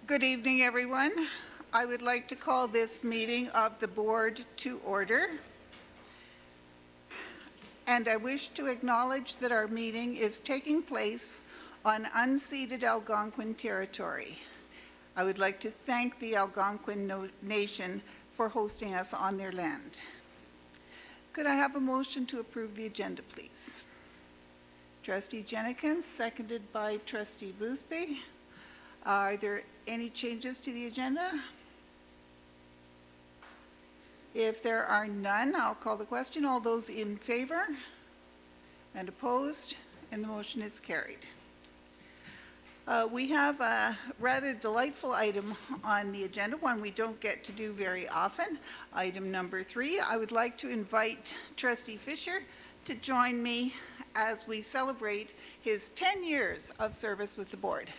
Good evening, everyone. I would like to call this meeting of the board to order. And I wish to acknowledge that our meeting is taking place on unceded Algonquin territory. I would like to thank the Algonquin Nation for hosting us on their land. Could I have a motion to approve the agenda, please? Trustee Jenkins, seconded by Trustee Boothby. Are there any changes to the agenda? If there are none, I'll call the question. All those in favor and opposed, and the motion is carried. We have a rather delightful item on the agenda, one we don't get to do very often. Item number 3, I would like to invite Trustee Fisher to join me as we celebrate his 10 years of service with the board.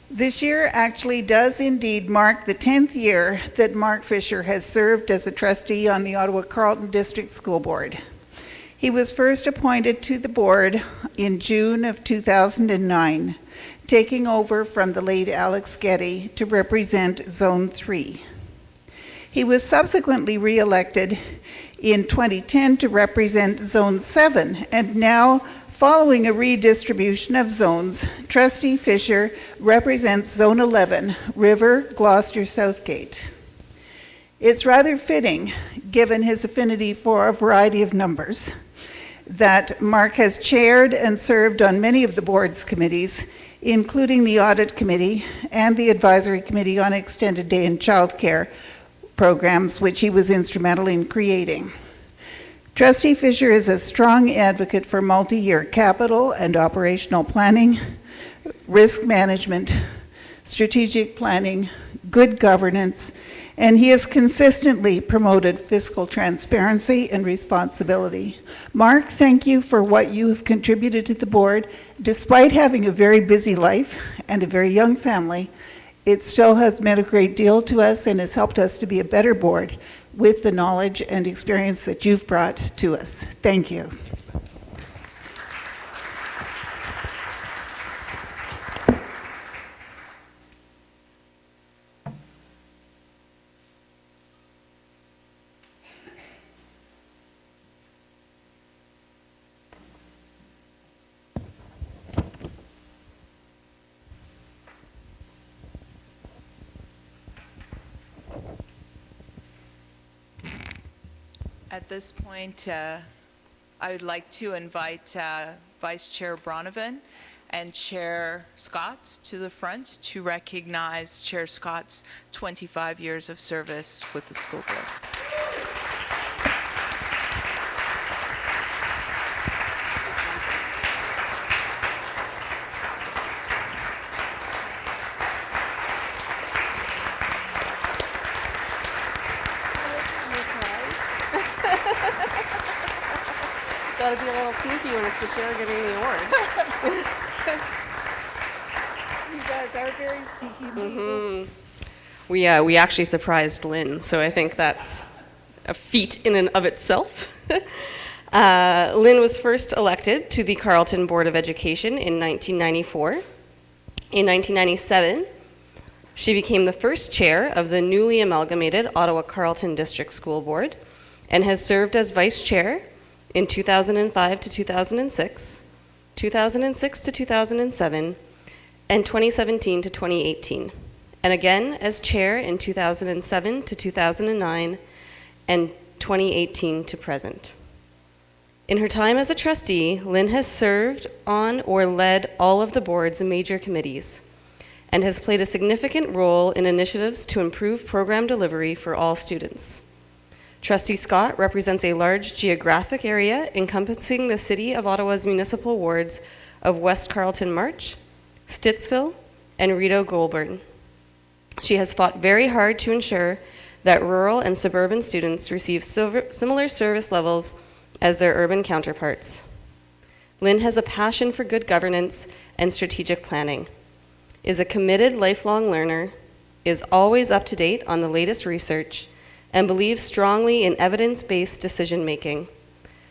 This year actually does indeed mark the 10th year that Mark Fisher has served as a trustee on the Ottawa-Carleton District School Board. He was first appointed to the board in June of 2009, taking over from the late Alex Getty to represent Zone 3. He was subsequently re-elected in 2010 to represent Zone 7, and now, following a redistribution of zones, Trustee Fisher represents Zone 11, River, Gloucester, Southgate. It's rather fitting, given his affinity for a variety of numbers, that Mark has chaired and served on many of the board's committees, including the Audit Committee and the Advisory Committee on Extended Day and Childcare programs, which he was instrumental in creating. Trustee Fisher is a strong advocate for multi-year capital and operational planning, risk management, strategic planning, good governance, and he has consistently promoted fiscal transparency and responsibility. Mark, thank you for what you have contributed to the board. Despite having a very busy life and a very young family, it still has meant a great deal to us and has helped us to be a better board with the knowledge and experience that you've brought to us. Thank you. At this point, I would like to invite Vice Chair Bronovan and Chair Scott to the front to recognize Chair Scott's 25 years of service with the school board. Gotta be a little sneaky when it's the chair getting the award. You guys are very sneaky. We actually surprised Lynn, so I think that's a feat in and of itself. Lynn was first elected to the Carleton Board of Education in 1994. In 1997, she became the first chair of the newly amalgamated Ottawa-Carleton District School Board and has served as vice chair in 2005 to 2006, 2006 to 2007, and 2017 to 2018, and again as chair in 2007 to 2009, and 2018 to present. In her time as a trustee, Lynn has served on or led all of the board's major committees and has played a significant role in initiatives to improve program delivery for all students. Trustee Scott represents a large geographic area encompassing the City of Ottawa's municipal wards of West Carleton March, Stittsville, and Rideau Goulburn. She has fought very hard to ensure that rural and suburban students receive similar service levels as their urban counterparts. Lynn has a passion for good governance and strategic planning. is a committed lifelong learner, is always up to date on the latest research, and believes strongly in evidence-based decision-making.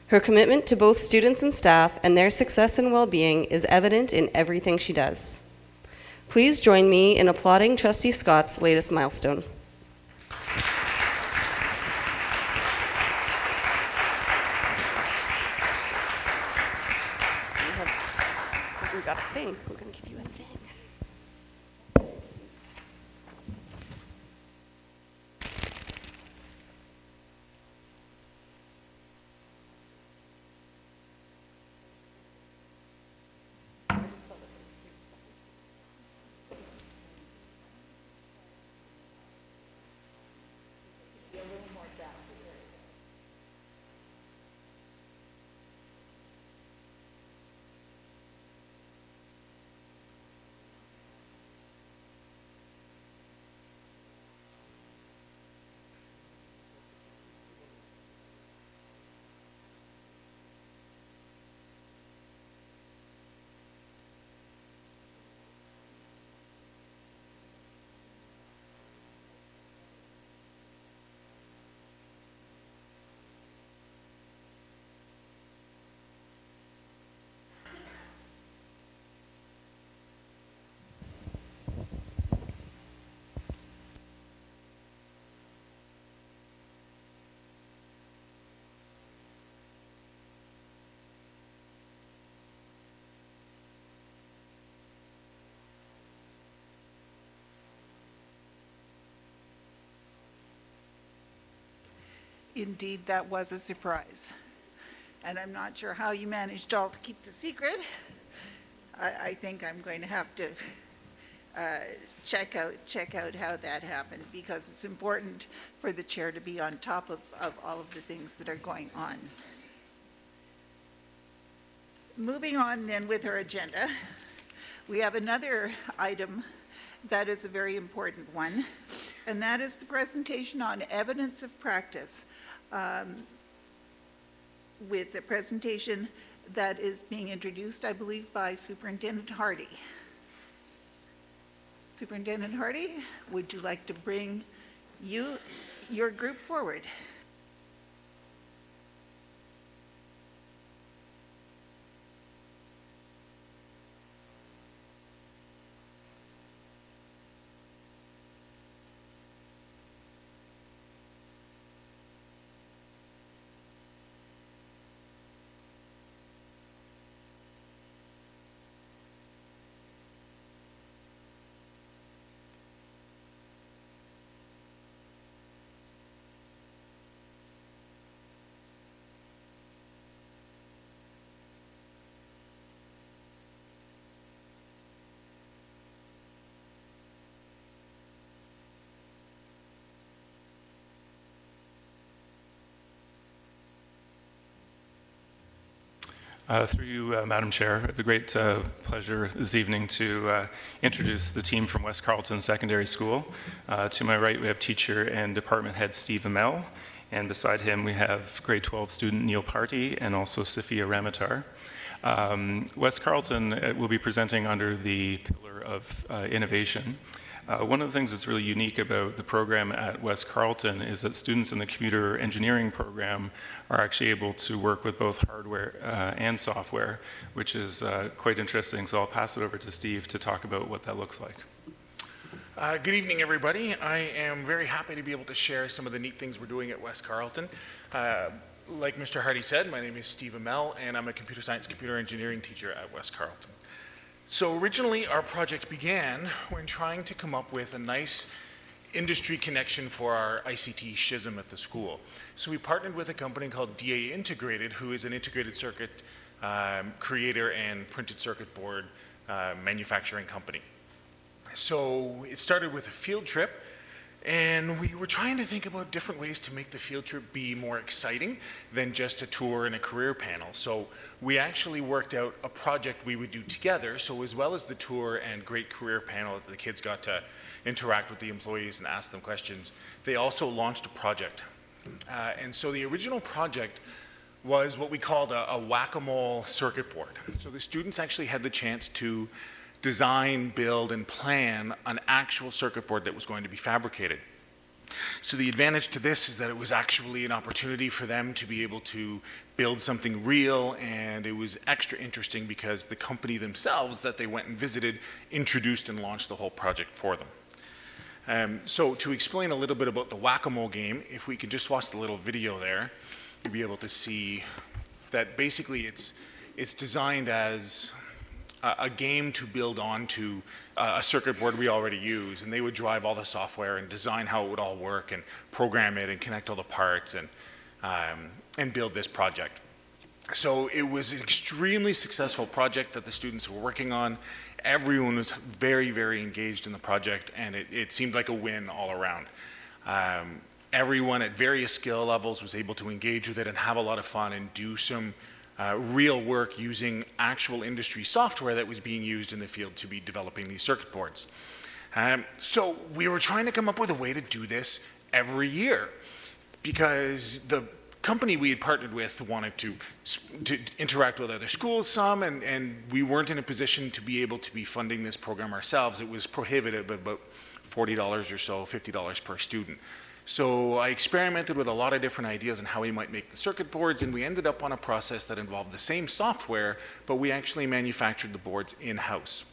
Her commitment to both students and staff and their success and well-being is evident in everything she does. Please join me in applauding Trustee Scott's latest milestone. We got a thing. We're going to give you a thing. Indeed, that was a surprise. And I'm not sure how you managed all to keep the secret. I think I'm going to have to check out how that happened, because it's important for the chair to be on top of all of the things that are going on. Moving on then with our agenda, we have another item that is a very important one, and that is the presentation on evidence of practice, with a presentation that is being introduced, I believe, by Superintendent Hardy. Superintendent Hardy, would you like to bring your group forward? Through you, Madam Chair, I have a great pleasure this evening to introduce the team from West Carleton Secondary School. To my right, we have teacher and department head Steve Amell, and beside him we have grade 12 student Neil Party and also Sophia Ramatar. West Carleton will be presenting under the pillar of innovation. One of the things that's really unique about the program at West Carleton is that students in the computer engineering program are actually able to work with both hardware and software, which is quite interesting. So I'll pass it over to Steve to talk about what that looks like. Good evening, everybody. I am very happy to be able to share some of the neat things we're doing at West Carleton. Like Mr. Hardy said, my name is Steve Amell, and I'm a computer science, computer engineering teacher at West Carleton. So originally, our project began when trying to come up with a nice industry connection for our ICT schism at the school. So we partnered with a company called DA Integrated, who is an integrated circuit creator and printed circuit board manufacturing company. So it started with a field trip, and we were trying to think about different ways to make the field trip be more exciting than just a tour and a career panel. So we actually worked out a project we would do together. So as well as the tour and great career panel that the kids got to interact with the employees and ask them questions, they also launched a project. And so the original project was what we called a whack-a-mole circuit board. So the students actually had the chance to design, build, and plan an actual circuit board that was going to be fabricated. So the advantage to this is that it was actually an opportunity for them to be able to build something real, and it was extra interesting because the company themselves that they went and visited introduced and launched the whole project for them. So to explain a little bit about the whack-a-mole game, if we could just watch the little video there, you'll be able to see that basically it's designed as a game to build onto a circuit board we already use, and they would drive all the software and design how it would all work and program it and connect all the parts and build this project. So it was an extremely successful project that the students were working on. Everyone was very, very engaged in the project, and it seemed like a win all around. Everyone at various skill levels was able to engage with it and have a lot of fun and do some real work using actual industry software that was being used in the field to be developing these circuit boards. So we were trying to come up with a way to do this every year because the company we had partnered with wanted to interact with other schools some, and we weren't in a position to be able to be funding this program ourselves. It was prohibitive, about $40 or so, $50 per student. So I experimented with a lot of different ideas on how we might make the circuit boards, and we ended up on a process that involved the same software, but we actually manufactured the boards in-house.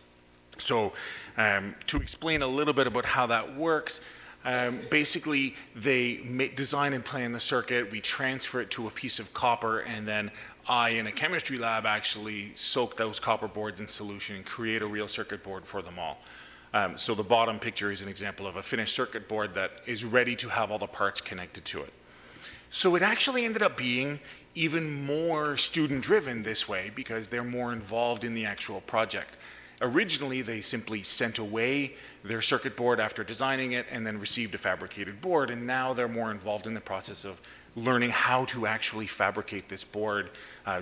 So to explain a little bit about how that works, basically they design and plan the circuit, we transfer it to a piece of copper, and then I, in a chemistry lab, actually soak those copper boards in solution and create a real circuit board for them all. So the bottom picture is an example of a finished circuit board that is ready to have all the parts connected to it. So it actually ended up being even more student-driven this way because they're more involved in the actual project. Originally, they simply sent away their circuit board after designing it and then received a fabricated board, and now they're more involved in the process of learning how to actually fabricate this board,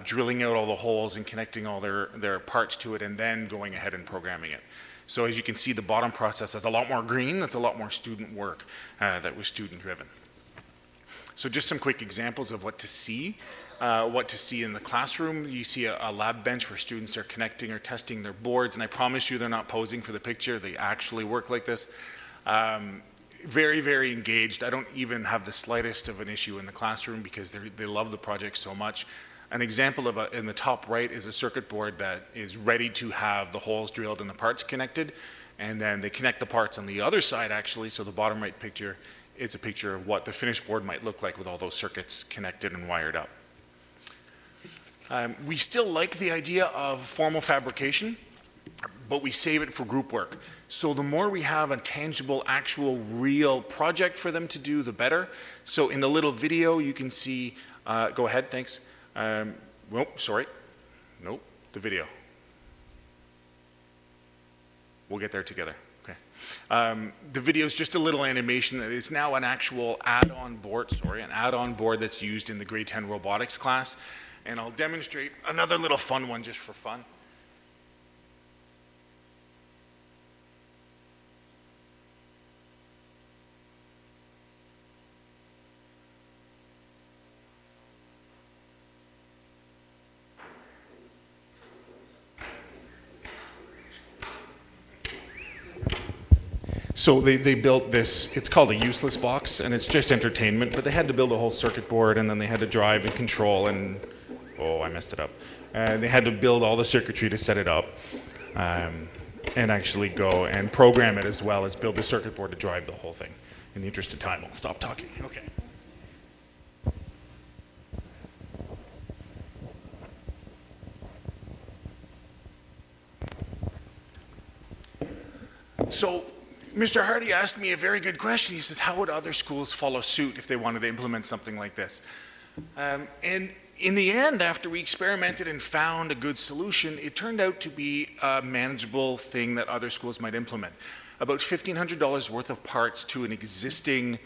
drilling out all the holes and connecting all their parts to it, and then going ahead and programming it. So as you can see, the bottom process has a lot more green. That's a lot more student work that was student-driven. So just some quick examples of what to see in the classroom. You see a lab bench where students are connecting or testing their boards, and I promise you they're not posing for the picture. They actually work like this. Very, very engaged. I don't even have the slightest of an issue in the classroom because they love the project so much. An example of in the top right is a circuit board that is ready to have the holes drilled and the parts connected, and then they connect the parts on the other side actually, so the bottom right picture is a picture of what the finished board might look like with all those circuits connected and wired up. We still like the idea of formal fabrication, but we save it for group work. So the more we have a tangible, actual, real project for them to do, the better. So in the little video you can see, go ahead, thanks. Sorry. Nope, the video. We'll get there together. Okay. The video is just a little animation that is now an actual add-on board, that's used in the grade 10 robotics class. And I'll demonstrate another little fun one just for fun. So they built this, it's called a useless box, and it's just entertainment, but they had to build a whole circuit board, and then they had to drive and control, and, oh, I messed it up. They had to build all the circuitry to set it up, and actually go and program it as well as build the circuit board to drive the whole thing. In the interest of time, I'll stop talking. Okay. So, Mr. Hardy asked me a very good question. He says, how would other schools follow suit if they wanted to implement something like this? And in the end, after we experimented and found a good solution, it turned out to be a manageable thing that other schools might implement. About $1,500 worth of parts to an existing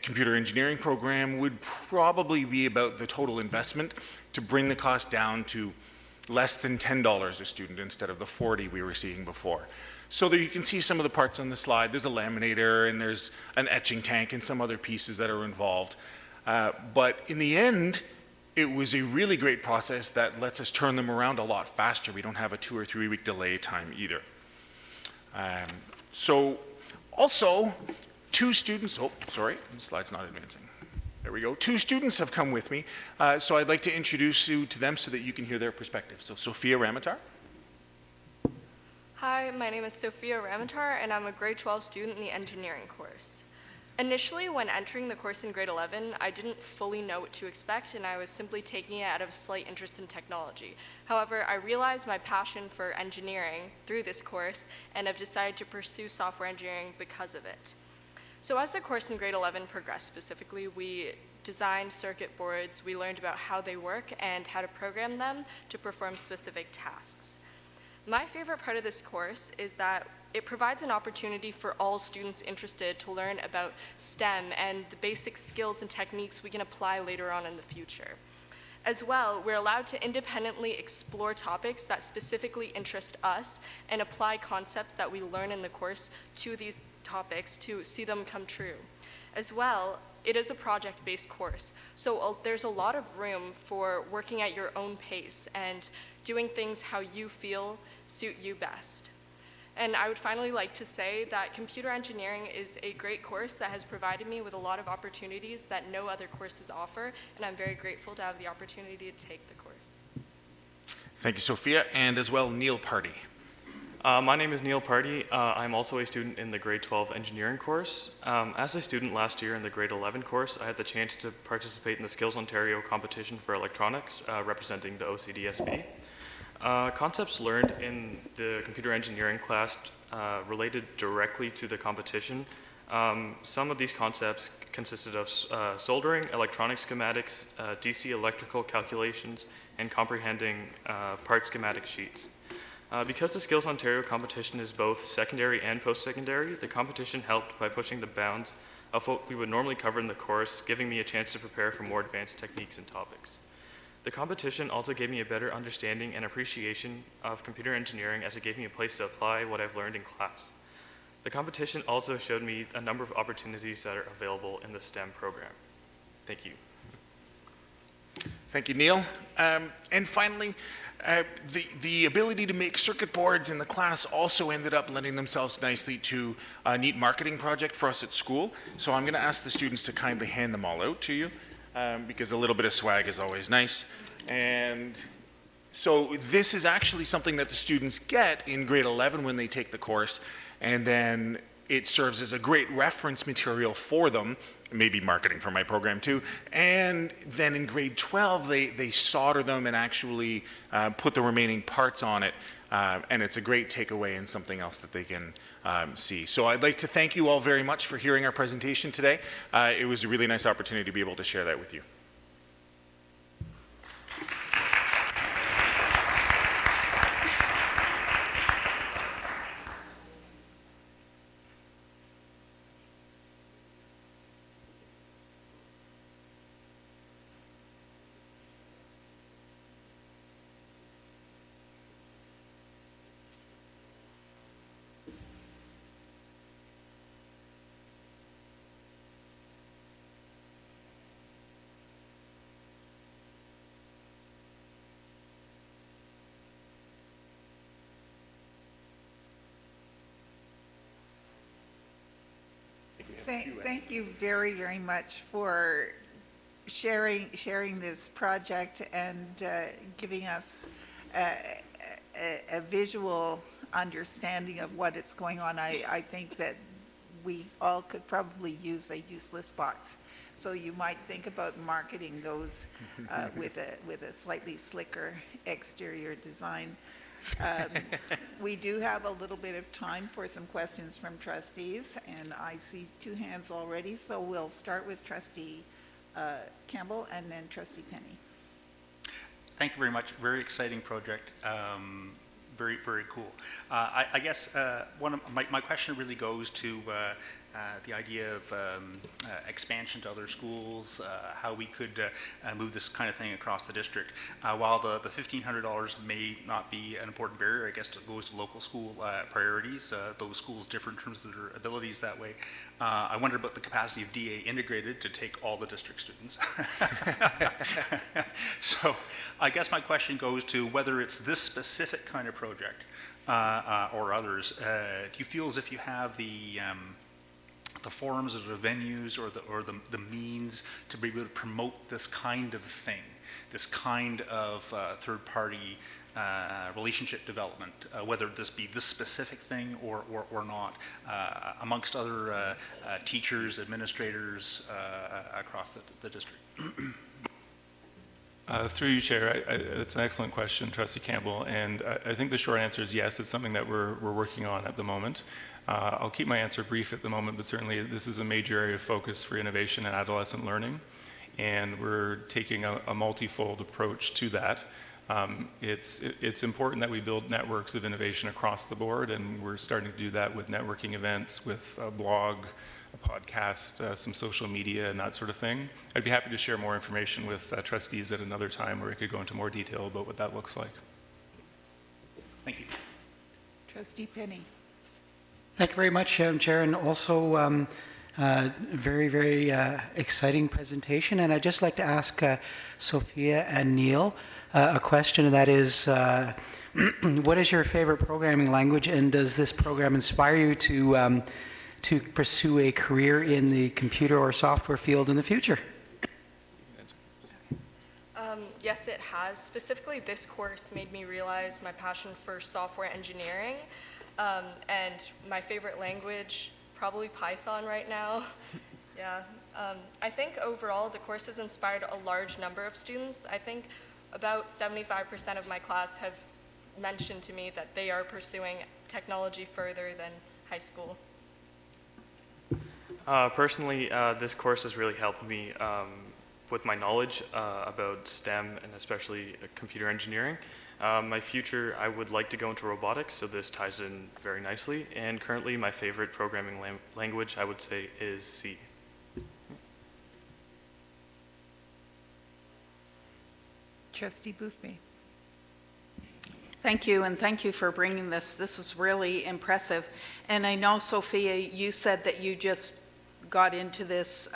computer engineering program would probably be about the total investment to bring the cost down to less than $10 a student instead of the $40 we were seeing before. So there you can see some of the parts on the slide. There's a laminator and there's an etching tank and some other pieces that are involved. But in the end, it was a really great process that lets us turn them around a lot faster. We don't have a 2 or 3 week delay time either. So also, two students, oh, sorry, the slide's not advancing. There we go. Two students have come with me, so I'd like to introduce you to them so that you can hear their perspective. So Sophia Ramatar. Hi, my name is Sophia Ramatar, and I'm a grade 12 student in the engineering course. Initially, when entering the course in grade 11, I didn't fully know what to expect, and I was simply taking it out of a slight interest in technology. However, I realized my passion for engineering through this course, and have decided to pursue software engineering because of it. So as the course in grade 11 progressed specifically, we designed circuit boards, we learned about how they work and how to program them to perform specific tasks. My favorite part of this course is that it provides an opportunity for all students interested to learn about STEM and the basic skills and techniques we can apply later on in the future. As well, we're allowed to independently explore topics that specifically interest us and apply concepts that we learn in the course to these topics to see them come true. As well, it is a project-based course, so there's a lot of room for working at your own pace and doing things how you feel suit you best. And I would finally like to say that computer engineering is a great course that has provided me with a lot of opportunities that no other courses offer, and I'm very grateful to have the opportunity to take the course. Thank you, Sophia, and as well, Neil Party. My name is Neil Party. I'm also a student in the grade 12 engineering course. As a student last year in the grade 11 course, I had the chance to participate in the Skills Ontario competition for electronics, representing the OCDSB. Concepts learned in the computer engineering class related directly to the competition. Some of these concepts consisted of soldering, electronic schematics, DC electrical calculations, and comprehending part schematic sheets. Because the Skills Ontario competition is both secondary and post-secondary, the competition helped by pushing the bounds of what we would normally cover in the course, giving me a chance to prepare for more advanced techniques and topics. The competition also gave me a better understanding and appreciation of computer engineering, as it gave me a place to apply what I've learned in class. The competition also showed me a number of opportunities that are available in the STEM program. Thank you. Thank you, Neil. And finally, the ability to make circuit boards in the class also ended up lending themselves nicely to a neat marketing project for us at school. So I'm going to ask the students to kindly hand them all out to you, because a little bit of swag is always nice. And so this is actually something that the students get in grade 11 when they take the course, and then it serves as a great reference material for them, maybe marketing for my program too. And then in grade 12, they solder them and actually put the remaining parts on it. And it's a great takeaway and something else that they can see. So I'd like to thank you all very much for hearing our presentation today. It was a really nice opportunity to be able to share that with you. Thank you very, very much for sharing this project and giving us a visual understanding of what is going on. I think that we all could probably use a useless box. So you might think about marketing those with a slightly slicker exterior design. We do have a little bit of time for some questions from trustees, and I see two hands already, so we'll start with Trustee Campbell and then Trustee Penny. Thank you very much. Very exciting project. Very, very cool. I guess one of my question really goes to the idea of expansion to other schools, how we could move this kind of thing across the district. While the $1,500 may not be an important barrier, I guess it goes to local school priorities. Those schools differ in terms of their abilities that way. I wonder about the capacity of DA Integrated to take all the district students. So I guess my question goes to whether it's this specific kind of project or others, do you feel as if you have the forums or the venues or the means to be able to promote this kind of thing, this kind of third-party relationship development, whether this be this specific thing or not, amongst other teachers, administrators across the district? Through you, Chair, it's an excellent question, Trustee Campbell, and I think the short answer is yes. It's something that we're working on at the moment. I'll keep my answer brief at the moment, but certainly this is a major area of focus for innovation and adolescent learning, and we're taking a multifold approach to that. It's important that we build networks of innovation across the board, and we're starting to do that with networking events, with a blog, a podcast, some social media, and that sort of thing. I'd be happy to share more information with trustees at another time where I could go into more detail about what that looks like. Thank you. Trustee Penny. Thank you very much, Madam Chair, and also very, very exciting presentation. And I'd just like to ask Sophia and Neil a question, and that is, what is your favorite programming language, and does this program inspire you to pursue a career in the computer or software field in the future? Yes, it has. Specifically, this course made me realize my passion for software engineering, and my favorite language, probably Python right now. Yeah. I think overall the course has inspired a large number of students. I think about 75% of my class have mentioned to me that they are pursuing technology further than high school. Personally, this course has really helped me with my knowledge about STEM and especially computer engineering. My future, I would like to go into robotics, so this ties in very nicely. And currently, my favorite programming language, I would say, is C. Trustee Boothby. Thank you, and thank you for bringing this. This is really impressive. And I know, Sophia, you said that you just got into this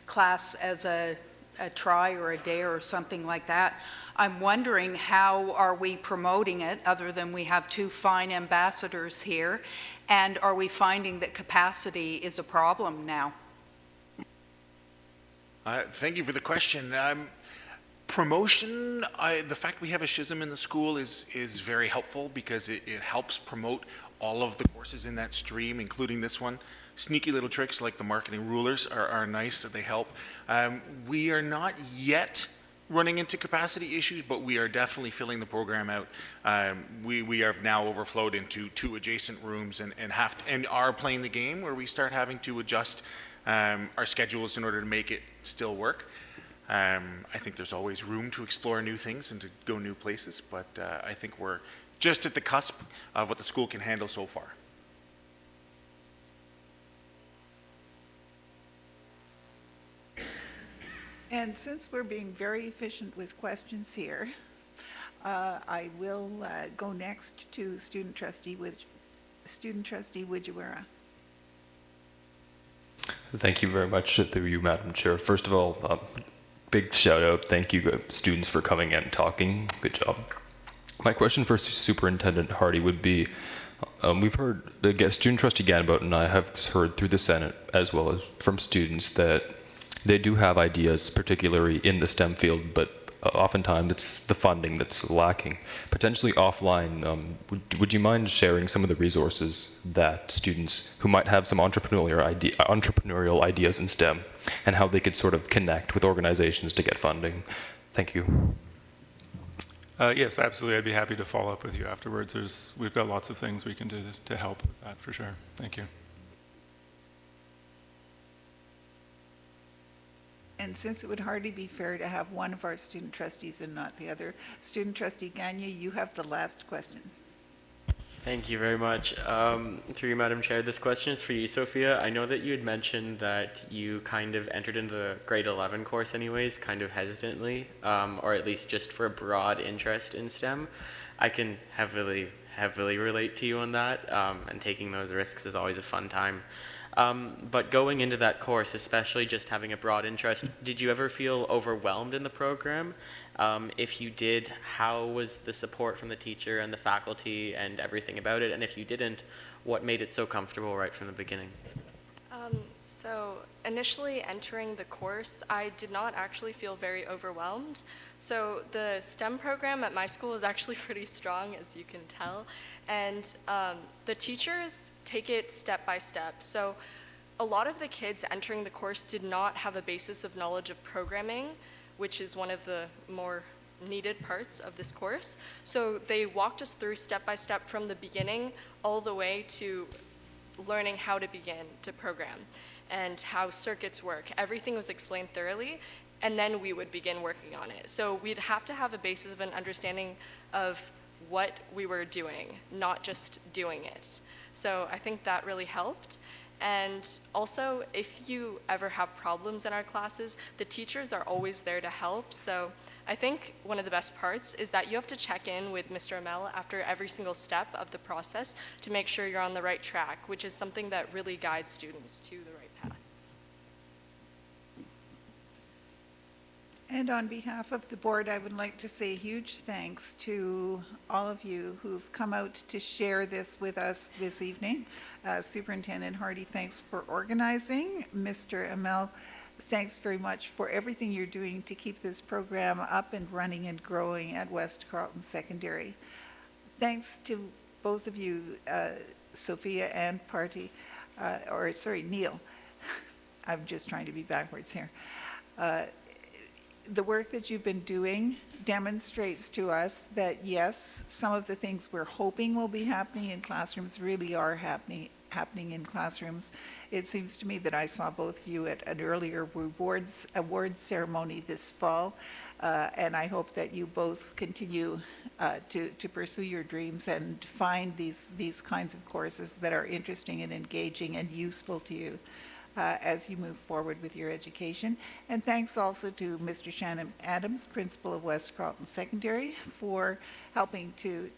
class as a try or a dare or something like that. I'm wondering, how are we promoting it, other than we have two fine ambassadors here, and are we finding that capacity is a problem now? Thank you for the question. Promotion, the fact we have a schism in the school is very helpful, because it helps promote all of the courses in that stream, including this one. Sneaky little tricks like the marketing rulers are nice, that they help. We are not yet running into capacity issues, but we are definitely filling the program out. We are now overflowed into two adjacent rooms and are playing the game where we start having to adjust our schedules in order to make it still work. I think there's always room to explore new things and to go new places, but I think we're just at the cusp of what the school can handle so far. And since we're being very efficient with questions here, I will go next to Student Trustee Wijiwara. Thank you very much, through you, Madam Chair. First of all, big shout out. Thank you, students, for coming in and talking. Good job. My question for Superintendent Hardy would be, we've heard, Student Trustee Ganbout and I have heard through the Senate, as well as from students, that they do have ideas, particularly in the STEM field, but oftentimes it's the funding that's lacking. Potentially offline, would you mind sharing some of the resources that students who might have some entrepreneurial ideas in STEM, and how they could sort of connect with organizations to get funding? Thank you. Yes, absolutely. I'd be happy to follow up with you afterwards. We've got lots of things we can do to help with that, for sure. Thank you. And since it would hardly be fair to have one of our student trustees and not the other, Student Trustee Gagne, you have the last question. Thank you very much. Through you, Madam Chair, this question is for you, Sophia. I know that you had mentioned that you kind of entered into the grade 11 course anyways, kind of hesitantly, or at least just for a broad interest in STEM. I can heavily heavily relate to you on that, and taking those risks is always a fun time. But going into that course, especially just having a broad interest, did you ever feel overwhelmed in the program? If you did, how was the support from the teacher and the faculty and everything about it? And if you didn't, what made it so comfortable right from the beginning? So initially entering the course, I did not actually feel very overwhelmed. So the STEM program at my school is actually pretty strong, as you can tell. And the teachers take it step by step. So a lot of the kids entering the course did not have a basis of knowledge of programming, which is one of the more needed parts of this course. So they walked us through step by step from the beginning all the way to learning how to begin to program and how circuits work. Everything was explained thoroughly, and then we would begin working on it. So we'd have to have a basis of an understanding of what we were doing, not just doing it. So I think that really helped. And also, if you ever have problems in our classes, the teachers are always there to help. So I think one of the best parts is that you have to check in with Mr. Amel after every single step of the process to make sure you're on the right track, which is something that really guides students to the right path. And on behalf of the board, I would like to say a huge thanks to all of you who've come out to share this with us this evening. Superintendent Hardy, thanks for organizing. Mr. Amel, thanks very much for everything you're doing to keep this program up and running and growing at West Carleton Secondary. Thanks to both of you, Sophia and Neil. I'm just trying to be backwards here. The work that you've been doing demonstrates to us that, yes, some of the things we're hoping will be happening in classrooms really are happening in classrooms. It seems to me that I saw both of you at an earlier awards ceremony this fall, and I hope that you both continue to pursue your dreams and find these kinds of courses that are interesting and engaging and useful to you as you move forward with your education. And thanks also to Mr. Shannon Adams, Principal of West Carleton Secondary, for helping to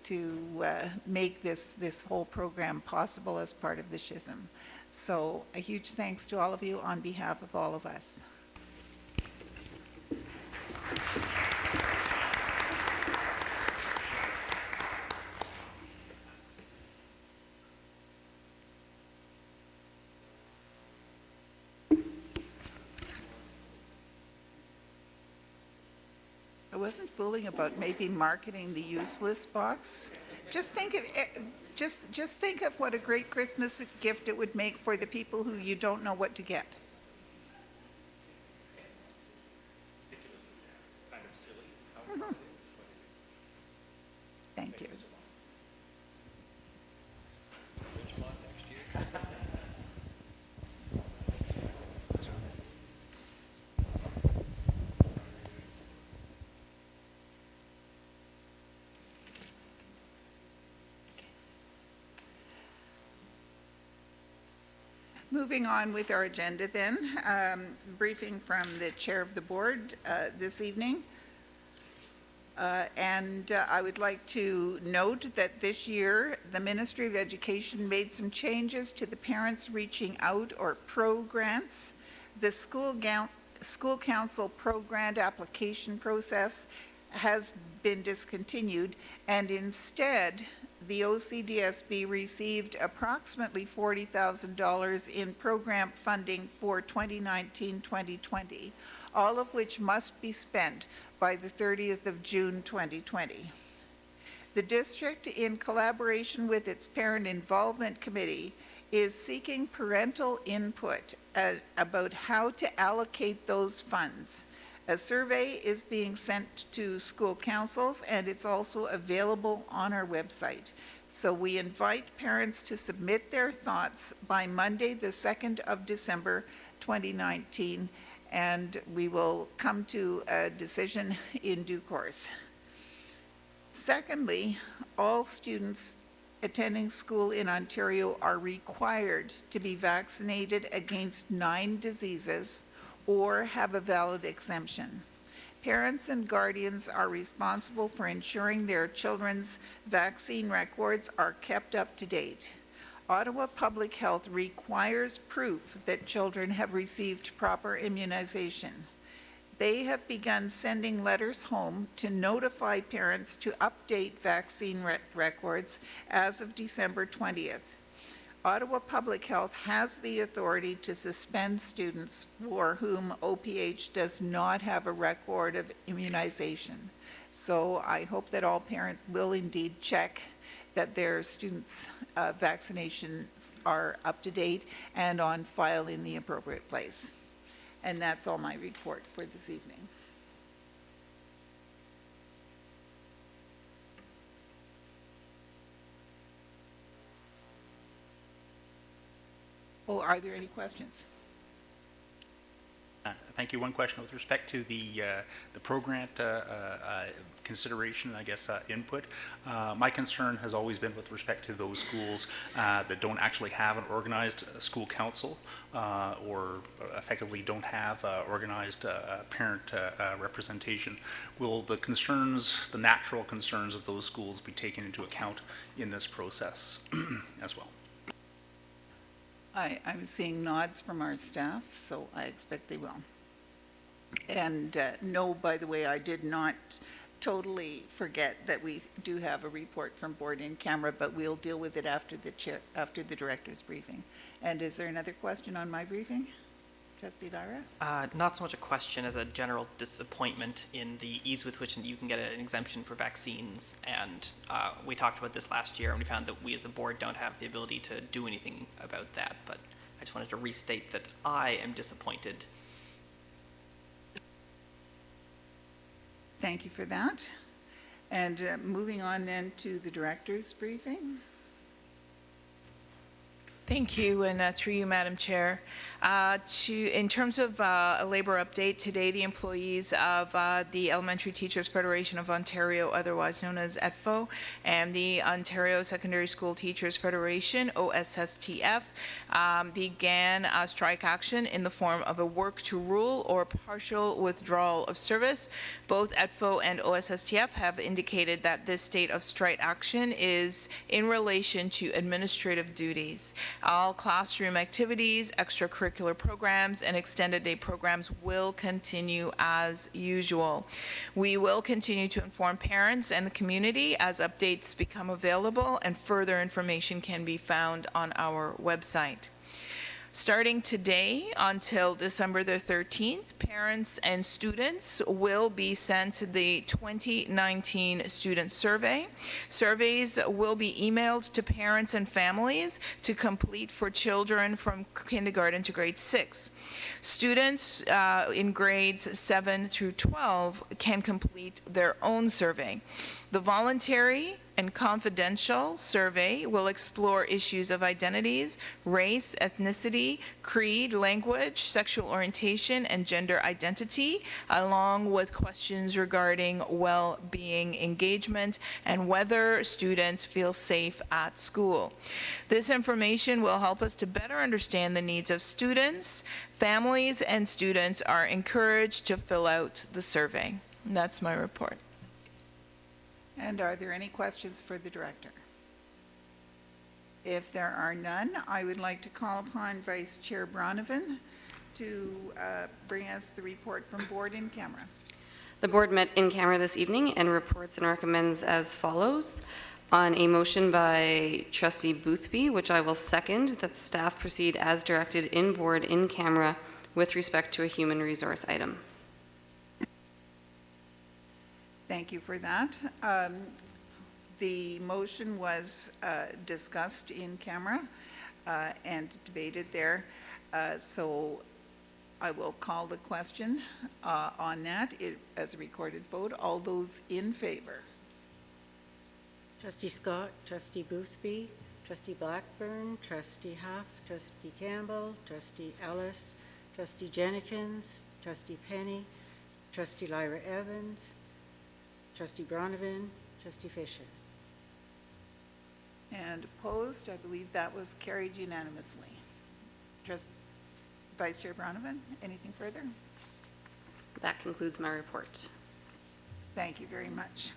make this whole program possible as part of the SHISM. So a huge thanks to all of you on behalf of all of us. I wasn't fooling about maybe marketing the useless box. Just think of what a great Christmas gift it would make for the people who you don't know what to get. Mm-hmm. Thank you. Moving on with our agenda then, briefing from the chair of the board this evening. I would like to note that this year the Ministry of Education made some changes to the Parents Reaching Out or PRO grants. The school council PRO grant application process has been discontinued, and instead the OCDSB received approximately $40,000 in program funding for 2019-2020, all of which must be spent by the 30th of June 2020. The district, in collaboration with its Parent Involvement Committee, is seeking parental input about how to allocate those funds. A survey is being sent to school councils, and it's also available on our website. So we invite parents to submit their thoughts by Monday, the 2nd of December, 2019, and we will come to a decision in due course. Secondly, all students attending school in Ontario are required to be vaccinated against 9 diseases or have a valid exemption. Parents and guardians are responsible for ensuring their children's vaccine records are kept up to date. Ottawa Public Health requires proof that children have received proper immunization. They have begun sending letters home to notify parents to update vaccine records as of December 20th. Ottawa Public Health has the authority to suspend students for whom OPH does not have a record of immunization. So I hope that all parents will indeed check that their students' vaccinations are up to date and on file in the appropriate place. And that's all my report for this evening. Oh, are there any questions? Thank you. One question with respect to the pro-grant consideration, I guess, input. My concern has always been with respect to those schools that don't actually have an organized school council or effectively don't have organized parent representation. Will the concerns, the natural concerns of those schools be taken into account in this process as well? I'm seeing nods from our staff, so I expect they will. And no, by the way, I did not totally forget that we do have a report from board in camera, but we'll deal with it after the director's briefing. And is there another question on my briefing? Trustee Lyra? Not so much a question as a general disappointment in the ease with which you can get an exemption for vaccines. And we talked about this last year, and we found that we as a board don't have the ability to do anything about that. But I just wanted to restate that I am disappointed. Thank you for that. And moving on then to the director's briefing. Thank you, and through you, Madam Chair. In terms of a labor update, today the employees of the Elementary Teachers Federation of Ontario, otherwise known as ETFO, and the Ontario Secondary School Teachers Federation, OSSTF, began a strike action in the form of a work to rule or partial withdrawal of service. Both ETFO and OSSTF have indicated that this state of strike action is in relation to administrative duties. All classroom activities, extracurricular programs, and extended day programs will continue as usual. We will continue to inform parents and the community as updates become available, and further information can be found on our website. Starting today until December the 13th, parents and students will be sent the 2019 student survey. Surveys will be emailed to parents and families to complete for children from kindergarten to grade 6. Students in grades 7 through 12 can complete their own survey. The voluntary and confidential survey will explore issues of identities, race, ethnicity, creed, language, sexual orientation, and gender identity, along with questions regarding well-being, engagement, and whether students feel safe at school. This information will help us to better understand the needs of students. Families and students are encouraged to fill out the survey. And that's my report. And are there any questions for the director? If there are none, I would like to call upon Vice Chair Bronovan to bring us the report from board in camera. The board met in camera this evening and reports and recommends as follows. On a motion by Trustee Boothby, which I will second, that the staff proceed as directed in board in camera with respect to a human resource item. Thank you for that. The motion was discussed in camera and debated there. So I will call the question on that as a recorded vote. All those in favor? Trustee Scott, Trustee Boothby, Trustee Blackburn, Trustee Huff, Trustee Campbell, Trustee Ellis, Trustee Jenikins, Trustee Penny, Trustee Lyra Evans, Trustee Bronovan, Trustee Fisher. And opposed? I believe that was carried unanimously. Vice Chair Bronovan, anything further? That concludes my report. Thank you very much.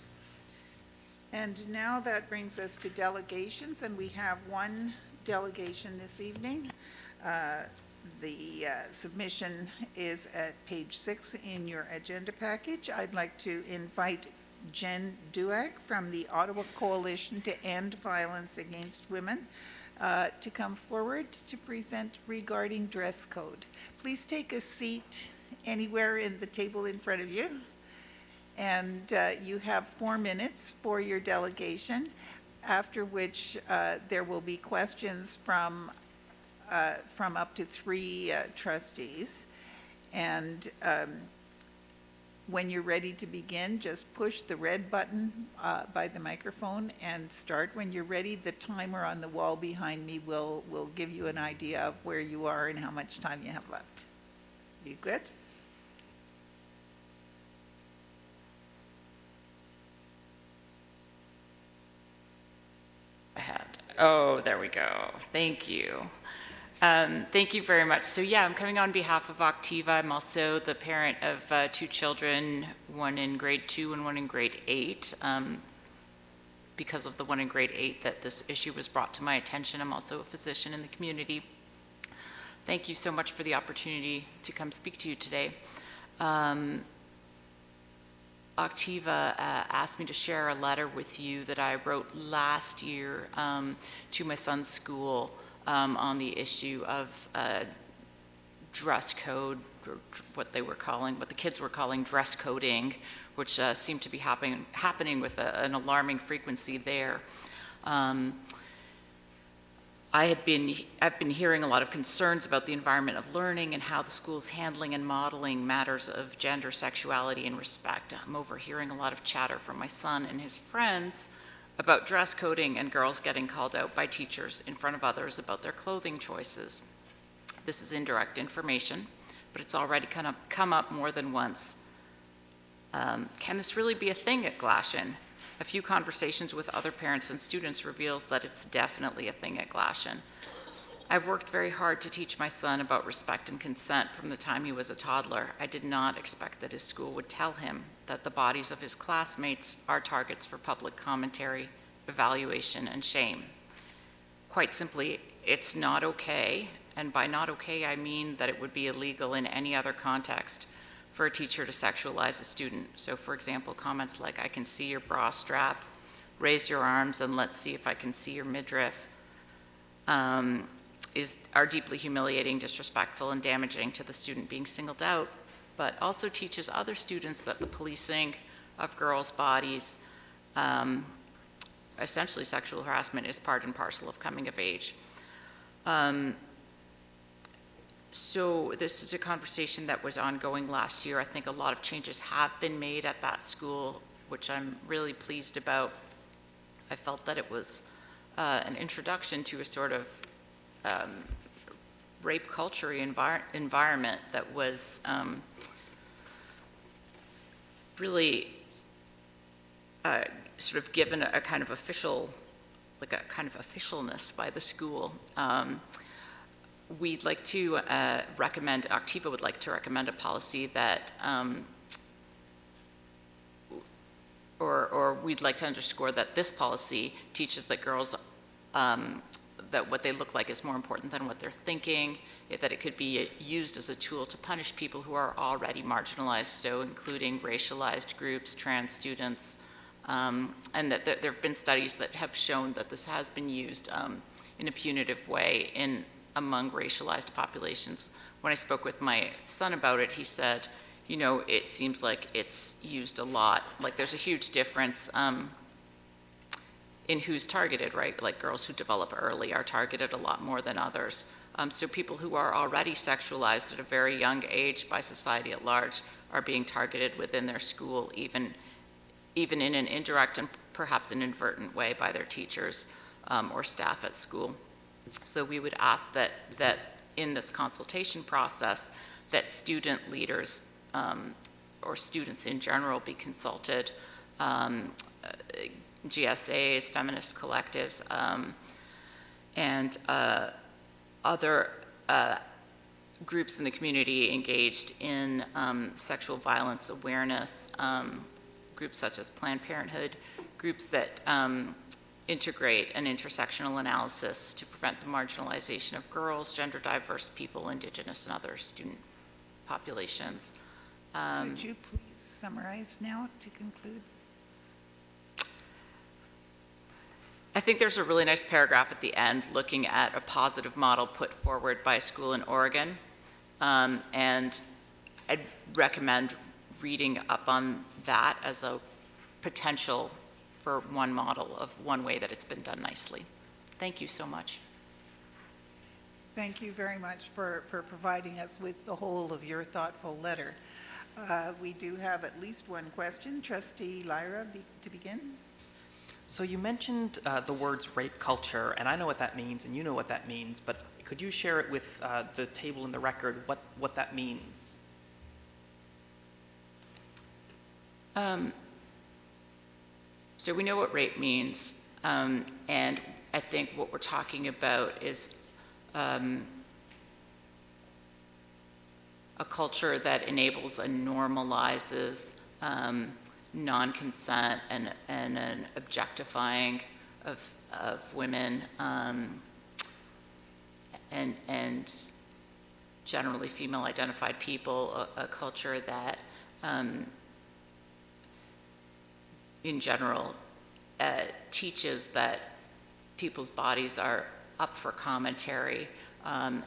And now that brings us to delegations, and we have one delegation this evening. The submission is at page 6 in your agenda package. I'd like to invite Jen Duack from the Ottawa Coalition to End Violence Against Women to come forward to present regarding dress code. Please take a seat anywhere in the table in front of you. And you have 4 minutes for your delegation, after which there will be questions from up to 3 trustees. And when you're ready to begin, just push the red button by the microphone and start. When you're ready, the timer on the wall behind me will give you an idea of where you are and how much time you have left. You good? Oh, there we go. Thank you. Thank you very much. So yeah, I'm coming on behalf of Octiva. I'm also the parent of 2 children, one in grade 2 and one in grade 8. Because of the one in grade 8 that this issue was brought to my attention, I'm also a physician in the community. Thank you so much for the opportunity to come speak to you today. Octiva asked me to share a letter with you that I wrote last year to my son's school on the issue of dress code, or what the kids were calling dress coding, which seemed to be happening with an alarming frequency there. I've been hearing a lot of concerns about the environment of learning and how the school's handling and modeling matters of gender, sexuality, and respect. I'm overhearing a lot of chatter from my son and his friends about dress coding and girls getting called out by teachers in front of others about their clothing choices. This is indirect information, but it's already kind of come up more than once. Can this really be a thing at Glashan? A few conversations with other parents and students reveals that it's definitely a thing at Glashan. I've worked very hard to teach my son about respect and consent from the time he was a toddler. I did not expect that his school would tell him that the bodies of his classmates are targets for public commentary, evaluation, and shame. Quite simply, it's not okay, and by not okay, I mean that it would be illegal in any other context for a teacher to sexualize a student. So for example, comments like, "I can see your bra strap," "raise your arms and let's see if I can see your midriff," are deeply humiliating, disrespectful, and damaging to the student being singled out, but also teaches other students that the policing of girls' bodies, essentially sexual harassment, is part and parcel of coming of age. So this is a conversation that was ongoing last year. I think a lot of changes have been made at that school, which I'm really pleased about. I felt that it was an introduction to a sort of rape culture environment that was really sort of given a kind of officialness by the school. We'd like to recommend, Octiva would like to recommend a policy that, or we'd like to underscore that this policy teaches that girls, that what they look like is more important than what they're thinking, that it could be used as a tool to punish people who are already marginalized, so including racialized groups, trans students, and that there have been studies that have shown that this has been used in a punitive way among racialized populations. When I spoke with my son about it, he said, you know, it seems like it's used a lot. Like there's a huge difference in who's targeted, right? Like girls who develop early are targeted a lot more than others. So people who are already sexualized at a very young age by society at large are being targeted within their school, even in an indirect and perhaps an inadvertent way by their teachers or staff at school. So we would ask that in this consultation process that student leaders or students in general be consulted, GSAs, feminist collectives, and other groups in the community engaged in sexual violence awareness, groups such as Planned Parenthood, groups that integrate an intersectional analysis to prevent the marginalization of girls, gender diverse people, Indigenous and other student populations. Could you please summarize now to conclude? I think there's a really nice paragraph at the end looking at a positive model put forward by a school in Oregon. And I'd recommend reading up on that as a potential for one model of one way that it's been done nicely. Thank you so much. Thank you very much for providing us with the whole of your thoughtful letter. We do have at least one question. Trustee Lyra, to begin. So you mentioned the words rape culture, and I know what that means, and you know what that means, but could you share it with the table in the record, what that means? So we know what rape means, and I think what we're talking about is a culture that enables and normalizes non-consent and an objectifying of women and generally female-identified people, a culture that in general teaches that people's bodies are up for commentary and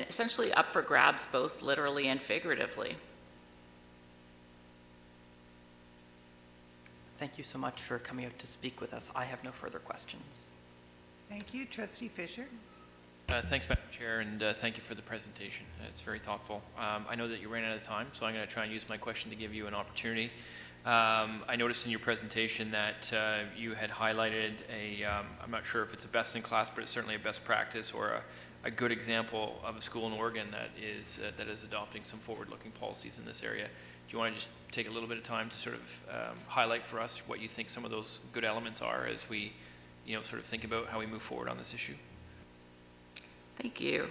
essentially up for grabs both literally and figuratively. Thank you so much for coming out to speak with us. I have no further questions. Thank you. Trustee Fisher. Thanks, Madam Chair, and thank you for the presentation. It's very thoughtful. I know that you ran out of time, so I'm going to try and use my question to give you an opportunity. I noticed in your presentation that you had highlighted I'm not sure if it's a best in class, but it's certainly a best practice or a good example of a school in Oregon that is adopting some forward-looking policies in this area. Do you want to just take a little bit of time to sort of highlight for us what you think some of those good elements are as we, sort of think about how we move forward on this issue? Thank you.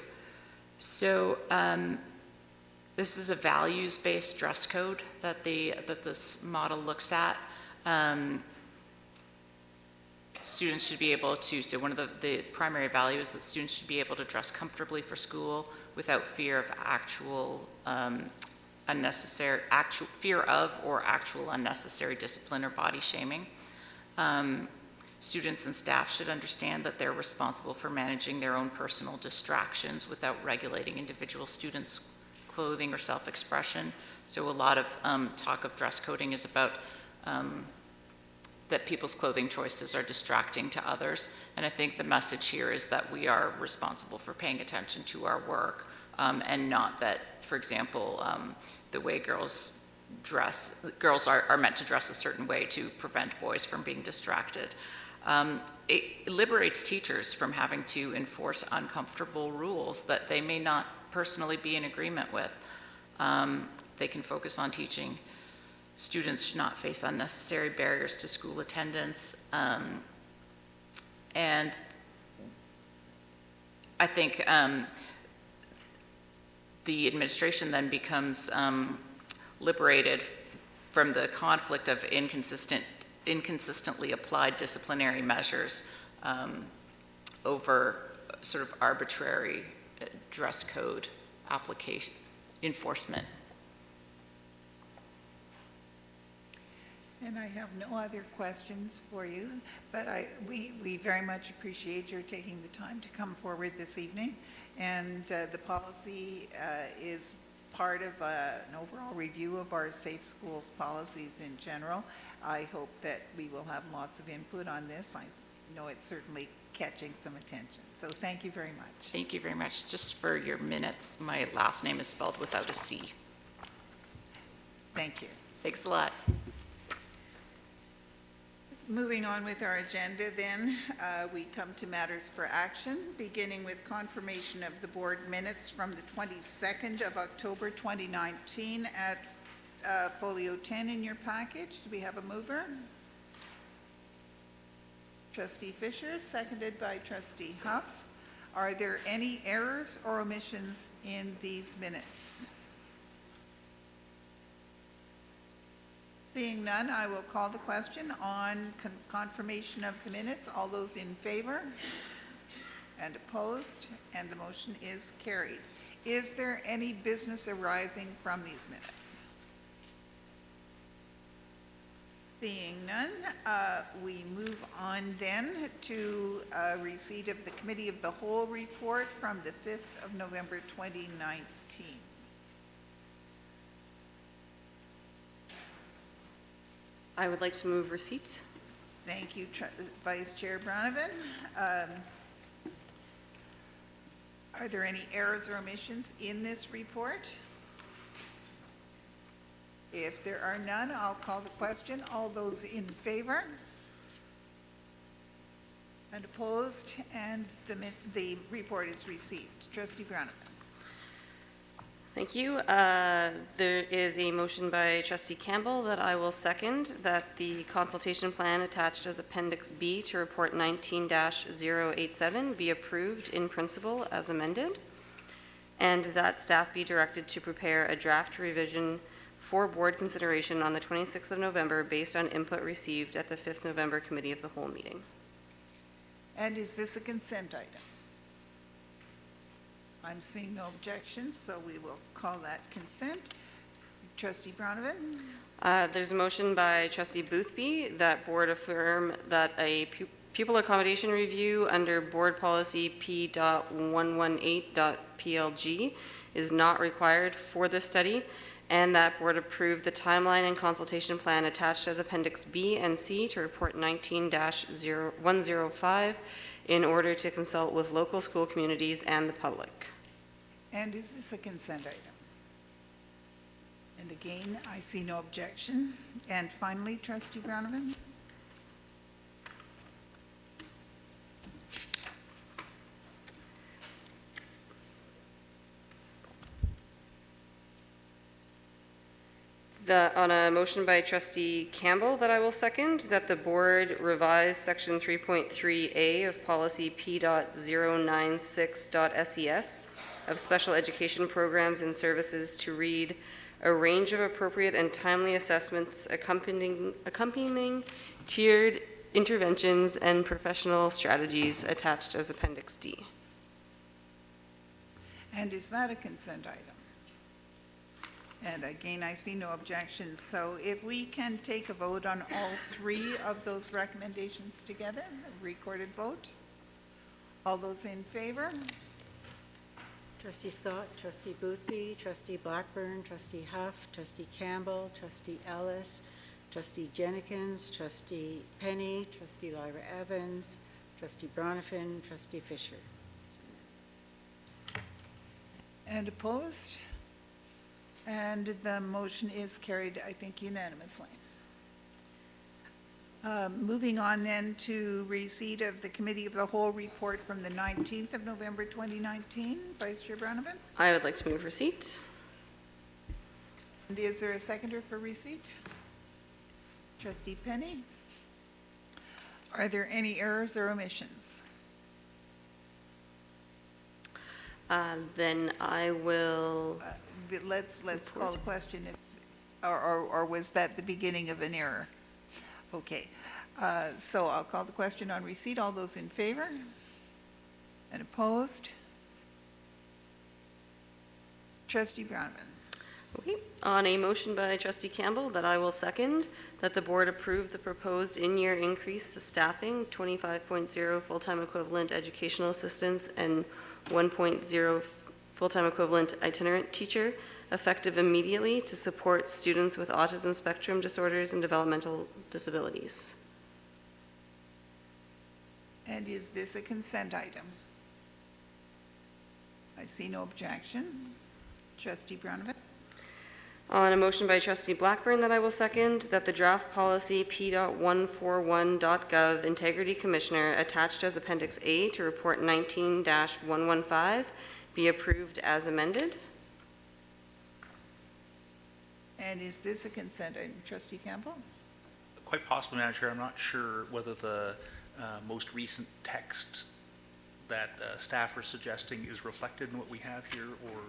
So this is a values-based dress code that this model looks at. Students should be able to, so one of the primary values is that students should be able to dress comfortably for school without fear of actual unnecessary discipline or body shaming. Students and staff should understand that they're responsible for managing their own personal distractions without regulating individual students' clothing or self-expression. So a lot of talk of dress coding is about that people's clothing choices are distracting to others. And I think the message here is that we are responsible for paying attention to our work and not that, for example, the way girls are meant to dress a certain way to prevent boys from being distracted. It liberates teachers from having to enforce uncomfortable rules that they may not personally be in agreement with. They can focus on teaching. Students should not face unnecessary barriers to school attendance. And I think the administration then becomes liberated from the conflict of inconsistently applied disciplinary measures over sort of arbitrary dress code application enforcement. And I have no other questions for you, but we very much appreciate your taking the time to come forward this evening. And the policy is part of an overall review of our safe schools policies in general. I hope that we will have lots of input on this. I know it's certainly catching some attention. So thank you very much. Thank you very much. Just for your minutes, my last name is spelled without a C. Thank you. Thanks a lot. Moving on with our agenda then, we come to matters for action, beginning with confirmation of the board minutes from the 22nd of October 2019 at folio 10 in your package. Do we have a mover? Trustee Fisher, seconded by Trustee Huff. Are there any errors or omissions in these minutes? Seeing none, I will call the question on confirmation of the minutes. All those in favor and opposed, and the motion is carried. Is there any business arising from these minutes? Seeing none, we move on then to receipt of the Committee of the Whole report from the 5th of November 2019. I would like to move receipt. Thank you, Vice Chair Bronovan. Are there any errors or omissions in this report? If there are none, I'll call the question. All those in favor and opposed, and the report is received. Trustee Bronovan. Thank you. There is a motion by Trustee Campbell that I will second, that the consultation plan attached as Appendix B to Report 19-087 be approved in principle as amended, and that staff be directed to prepare a draft revision for board consideration on the 26th of November based on input received at the 5th November Committee of the Whole meeting. And is this a consent item? I'm seeing no objections, so we will call that consent. Trustee Bronovan? There's a motion by Trustee Boothby that board affirm that a pupil accommodation review under board policy P.118.PLG is not required for this study, and that board approve the timeline and consultation plan attached as Appendix B and C to Report 19-105 in order to consult with local school communities and the public. And is this a consent item? And again, I see no objection. And finally, Trustee Bronovan? On a motion by Trustee Campbell that I will second, that the board revise Section 3.3A of Policy P.096.SES of Special Education Programs and Services to read a range of appropriate and timely assessments accompanying tiered interventions and professional strategies attached as Appendix D. And is that a consent item? And again, I see no objections. So if we can take a vote on all three of those recommendations together, a recorded vote. All those in favor? Trustee Scott, Trustee Boothby, Trustee Blackburn, Trustee Huff, Trustee Campbell, Trustee Ellis, Trustee Jenkins, Trustee Penny, Trustee Lyra Evans, Trustee Bronovan, Trustee Fisher. And opposed? And the motion is carried, I think, unanimously. Moving on then to receipt of the Committee of the Whole report from the 19th of November 2019. Vice Chair Bronovan? I would like to move receipt. And is there a seconder for receipt? Trustee Penny? Are there any errors or omissions? Then I will... Let's call the question, if, or was that the beginning of an error? Okay, so I'll call the question on receipt. All those in favor? And opposed? Trustee Bronovan. Okay. On a motion by Trustee Campbell that I will second, that the board approve the proposed in-year increase to staffing, 25.0 full-time equivalent educational assistants and 1.0 full-time equivalent itinerant teacher, effective immediately to support students with autism spectrum disorders and developmental disabilities. And is this a consent item? I see no objection. Trustee Bronovan. On a motion by Trustee Blackburn that I will second, that the draft policy P.141.gov Integrity Commissioner attached as Appendix A to Report 19-115 be approved as amended. And is this a consent item? Trustee Campbell? Quite possibly, Madam Chair. I'm not sure whether the most recent text that staff are suggesting is reflected in what we have here, or?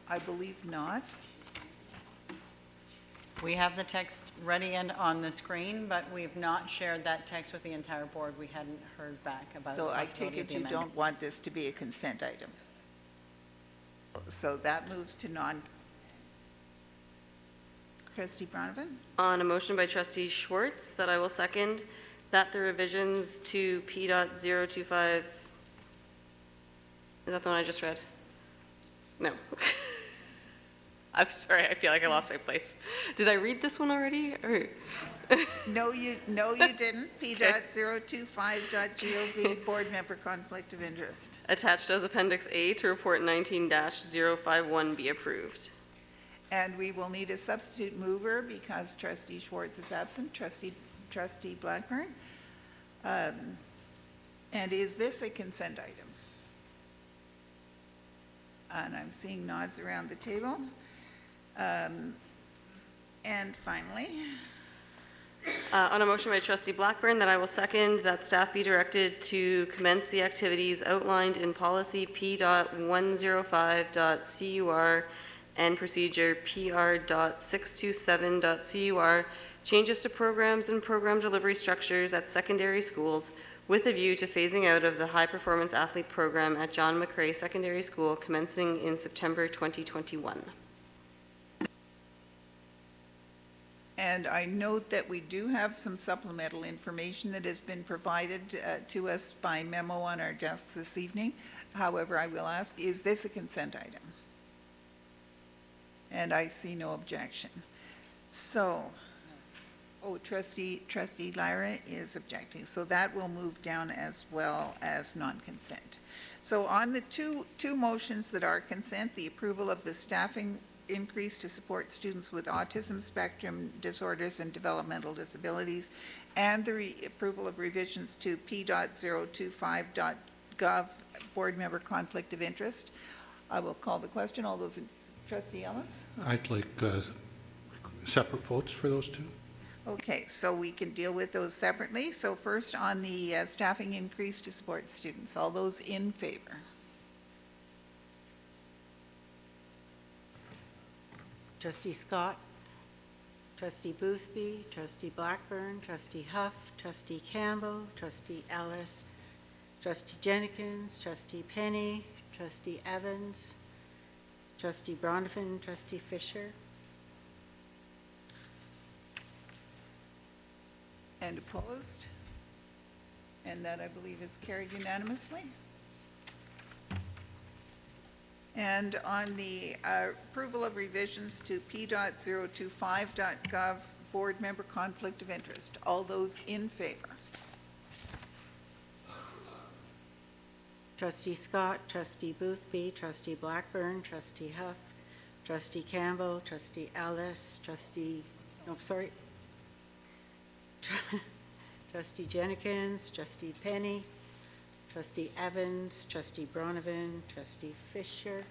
I believe not. We have the text ready and on the screen, but we've not shared that text with the entire board. We hadn't heard back about the So I possibility take of it the you amendment. don't want this to be a consent item. So that moves to Trustee Bronovan? On a motion by Trustee Schwartz that I will second, that the revisions to P.025, is that the one I just read? No. I'm sorry, I feel like I lost my place. Did I read this one already? Or No, you didn't. P.025.gov, board member conflict of interest. attached as Appendix A to Report 19-051 be approved. And we will need a substitute mover because Trustee Schwartz is absent. Trustee Blackburn. And is this a consent item? And I'm seeing nods around the table. And finally, On a motion by Trustee Blackburn that I will second, that staff be directed to commence the activities outlined in Policy P.105.CUR and Procedure PR.627.CUR, changes to programs and program delivery structures at secondary schools with a view to phasing out of the high-performance athlete program at John McCrae Secondary School commencing in September 2021. and I note that we do have some supplemental information that has been provided to us by memo on our desks this evening. However, I will ask, is this a consent item? And I see no objection. So, Trustee Lyra is objecting. So that will move down as well as non-consent. So on the two motions that are consent, the approval of the staffing increase to support students with autism spectrum disorders and developmental disabilities, and the approval of revisions to P.025.gov, board member conflict of interest. I will call the question. All those in, Trustee Ellis? I'd like separate votes for those two. Okay, so we can deal with those separately. So first on the staffing increase to support students. All those in favor? Trustee Scott, Trustee Boothby, Trustee Blackburn, Trustee Huff, Trustee Campbell, Trustee Ellis, Trustee Jenkins, Trustee Penny, Trustee Evans, Trustee Bronovan, Trustee Fisher. And opposed? And that, I believe, is carried unanimously. And on the approval of revisions to P.025.gov, board member conflict of interest. All those in favor? Trustee Scott, Trustee Boothby, Trustee Blackburn, Trustee Huff, Trustee Campbell, Trustee Ellis, Trustee Jenkins, Trustee Penny, Trustee Evans, Trustee Bronovan, Trustee Fisher.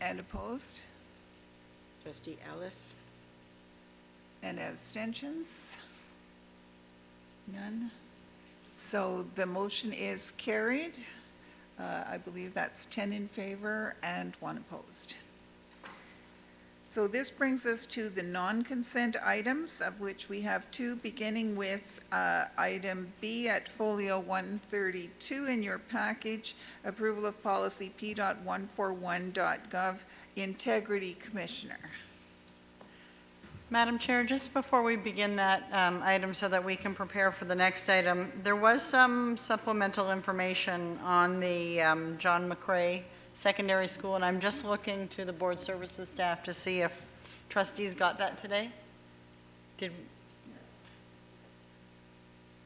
And opposed? Trustee Ellis. And abstentions? None. So the motion is carried. I believe that's 10 in favor and 1 opposed. So this brings us to the non-consent items, of which we have 2, beginning with item B at folio 132 in your package, approval of policy P.141.gov, integrity commissioner. Madam Chair, just before we begin that item so that we can prepare for the next item, there was some supplemental information on the John McCrae Secondary School, and I'm just looking to the board services staff to see if trustees got that today.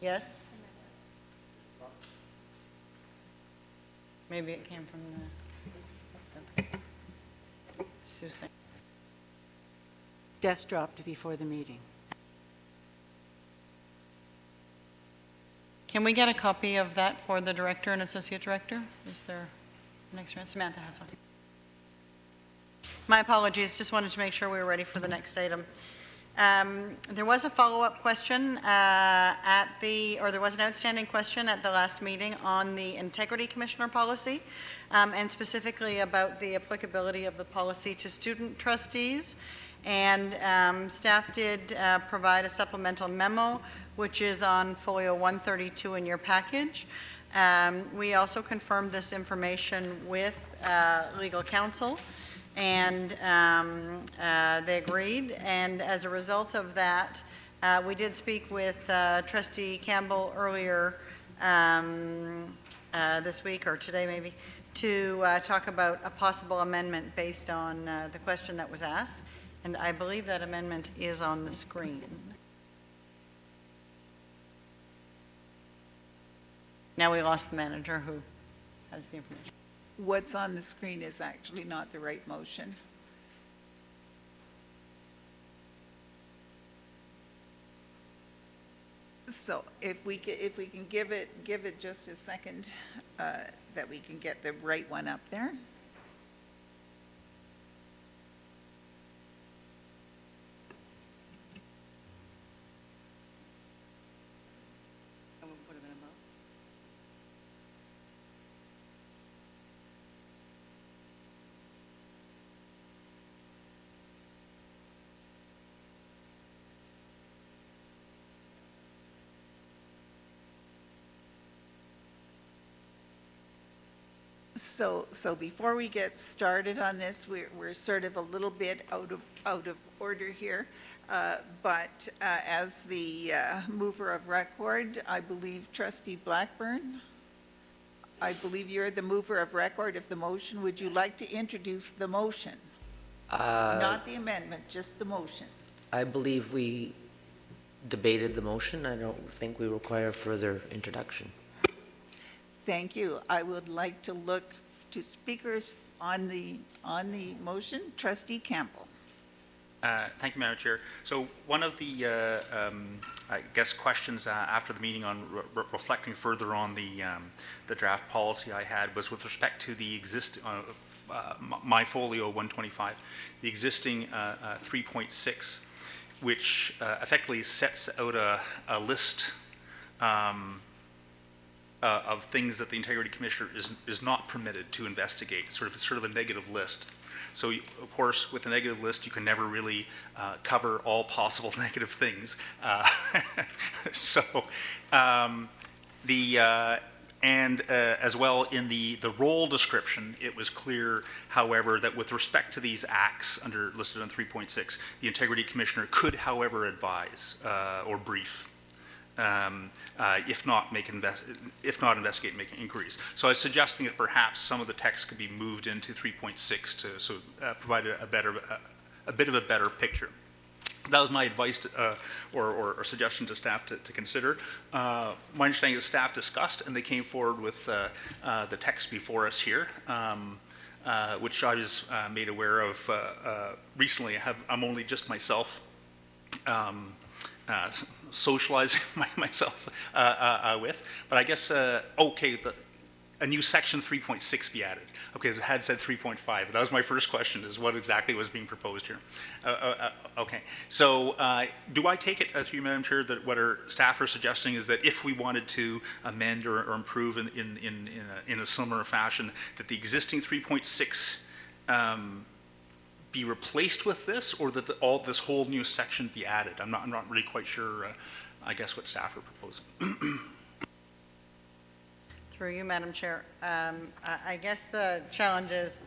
Yes? Maybe it came from the Susan. Desk dropped before the meeting. Can we get a copy of that for the director and associate director? Is there an extra? Samantha has one. My apologies, just wanted to make sure we were ready for the next item. There was a follow-up question there was an outstanding question at the last meeting on the Integrity Commissioner policy, and specifically about the applicability of the policy to student trustees. And staff did provide a supplemental memo, which is on folio 132 in your package. We also confirmed this information with legal counsel, and they agreed. And as a result of that, we did speak with Trustee Campbell earlier this week, or today maybe, to talk about a possible amendment based on the question that was asked. And I believe that amendment is on the screen. Now we lost the manager who has the information. What's on the screen is actually not the right motion. So if we can give it just a second, that we can get the right one up there. So before we get started on this, we're sort of a little bit out of order here. But as the mover of record, I believe Trustee Blackburn, I believe you're the mover of record of the motion. Would you like to introduce the motion? Not the amendment, just the motion. I believe we debated the motion. I don't think we require further introduction. Thank you. I would like to look to speakers on the motion. Trustee Campbell. Thank you, Madam Chair. So one of the, I guess, questions after the meeting on reflecting further on the draft policy I had was with respect to the existing, my folio 125, the existing 3.6, which effectively sets out a list of things that the Integrity Commissioner is not permitted to investigate, sort of a negative list. So, of course, with a negative list, you can never really cover all possible negative things. As well in the role description, it was clear, however, that with respect to these acts listed on 3.6, the Integrity Commissioner could, however, advise or brief. If not investigate, make inquiries. So I was suggesting that perhaps some of the text could be moved into 3.6 to provide a bit of a better picture. That was my advice or suggestion to staff to consider. My understanding is staff discussed and they came forward with the text before us here, which I was made aware of recently. I'm only just myself. Socializing myself with, but I guess okay, a new section 3.6 be added. Okay, it had said 3.5. That was my first question: is what exactly was being proposed here? Okay, so do I take it through you, Madam Chair, that what our staff are suggesting is that if we wanted to amend or improve in a similar fashion, that the existing 3.6 be replaced with this, or that this whole new section be added? I'm not really quite sure, I guess, what staff are proposing. Through you, Madam Chair. I guess the challenge is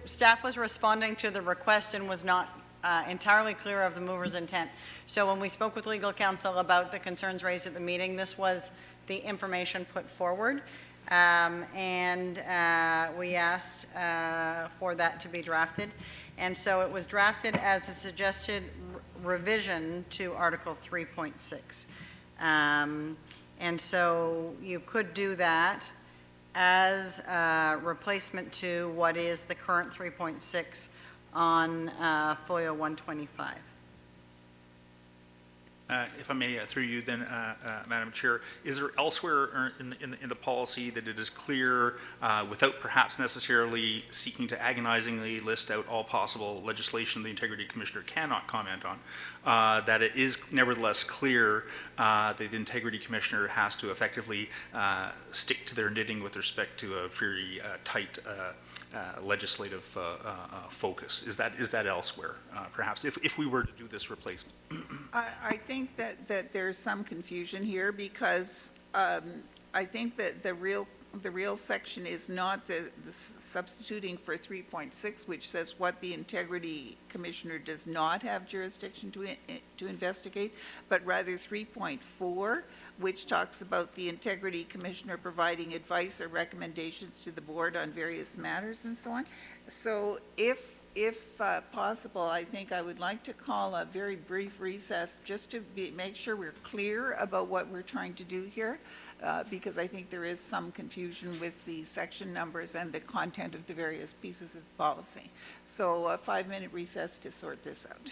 staff was responding to the request and was not entirely clear of the mover's intent. So when we spoke with legal counsel about the concerns raised at the meeting, this was the information put forward. And we asked for that to be drafted. And so it was drafted as a suggested revision to Article 3.6. And so you could do that as a replacement to what is the current 3.6 on FOIA 125. if I may, through you then, Madam Chair, is there elsewhere in the policy that it is clear, without perhaps necessarily seeking to agonizingly list out all possible legislation the Integrity Commissioner cannot comment on, that it is nevertheless clear that the Integrity Commissioner has to effectively stick to their knitting with respect to a very tight legislative focus? Is that elsewhere, perhaps, if we were to do this replacement? I think that there's some confusion here because I think that the real section is not the substituting for 3.6, which says what the Integrity Commissioner does not have jurisdiction to investigate, but rather 3.4, which talks about the Integrity Commissioner providing advice or recommendations to the board on various matters and so on. So if possible, I think I would like to call a very brief recess just to make sure we're clear about what we're trying to do here, because I think there is some confusion with the section numbers and the content of the various pieces of policy. So a 5-minute recess to sort this out.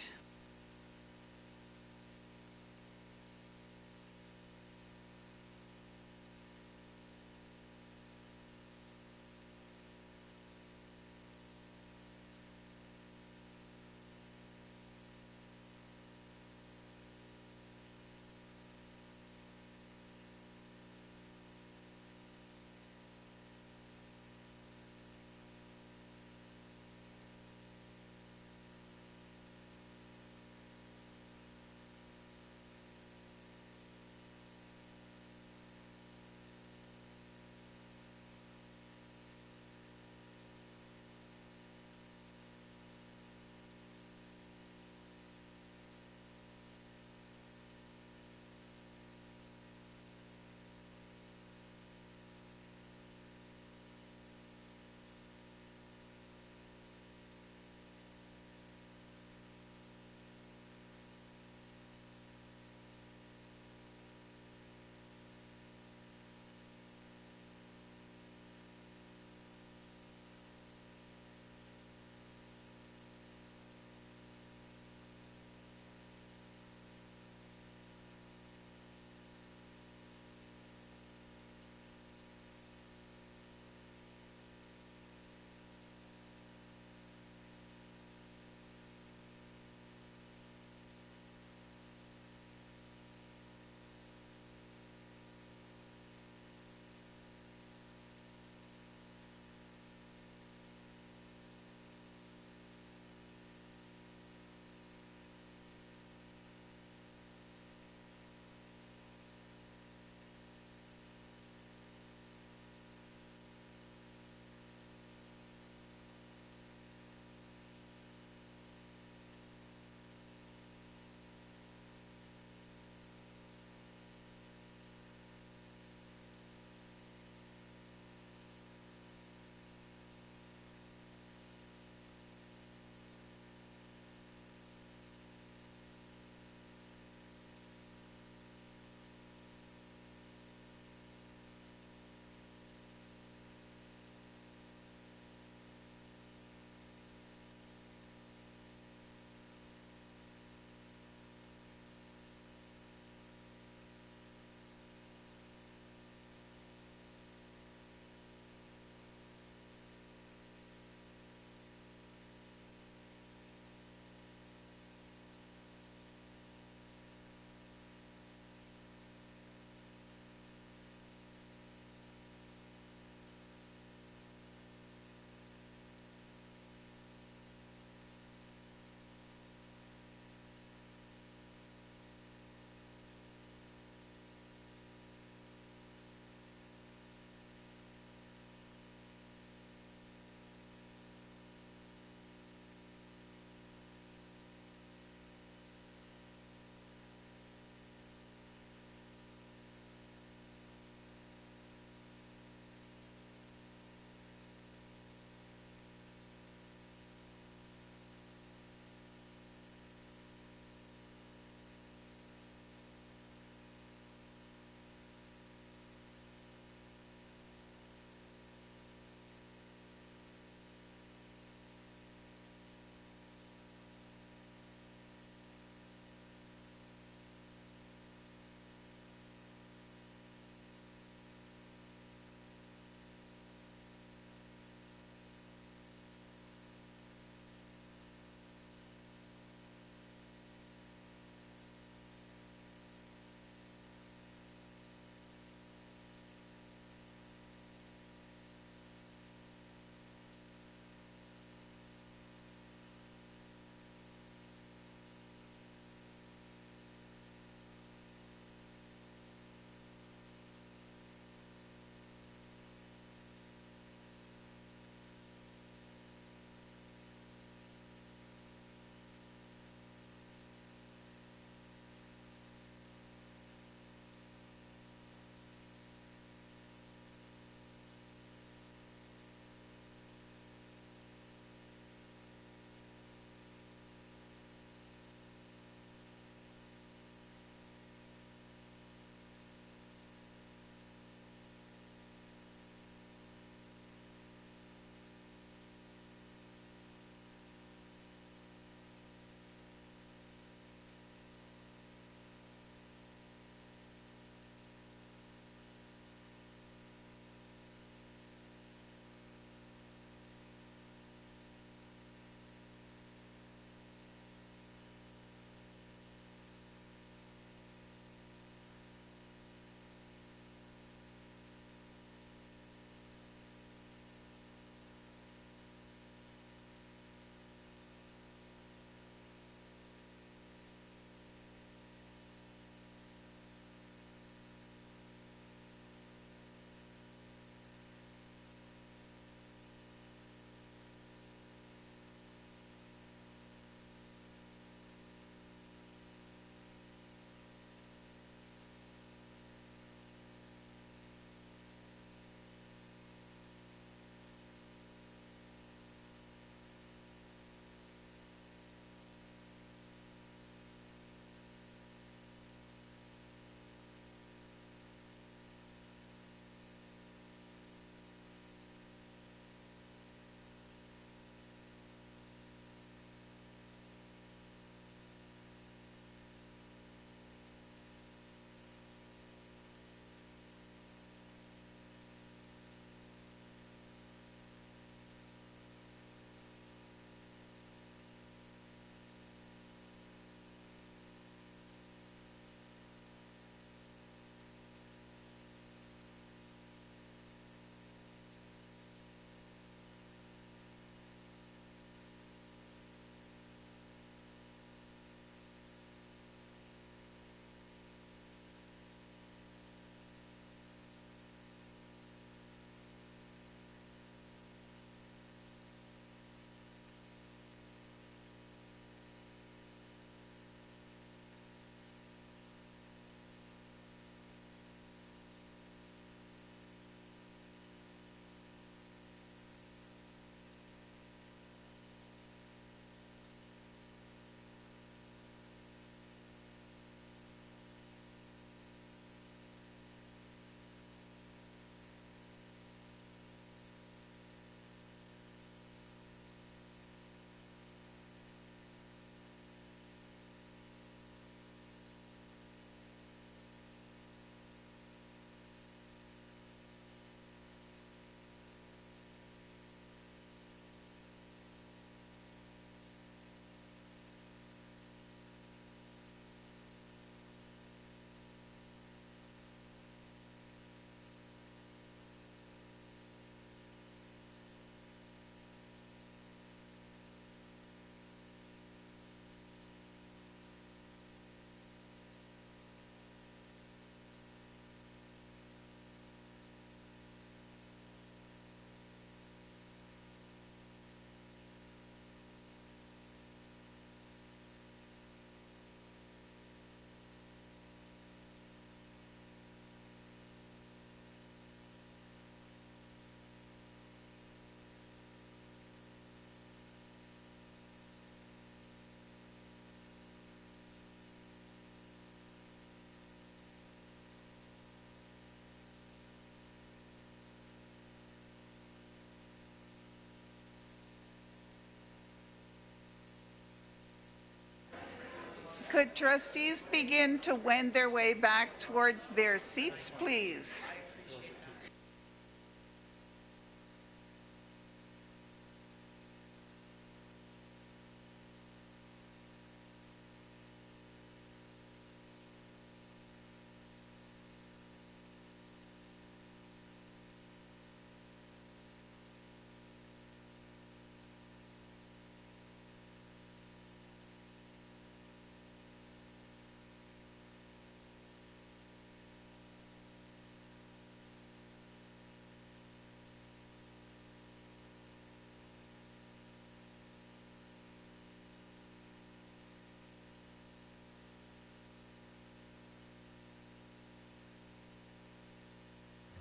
Could trustees begin to wend their way back towards their seats, please?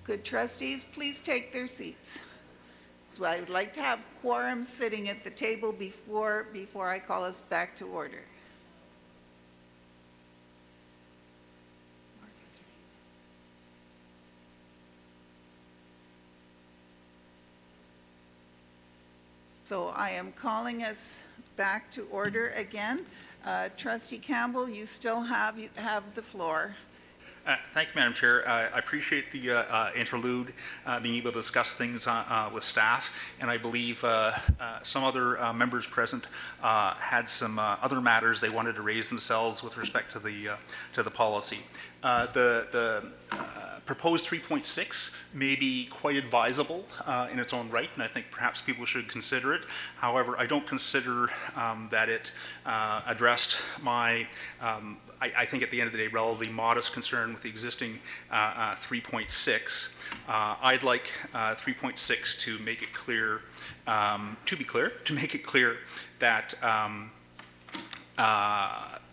Could trustees please take their seats? So I would like to have quorum sitting at the table before I call us back to order. So I am calling us back to order again. Trustee Campbell, you still have the floor. Thank you, Madam Chair. I appreciate the interlude, being able to discuss things with staff, and I believe some other members present had some other matters they wanted to raise themselves with respect to the policy. The proposed 3.6 may be quite advisable in its own right, and I think perhaps people should consider it. However, I don't consider that it addressed my I think at the end of the day, relatively modest concern with the existing 3.6. I'd like 3.6 to make it clear, that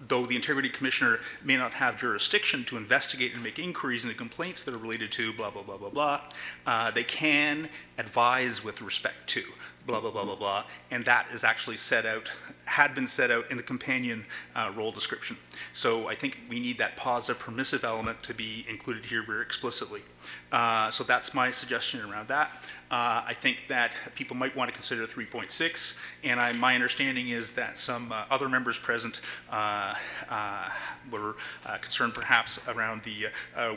though the Integrity Commissioner may not have jurisdiction to investigate and make inquiries into complaints that are related to blah, blah, blah, blah, blah, they can advise with respect to blah, blah, blah, blah, blah, and that is actually had been set out in the companion role description. So I think we need that positive permissive element to be included here very explicitly. So that's my suggestion around that. I think that people might want to consider 3.6, and my understanding is that some other members present were concerned perhaps around the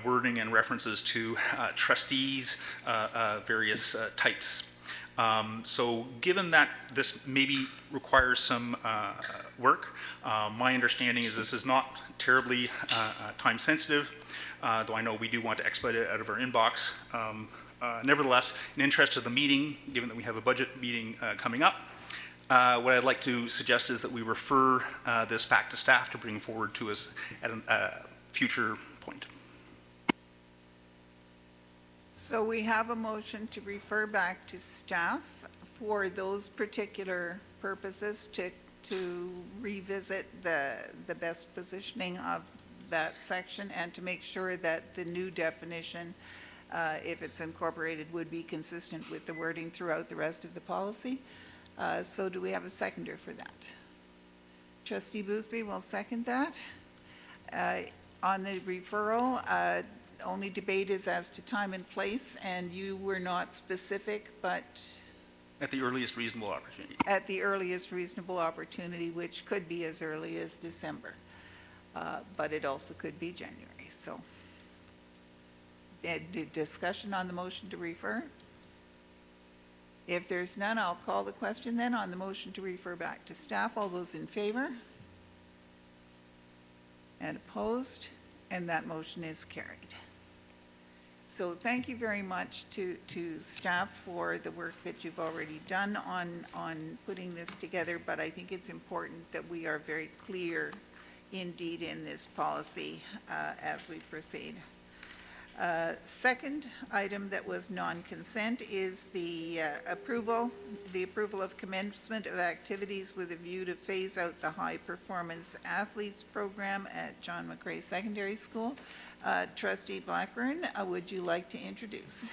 wording and references to trustees, various types. So given that this maybe requires some work, my understanding is this is not terribly time sensitive, though I know we do want to expedite it out of our inbox. Nevertheless, in interest of the meeting, given that we have a budget meeting coming up, what I'd like to suggest is that we refer this back to staff to bring forward to us at a future point. So we have a motion to refer back to staff for those particular purposes to revisit the best positioning of that section and to make sure that the new definition, if it's incorporated, would be consistent with the wording throughout the rest of the policy. So do we have a seconder for that? Trustee Boothby will second that. On the referral, only debate is as to time and place, and you were not specific, but... At the earliest reasonable opportunity. At the earliest reasonable opportunity, which could be as early as December, but it also could be January. So, discussion on the motion to refer? If there's none, I'll call the question then on the motion to refer back to staff. All those in favor? And opposed? And that motion is carried. So thank you very much to staff for the work that you've already done on putting this together, but I think it's important that we are very clear indeed in this policy as we proceed. Second item that was non-consent is the approval of commencement of activities with a view to phase out the high performance athletes program at John McCrae Secondary School. Trustee Blackburn, would you like to introduce?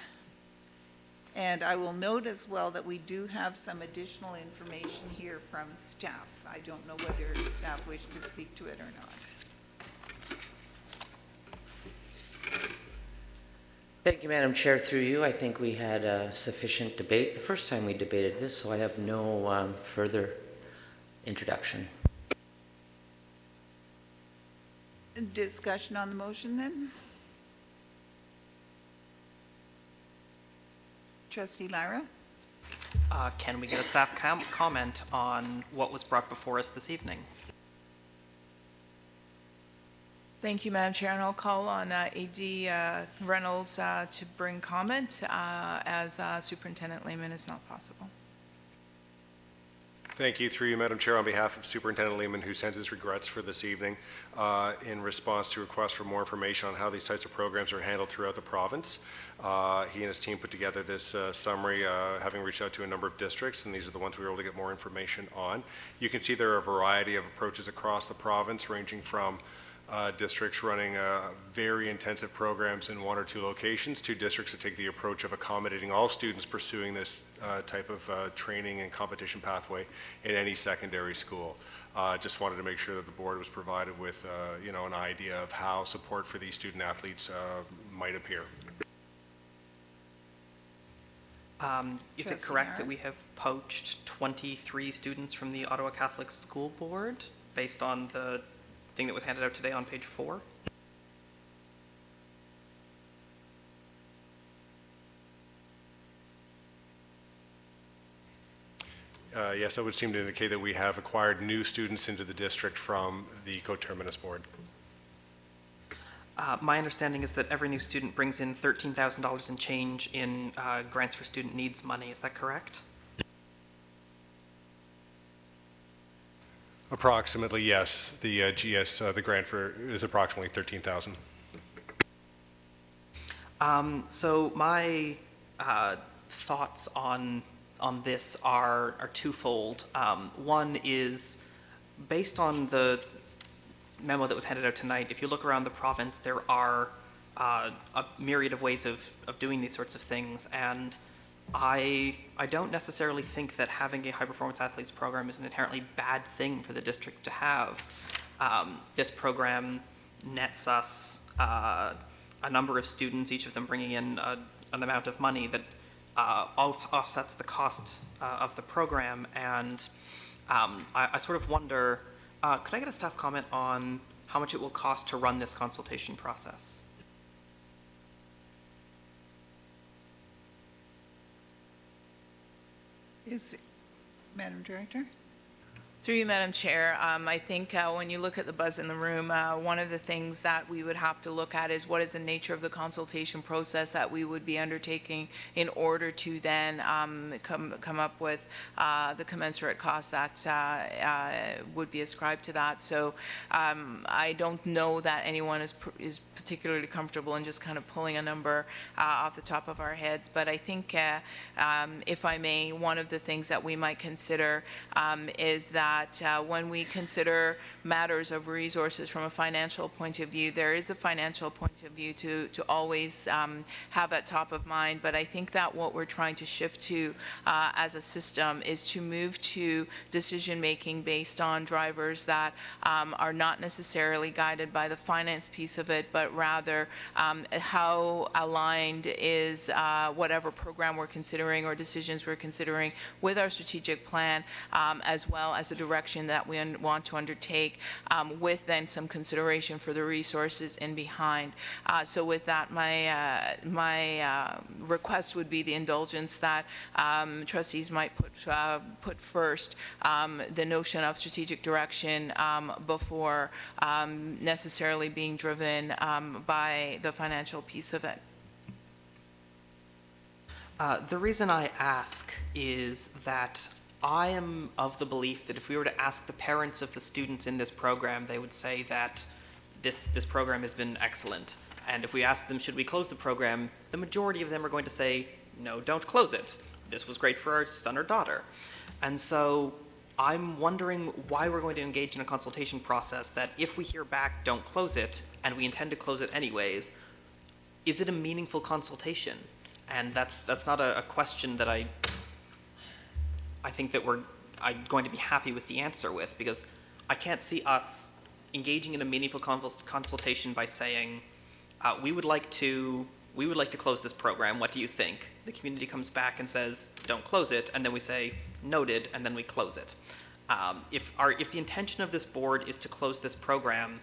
And I will note as well that we do have some additional information here from staff. I don't know whether staff wish to speak to it or not. Thank you, Madam Chair. Through you, I think we had a sufficient debate the first time we debated this, so I have no further introduction. Discussion on the motion then? Trustee Lyra? Can we get a staff comment on what was brought before us this evening? Thank you, Madam Chair, and I'll call on AD Reynolds to bring comment as Superintendent Lehman is not possible. Thank you, through you, Madam Chair, on behalf of Superintendent Lehman, who sends his regrets for this evening in response to requests for more information on how these types of programs are handled throughout the province. He and his team put together this summary, having reached out to a number of districts, and these are the ones we were able to get more information on. You can see there are a variety of approaches across the province, ranging from districts running very intensive programs in one or two locations to districts that take the approach of accommodating all students pursuing this type of training and competition pathway in any secondary school. Just wanted to make sure that the board was provided with an idea of how support for these student athletes might appear. Is it correct that we have poached 23 students from the Ottawa Catholic School Board based on the thing that was handed out today on page 4? Yes, that would seem to indicate that we have acquired new students into the district from the coterminous board. My understanding is that every new student brings in $13,000 in change in grants for student needs money. Is that correct? Approximately, yes. The GS, the grant for is approximately $13,000. So my thoughts on this are twofold. One is based on the memo that was handed out tonight. If you look around the province, there are a myriad of ways of doing these sorts of things, and I don't necessarily think that having a high-performance athletes program is an inherently bad thing for the district to have. This program nets us a number of students, each of them bringing in an amount of money that offsets the cost of the program, and I sort of wonder, could I get a staff comment on how much it will cost to run this consultation process? Madam Director? Through you, Madam Chair, I think when you look at the buzz in the room, one of the things that we would have to look at is what is the nature of the consultation process that we would be undertaking in order to then come up with the commensurate costs that would be ascribed to that. So I don't know that anyone is particularly comfortable in just kind of pulling a number off the top of our heads. But I think, if I may, one of the things that we might consider is that when we consider matters of resources from a financial point of view, there is a financial point of view to always have at top of mind. But I think that what we're trying to shift to as a system is to move to decision making based on drivers that are not necessarily guided by the finance piece of it, but rather how aligned is whatever program we're considering or decisions we're considering with our strategic plan, as well as the direction that we want to undertake, with then some consideration for the resources in behind. So with that, my request would be the indulgence that trustees might put first the notion of strategic direction before necessarily being driven by the financial piece of it. The reason I ask is that I am of the belief that if we were to ask the parents of the students in this program, they would say that this program has been excellent. And if we asked them, should we close the program, the majority of them are going to say, no, don't close it. This was great for our son or daughter. And so I'm wondering why we're going to engage in a consultation process that if we hear back, don't close it, and we intend to close it anyways, is it a meaningful consultation? And that's not a question that I think that I'm going to be happy with the answer with, because I can't see us engaging in a meaningful consultation by saying, we would like to close this program. What do you think? The community comes back and says, don't close it, and then we say, noted, and then we close it. If the intention of this board is to close this program,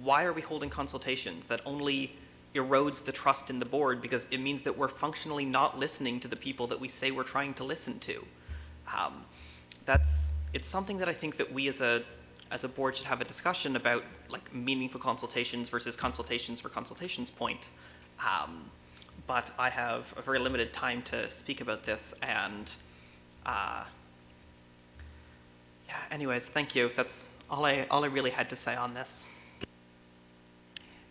why are we holding consultations? That only erodes the trust in the board, because it means that we're functionally not listening to the people that we say we're trying to listen to. It's something that I think that we as a board should have a discussion about, like meaningful consultations versus consultations for consultation's point. But I have a very limited time to speak about this, and yeah, anyways, thank you. That's all I really had to say on this.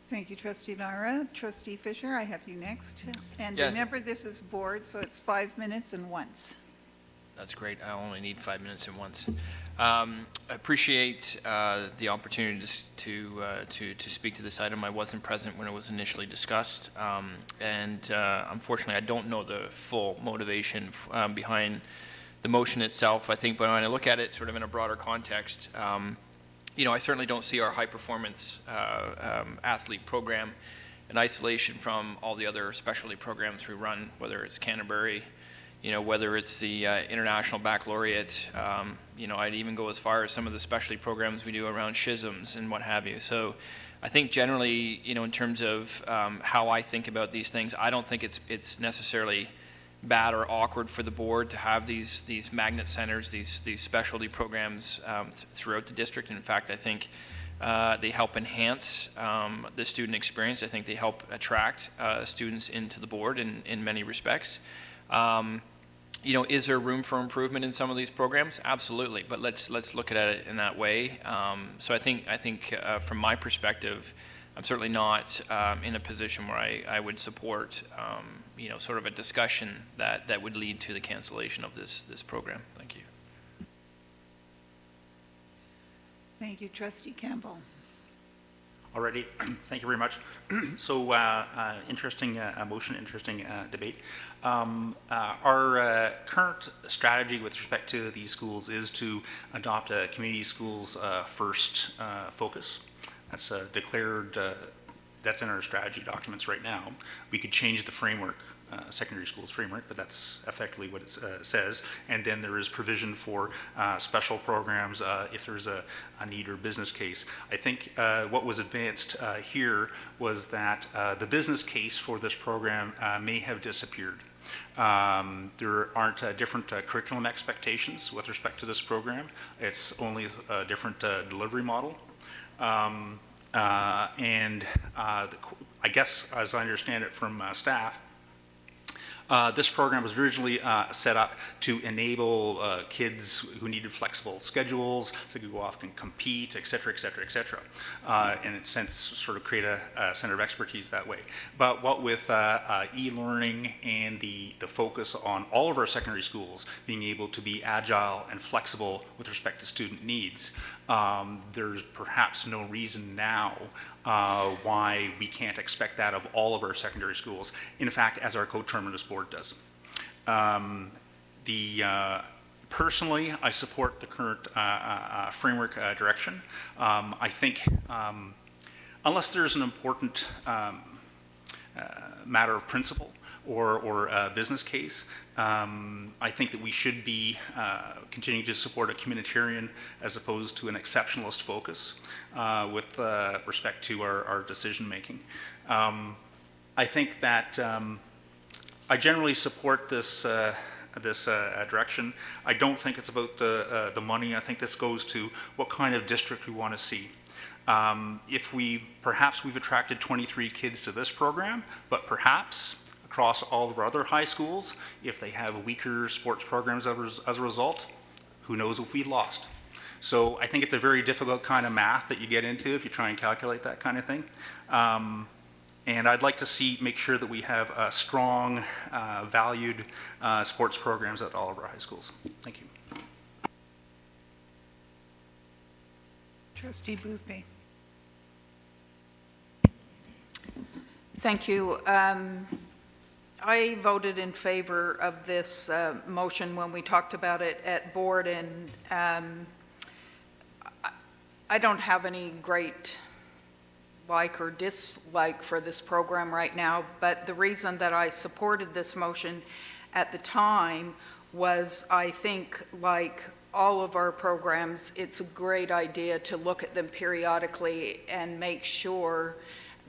Thank you, Trustee Lara. Trustee Fisher, I have you next. And Yeah. remember, this is board, so it's 5 minutes and once. That's great. I only need 5 minutes and once. I appreciate the opportunity to speak to this item. I wasn't present when it was initially discussed, and unfortunately, I don't know the full motivation behind the motion itself. I think, but when I look at it sort of in a broader context, I certainly don't see our high-performance athlete program in isolation from all the other specialty programs we run, whether it's Canterbury, whether it's the International Baccalaureate. I'd even go as far as some of the specialty programs we do around schisms and what have you. So I think generally, in terms of how I think about these things, I don't think it's necessarily bad or awkward for the board to have these magnet centers, these specialty programs throughout the district. In fact, I think they help enhance the student experience. I think they help attract students into the board in many respects. Is there room for improvement in some of these programs? Absolutely, but let's look at it in that way. So I think from my perspective, I'm certainly not in a position where I would support sort of a discussion that would lead to the cancellation of this program. Thank you. Thank you, Trustee Campbell. Alrighty, thank you very much. So interesting motion, interesting debate. Our current strategy with respect to these schools is to adopt a community schools first focus. That's declared, that's in our strategy documents right now. We could change the framework, secondary schools framework, but that's effectively what it says. And then there is provision for special programs if there's a need or business case. I think what was advanced here was that the business case for this program may have disappeared. There aren't different curriculum expectations with respect to this program. It's only a different delivery model. I guess, as I understand it from staff, this program was originally set up to enable kids who needed flexible schedules, so they could go off and compete, et cetera, et cetera, et cetera. In a sense, sort of create a center of expertise that way. But what with e-learning and the focus on all of our secondary schools being able to be agile and flexible with respect to student needs, there's perhaps no reason now why we can't expect that of all of our secondary schools. In fact, as our coterminus board does. Personally, I support the current framework direction. I think unless there's an important matter of principle or business case, I think that we should be continuing to support a communitarian as opposed to an exceptionalist focus with respect to our decision making. I think that I generally support this direction. I don't think it's about the money. I think this goes to what kind of district we want to see. If perhaps we've attracted 23 kids to this program, but perhaps across all of our other high schools, if they have weaker sports programs as a result, who knows if we lost. So I think it's a very difficult kind of math that you get into if you try and calculate that kind of thing. And I'd like to make sure that we have strong, valued sports programs at all of our high schools. Thank you. Trustee Boothby. Thank you. I voted in favor of this motion when we talked about it at board, and I don't have any great like or dislike for this program right now, but the reason that I supported this motion at the time was I think, like all of our programs, it's a great idea to look at them periodically and make sure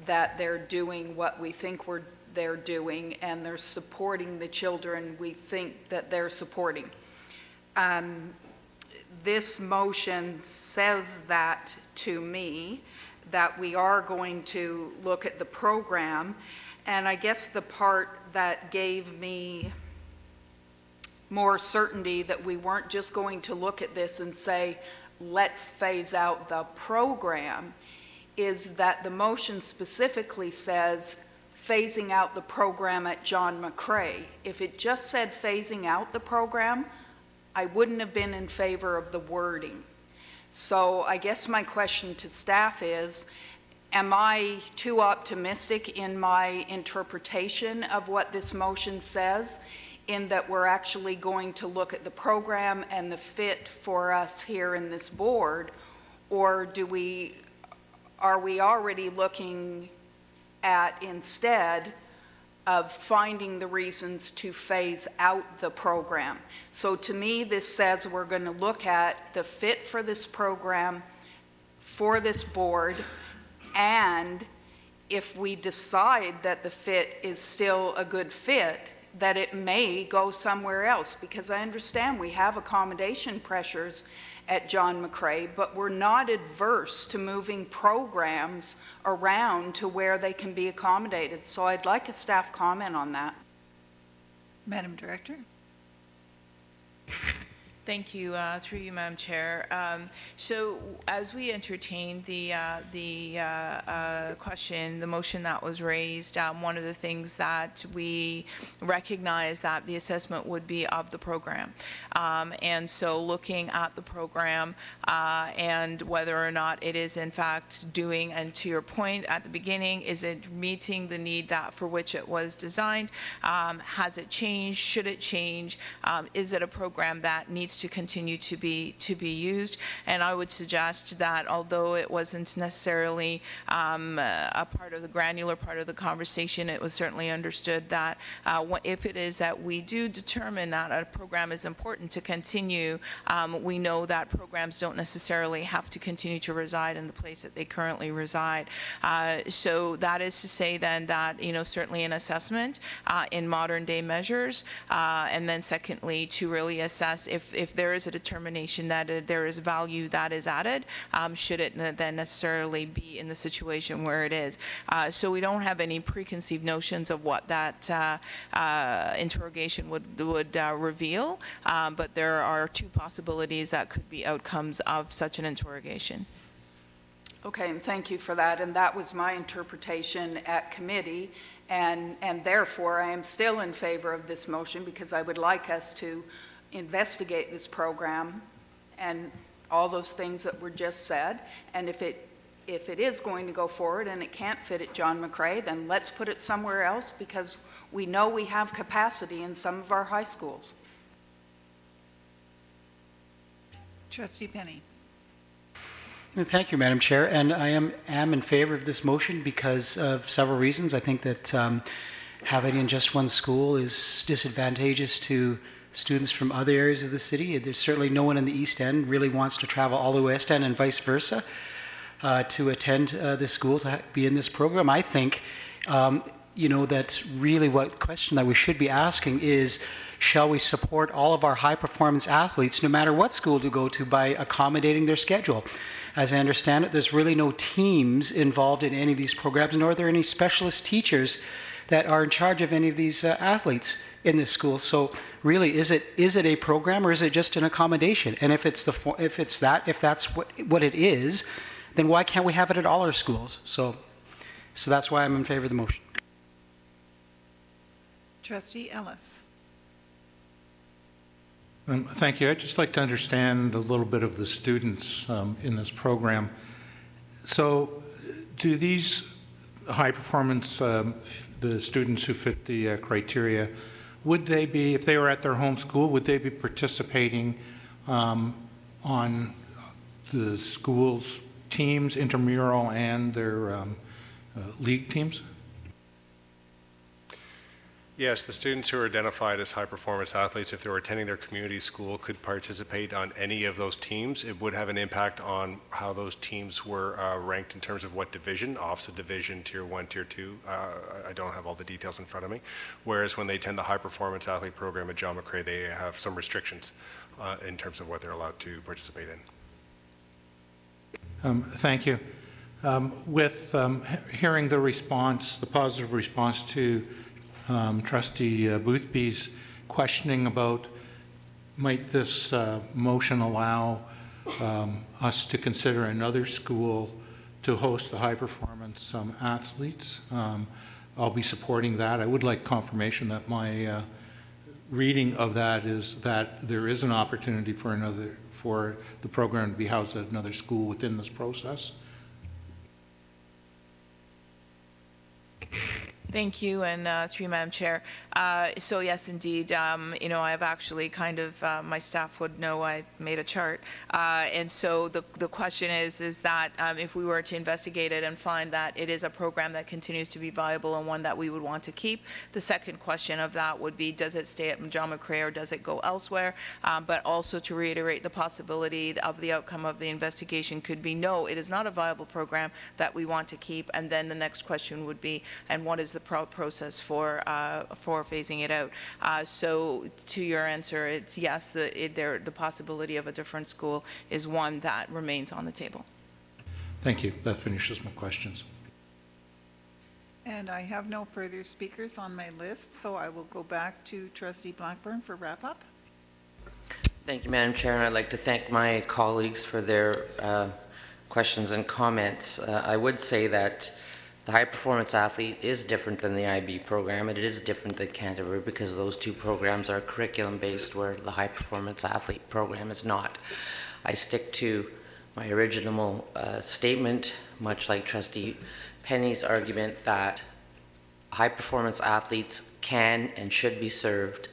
that they're doing what we think they're doing, and they're supporting the children we think that they're supporting. This motion says that to me, that we are going to look at the program, and I guess the part that gave me more certainty that we weren't just going to look at this and say, let's phase out the program, is that the motion specifically says phasing out the program at John McCrae. If it just said phasing out the program, I wouldn't have been in favor of the wording. So I guess my question to staff is, am I too optimistic in my interpretation of what this motion says, in that we're actually going to look at the program and the fit for us here in this board, or are we already looking at, instead of finding the reasons to phase out the program? So to me, this says we're going to look at the fit for this program for this board, and if we decide that the fit is still a good fit, that it may go somewhere else, because I understand we have accommodation pressures at John McCrae, but we're not adverse to moving programs around to where they can be accommodated. So I'd like a staff comment on that. Madam Director. Thank you, through you, Madam Chair. So as we entertained the question, the motion that was raised, one of the things that we recognized that the assessment would be of the program. And so looking at the program and whether or not it is in fact doing, and to your point at the beginning, is it meeting the need that for which it was designed? Has it changed? Should it change? Is it a program that needs to continue to be used? And I would suggest that although it wasn't necessarily a part of the granular part of the conversation, it was certainly understood that if it is that we do determine that a program is important to continue, we know that programs don't necessarily have to continue to reside in the place that they currently reside. So that is to say then that, certainly an assessment in modern day measures, and then secondly, to really assess if there is a determination that there is value that is added, should it then necessarily be in the situation where it is. So we don't have any preconceived notions of what that interrogation would reveal, but there are two possibilities that could be outcomes of such an interrogation. Okay, and thank you for that. And that was my interpretation at committee. And therefore, I am still in favor of this motion, because I would like us to investigate this program and all those things that were just said. And if it is going to go forward and it can't fit at John McCrae, then let's put it somewhere else, because we know we have capacity in some of our high schools. Trustee Penny. Thank you, Madam Chair. And I am in favor of this motion because of several reasons. I think that having in just one school is disadvantageous to students from other areas of the city. There's certainly no one in the East End really wants to travel all the West End and vice versa to attend this school, to be in this program. I think, that's really what question that we should be asking is, shall we support all of our high-performance athletes, no matter what school to go to, by accommodating their schedule? As I understand it, there's really no teams involved in any of these programs, nor are there any specialist teachers that are in charge of any of these athletes in this school. So really, is it a program, or is it just an accommodation? And if that's what it is, then why can't we have it at all our schools? So that's why I'm in favor of the motion. Trustee Ellis. Thank you. I'd just like to understand a little bit of the students in this program. So do these high performance, the students who fit the criteria, would they be, if they were at their home school, would they be participating on the school's teams, intramural and their league teams? Yes, the students who are identified as high-performance athletes, if they were attending their community school, could participate on any of those teams. It would have an impact on how those teams were ranked in terms of what division, Officer Division, Tier 1, Tier 2. I don't have all the details in front of me. Whereas when they attend the high-performance athlete program at John McCrae, they have some restrictions in terms of what they're allowed to participate in. Thank you. With hearing the response, the positive response to Trustee Boothby's questioning about might this motion allow us to consider another school to host the high-performance athletes. I'll be supporting that. I would like confirmation that my reading of that is that there is an opportunity for the program to be housed at another school within this process. Thank you, and through you, Madam Chair. So yes, indeed, I've actually kind of, my staff would know I made a chart. And so the question is that if we were to investigate it and find that it is a program that continues to be viable and one that we would want to keep, the second question of that would be, does it stay at John McCrae or does it go elsewhere? But also to reiterate, the possibility of the outcome of the investigation could be, no, it is not a viable program that we want to keep. And then the next question would be, and what is the process for phasing it out? So to your answer, it's yes, the possibility of a different school is one that remains on the table. Thank you. That finishes my questions. And I have no further speakers on my list, so I will go back to Trustee Blackburn for wrap-up. Thank you, Madam Chair, and I'd like to thank my colleagues for their questions and comments. I would say that the high-performance athlete is different than the IB program. It is different than Canterbury because those two programs are curriculum-based, where the high-performance athlete program is not. I stick to my original statement, much like Trustee Penny's argument, that high-performance athletes can and should be served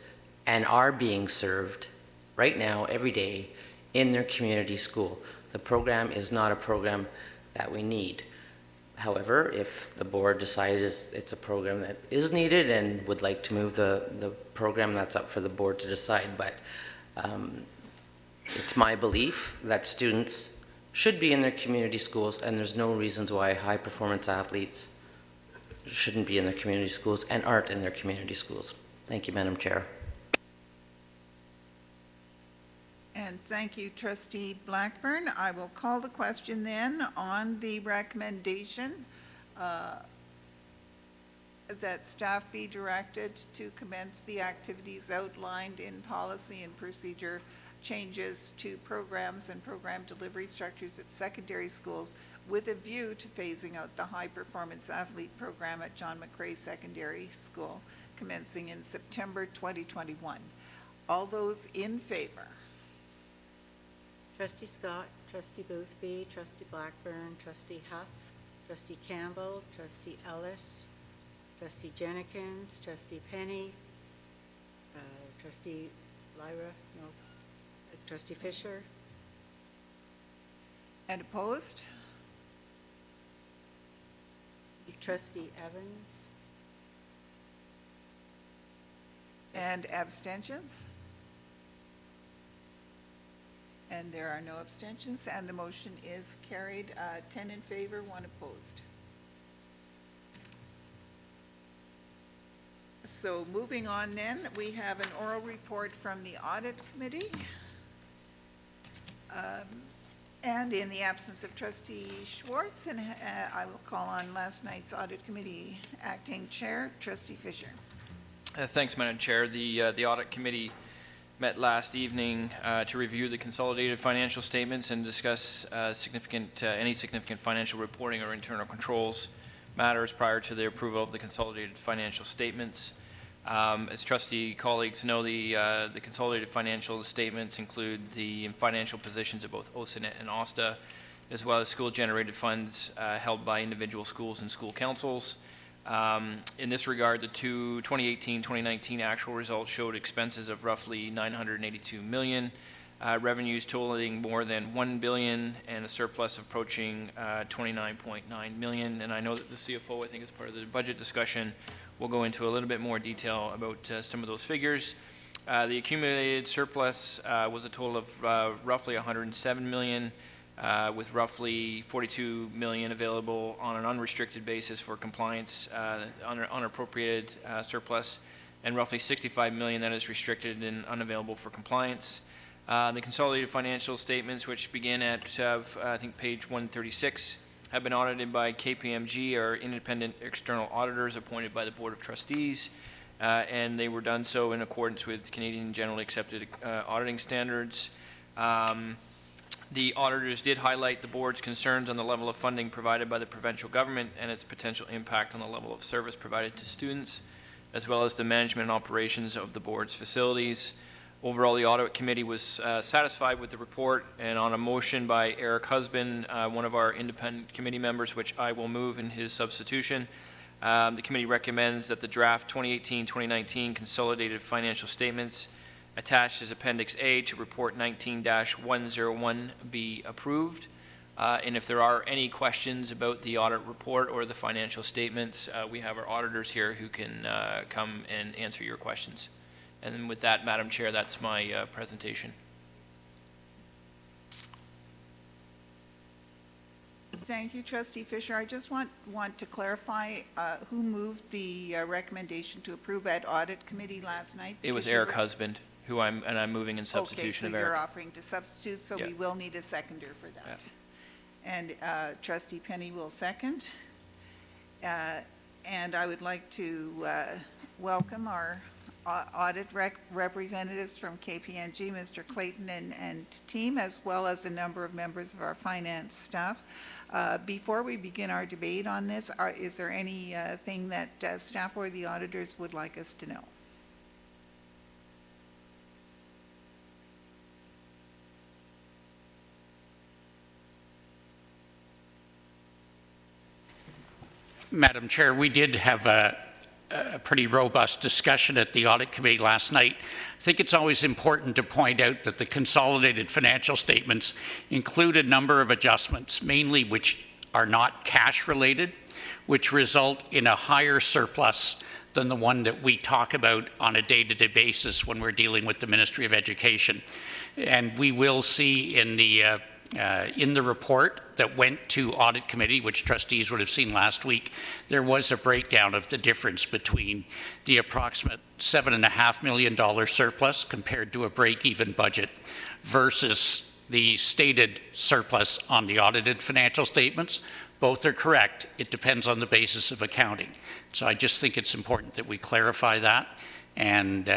and are being served right now, every day, in their community school. The program is not a program that we need. However, if the board decides it's a program that is needed and would like to move the program, that's up for the board to decide. But it's my belief that students should be in their community schools, and there's no reasons why high-performance athletes shouldn't be in their community schools and aren't in their community schools. Thank you, Madam Chair. And thank you, Trustee Blackburn. I will call the question then on the recommendation that staff be directed to commence the activities outlined in policy and procedure changes to programs and program delivery structures at secondary schools with a view to phasing out the high-performance athlete program at John McCrae Secondary School commencing in September 2021. All those in favor? Trustee Scott, Trustee Boothby, Trustee Blackburn, Trustee Huff, Trustee Campbell, Trustee Ellis, Trustee Jenikins, Trustee Penny, Trustee Lyra, no, Trustee Fisher. And opposed? Trustee Evans. And abstentions? And there are no abstentions, and the motion is carried 10 in favor, 1 opposed. So moving on then, we have an oral report from the Audit Committee. And in the absence of Trustee Schwartz, and I will call on last night's Audit Committee Acting Chair, Trustee Fisher. Thanks, Madam Chair. The Audit Committee met last evening to review the consolidated financial statements and discuss any significant financial reporting or internal controls matters prior to the approval of the consolidated financial statements. As trustee colleagues know, the consolidated financial statements include the financial positions of both OCDSB and OSTA, as well as school-generated funds held by individual schools and school councils. In this regard, the 2018-2019 actual results showed expenses of roughly $982 million, revenues totaling more than $1 billion and a surplus approaching $29.9 million. And I know that the CFO, I think as part of the budget discussion, will go into a little bit more detail about some of those figures. The accumulated surplus was a total of roughly $107 million, with roughly $42 million available on an unrestricted basis for compliance, unappropriated surplus, and roughly $65 million that is restricted and unavailable for compliance. The consolidated financial statements, which begin at, I think, page 136, have been audited by KPMG, our independent external auditors appointed by the Board of Trustees, and they were done so in accordance with Canadian generally accepted auditing standards. The auditors did highlight the board's concerns on the level of funding provided by the provincial government and its potential impact on the level of service provided to students, as well as the management and operations of the board's facilities. Overall, the audit committee was satisfied with the report, and on a motion by Eric Husband, one of our independent committee members, which I will move in his substitution, the committee recommends that the draft 2018-2019 consolidated financial statements attached as Appendix A to Report 19-101 be approved. And if there are any questions about the audit report or the financial statements, we have our auditors here who can come and answer your questions. And then with that, Madam Chair, that's my presentation. Thank you, Trustee Fisher. I just want to clarify who moved the recommendation to approve at Audit Committee last night? It was Eric Husband, who I'm moving in substitution of Eric. Okay, so you're offering to substitute, so Yeah. we will need a seconder for that. Yeah. And Trustee Penny will second. And I would like to welcome our audit representatives from KPMG, Mr. Clayton and team, as well as a number of members of our finance staff. Before we begin our debate on this, is there anything that staff or the auditors would like us to know? Madam Chair, we did have a pretty robust discussion at the Audit Committee last night. I think it's always important to point out that the consolidated financial statements include a number of adjustments, mainly which are not cash related, which result in a higher surplus than the one that we talk about on a day-to-day basis when we're dealing with the Ministry of Education. And we will see in the report that went to Audit Committee, which trustees would have seen last week, there was a breakdown of the difference between the approximate $7.5 million surplus compared to a break-even budget versus the stated surplus on the audited financial statements. Both are correct. It depends on the basis of accounting. So I just think it's important that we clarify that. And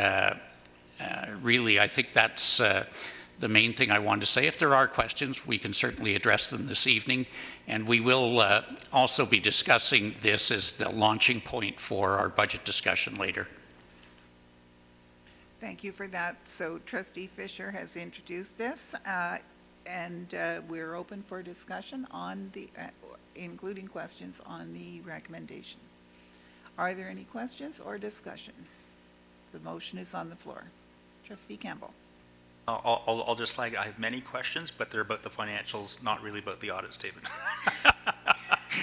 really, I think that's the main thing I wanted to say. If there are questions, we can certainly address them this evening. And we will also be discussing this as the launching point for our budget discussion later. Thank you for that. So Trustee Fisher has introduced this, and we're open for discussion on the, including questions on the recommendation. Are there any questions or discussion? The motion is on the floor. Trustee Campbell. I'll just flag, I have many questions, but they're about the financials, not really about the audit statement.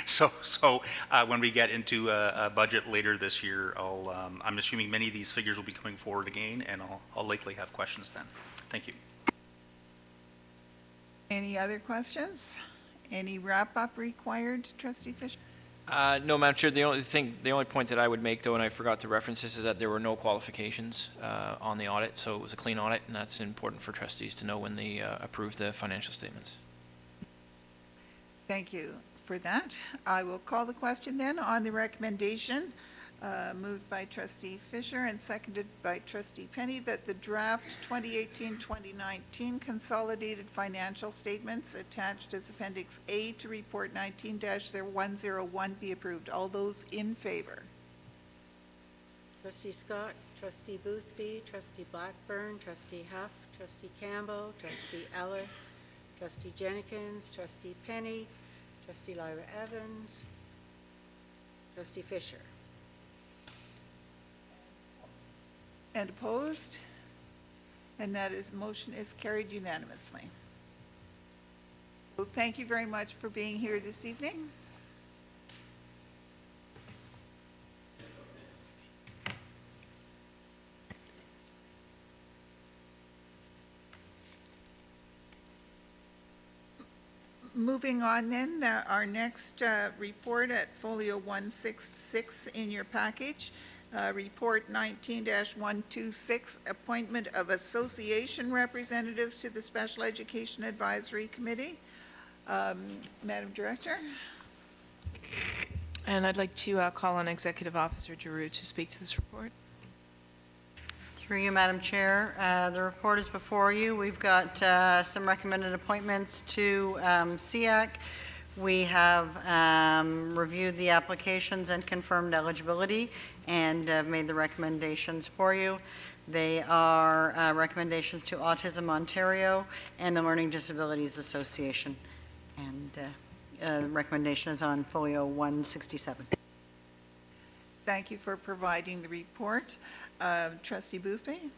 So when we get into a budget later this year, I'm assuming many of these figures will be coming forward again, and I'll likely have questions then. Thank you. Any other questions? Any wrap-up required, Trustee Fisher? No, Madam Chair, the only point that I would make, though, and I forgot to reference this, is that there were no qualifications on the audit, so it was a clean audit, and that's important for trustees to know when they approve the financial statements. Thank you for that. I will call the question then on the recommendation moved by Trustee Fisher and seconded by Trustee Penny that the draft 2018-2019 consolidated financial statements attached as Appendix A to Report 19-101 be approved. All those in favor? Trustee Scott, Trustee Boothby, Trustee Blackburn, Trustee Huff, Trustee Campbell, Trustee Ellis, Trustee Jenkins, Trustee Penny, Trustee Lyra Evans, Trustee Fisher. And opposed? And that motion is carried unanimously. So thank you very much for being here this evening. Moving on then, our next report at folio 166 in your package, report 19-126, appointment of association representatives to the Special Education Advisory Committee. Madam Director. And I'd like to call on Executive Officer Giroux to speak to this report. Through you, Madam Chair. The report is before you. We've got some recommended appointments to SEAC. We have reviewed the applications and confirmed eligibility and made the recommendations for you. They are recommendations to Autism Ontario and the Learning Disabilities Association. And the recommendation is on folio 167. Thank you for providing the report. Trustee Boothby.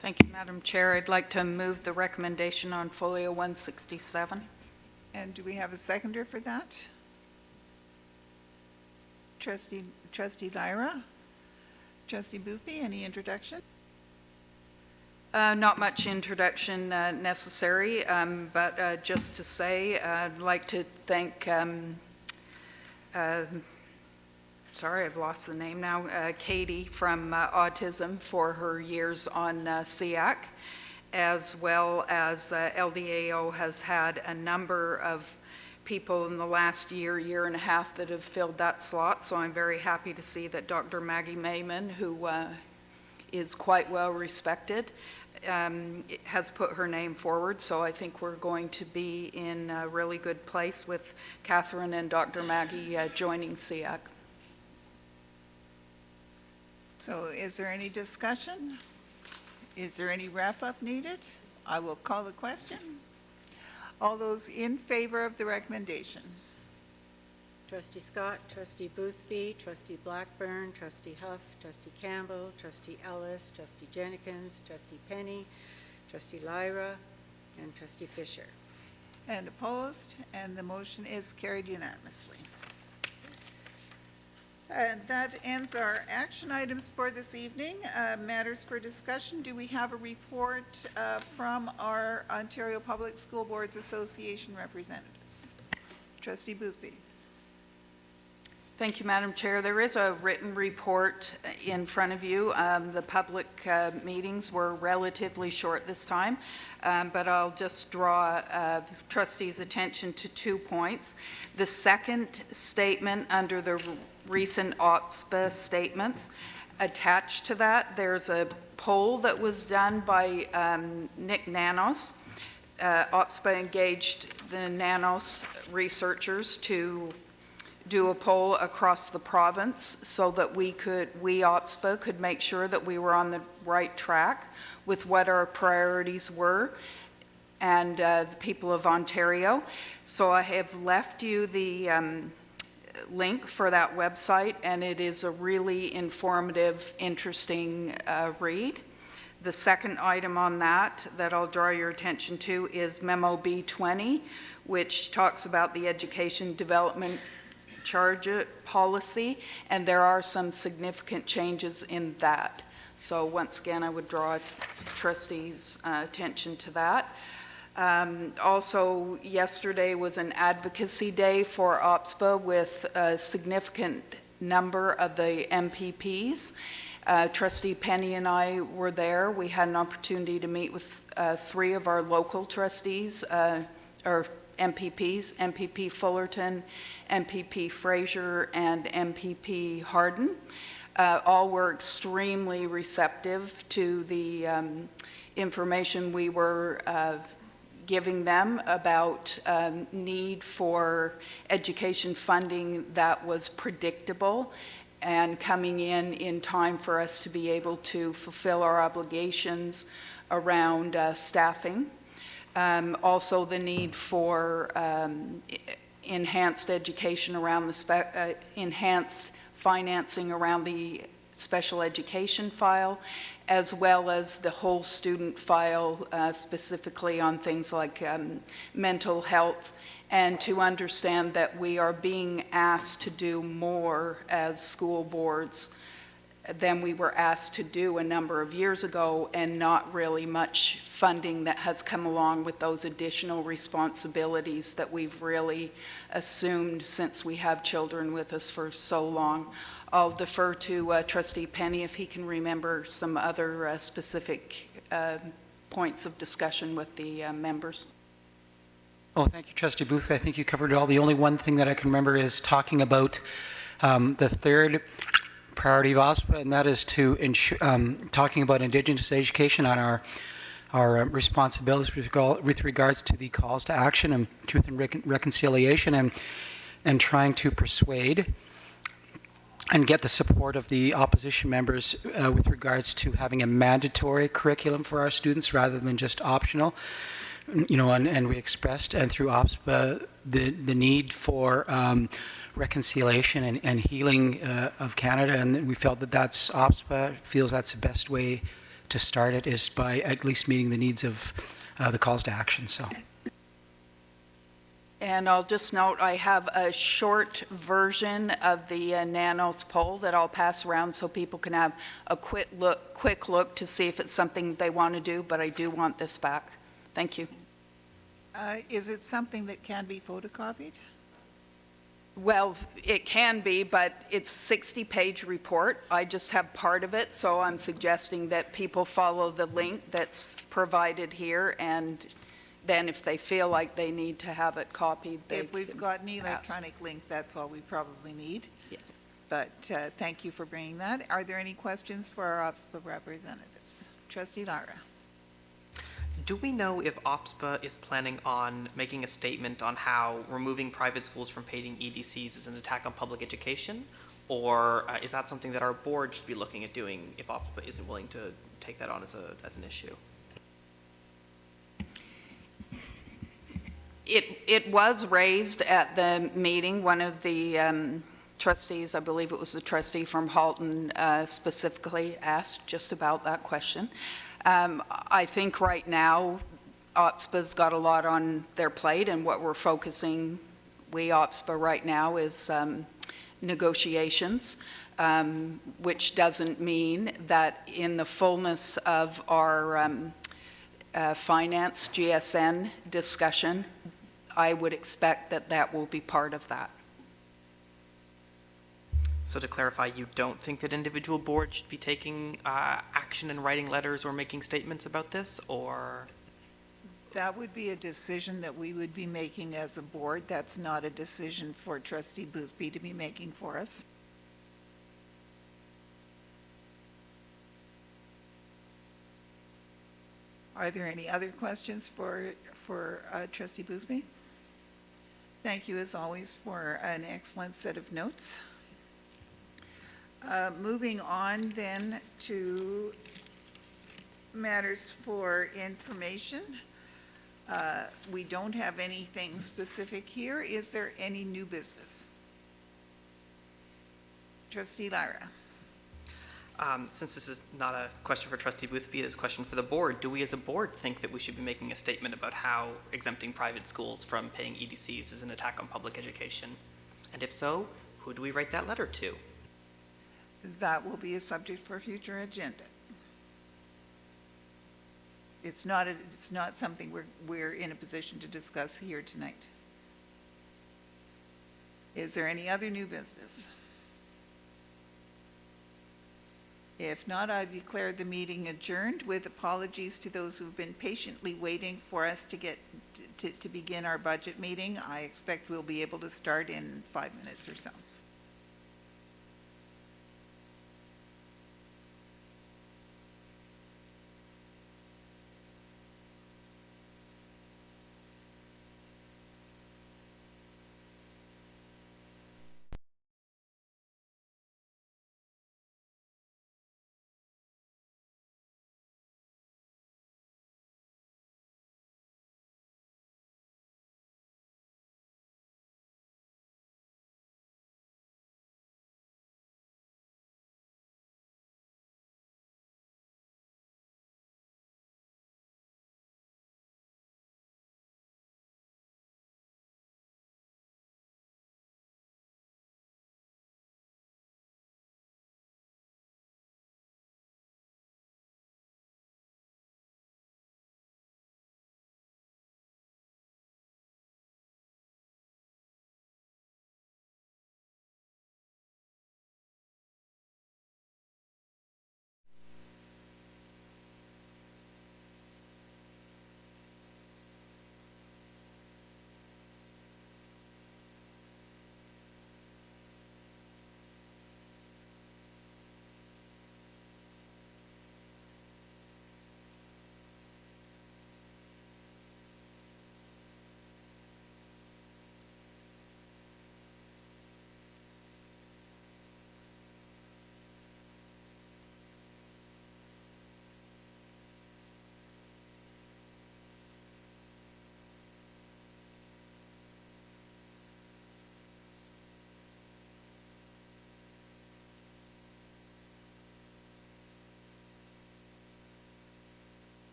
Thank you, Madam Chair. I'd like to move the recommendation on folio 167. And do we have a seconder for that? Trustee Lyra. Trustee Boothby, any introduction? Not much introduction necessary, but just to say, I'd like to thank, sorry, I've lost the name now, Katie from Autism for her years on SEAC, as well as LDAO has had a number of people in the last year and a half that have filled that slot, so I'm very happy to see that Dr. Maggie Mayman, who is quite well respected, has put her name forward, so I think we're going to be in a really good place with Catherine and Dr. Maggie joining SEAC. So is there any discussion? Is there any wrap-up needed? I will call the question. All those in favor of the recommendation? Trustee Scott, Trustee Boothby, Trustee Blackburn, Trustee Huff, Trustee Campbell, Trustee Ellis, Trustee Jenkins, Trustee Penny, Trustee Lyra, and Trustee Fisher. And opposed? And the motion is carried unanimously. And that ends our action items for this evening. Matters for discussion. Do we have a report from our Ontario Public School Boards Association representatives? Trustee Boothby. Thank you, Madam Chair. There is a written report in front of you. The public meetings were relatively short this time, but I'll just draw trustees' attention to 2 points. The second statement under the recent OPSPA statements, attached to that, there's a poll that was done by Nick Nanos. OPSPA engaged the Nanos researchers to do a poll across the province so that we OPSPA could make sure that we were on the right track with what our priorities were and the people of Ontario. So I have left you the link for that website, and it is a really informative, interesting read. The second item on that I'll draw your attention to is Memo B20, which talks about the education development charge policy, and there are some significant changes in that. So once again, I would draw trustees' attention to that. Also, yesterday was an advocacy day for OPSPA with a significant number of the MPPs. Trustee Penny and I were there. We had an opportunity to meet with 3 of our local trustees, or MPPs, MPP Fullerton, MPP Fraser, and MPP Hardin. All were extremely receptive to the information we were giving them about need for education funding that was predictable and coming in time for us to be able to fulfill our obligations around staffing. Also the need for enhanced education around the enhanced financing around the special education file, as well as the whole student file, specifically on things like mental health, and to understand that we are being asked to do more as school boards than we were asked to do a number of years ago, and not really much funding that has come along with those additional responsibilities that we've really assumed since we have children with us for so long. I'll defer to Trustee Penny if he can remember some other specific points of discussion with the members. Oh, thank you, Trustee Booth. I think you covered it all. The only one thing that I can remember is talking about the third priority of OSPA, and that is to talking about Indigenous education on our responsibilities with regards to the calls to action and truth and reconciliation, and trying to persuade and get the support of the opposition members with regards to having a mandatory curriculum for our students rather than just optional. You know, and we expressed, and through OSPA, the need for reconciliation and healing of Canada, and we felt that OSPA feels that's the best way to start it, is by at least meeting the needs of the calls to action. So. And I'll just note, I have a short version of the Nanos poll that I'll pass around so people can have a quick look to see if it's something they want to do, but I do want this back. Thank you. Is it something that can be photocopied? Well, it can be, but it's a 60-page report. I just have part of it, so I'm suggesting that people follow the link that's provided here, and then if they feel like they need to have it copied, if we've got an electronic link, that's all we probably need. Yes. But thank you for bringing that. Are there any questions for our OPSPA representatives? Trustee Lara. Do we know if OPSPA is planning on making a statement on how removing private schools from paying EDCs is an attack on public education? Or is that something that our board should be looking at doing if OPSPA isn't willing to take that on as an issue? It was raised at the meeting. One of the trustees, I believe it was the trustee from Halton, specifically asked just about that question. I think right now OPSPA's got a lot on their plate, and what we're focusing, OPSPA right now, is negotiations, which doesn't mean that in the fullness of our finance GSN discussion, I would expect that will be part of that. So to clarify, you don't think that individual boards should be taking action and writing letters or making statements about this, or? That would be a decision that we would be making as a board. That's not a decision for Trustee Boothby to be making for us. Are there any other questions for Trustee Boothby? Thank you, as always, for an excellent set of notes. Moving on then to matters for information. We don't have anything specific here. Is there any new business? Trustee Lara. Since this is not a question for Trustee Boothby, it is a question for the board. Do we as a board think that we should be making a statement about how exempting private schools from paying EDCs is an attack on public education? And if so, who do we write that letter to? That will be a subject for a future agenda. It's not something we're in a position to discuss here tonight. Is there any other new business? If not, I declare the meeting adjourned, with apologies to those who've been patiently waiting for us to begin our budget meeting. I expect we'll be able to start in 5 minutes or so.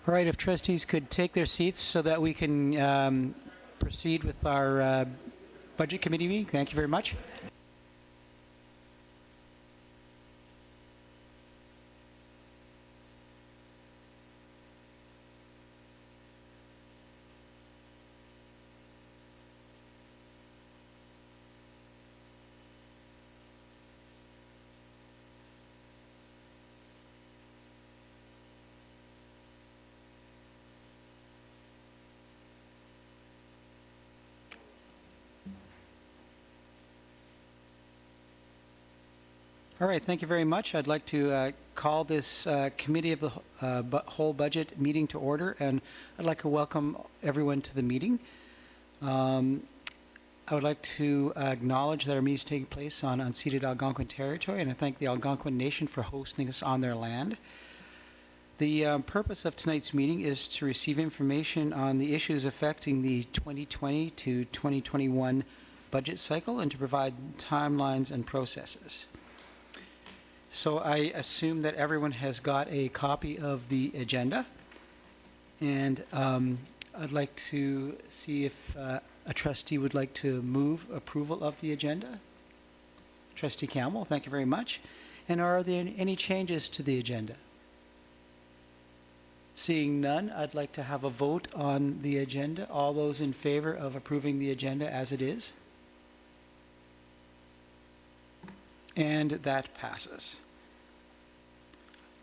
All right, if trustees could take their seats so that we can proceed with our budget committee meeting. Thank you very much. All right, thank you very much. I'd like to call this Committee of the Whole Budget meeting to order, and I'd like to welcome everyone to the meeting. I would like to acknowledge that our meeting is taking place on unceded Algonquin territory, and I thank the Algonquin Nation for hosting us on their land. The purpose of tonight's meeting is to receive information on the issues affecting the 2020 to 2021 budget cycle and to provide timelines and processes. So I assume that everyone has got a copy of the agenda, and I'd like to see if a trustee would like to move approval of the agenda. Trustee Campbell, thank you very much. And are there any changes to the agenda? Seeing none, I'd like to have a vote on the agenda. All those in favor of approving the agenda as it is? And that passes.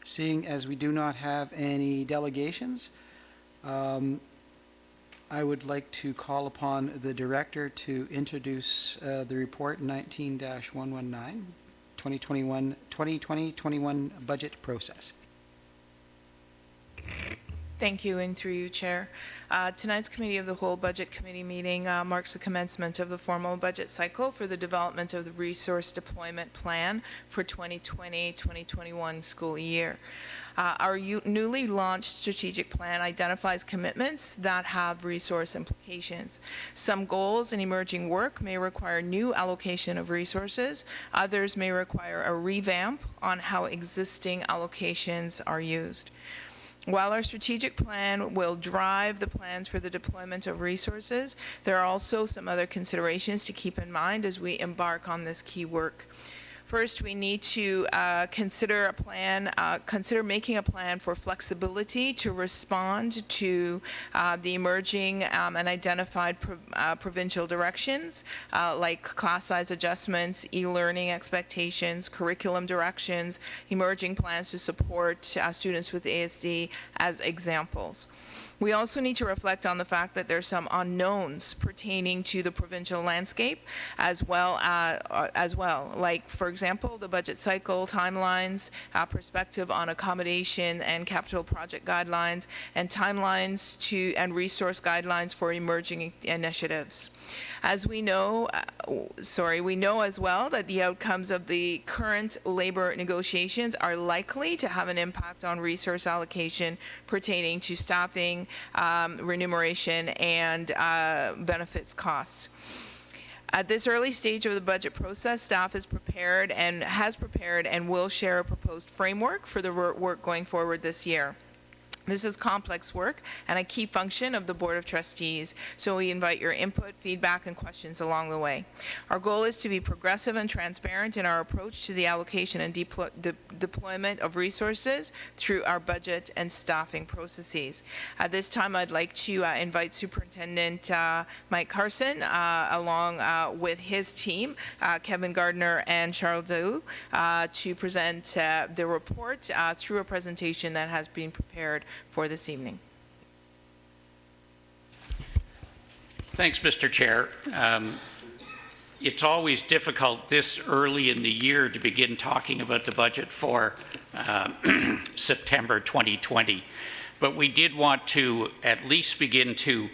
Seeing as we do not have any delegations, I would like to call upon the director to introduce the report 19-119, 2020-21 budget process. Thank you, and through you, Chair. Tonight's Committee of the Whole Budget Committee meeting marks the commencement of the formal budget cycle for the development of the Resource Deployment Plan for 2020-2021 school year. Our newly launched strategic plan identifies commitments that have resource implications. Some goals and emerging work may require new allocation of resources. Others may require a revamp on how existing allocations are used. While our strategic plan will drive the plans for the deployment of resources, there are also some other considerations to keep in mind as we embark on this key work. First, we need to consider making a plan for flexibility to respond to the emerging and identified provincial directions, like class size adjustments, e-learning expectations, curriculum directions, emerging plans to support students with ASD as examples. We also need to reflect on the fact that there's some unknowns pertaining to the provincial landscape as well, like, for example, the budget cycle timelines, perspective on accommodation and capital project guidelines, and timelines and resource guidelines for emerging initiatives. As we know, we know as well that the outcomes of the current labor negotiations are likely to have an impact on resource allocation pertaining to staffing, remuneration, and benefits costs. At this early stage of the budget process, staff is prepared and will share a proposed framework for the work going forward this year. This is complex work and a key function of the Board of Trustees, so we invite your input, feedback, and questions along the way. Our goal is to be progressive and transparent in our approach to the allocation and deployment of resources through our budget and staffing processes. At this time, I'd like to invite Superintendent Mike Carson, along with his team, Kevin Gardner and Charles Daou, to present the report through a presentation that has been prepared for this evening. Thanks, Mr. Chair. It's always difficult this early in the year to begin talking about the budget for September 2020, but we did want to at least begin to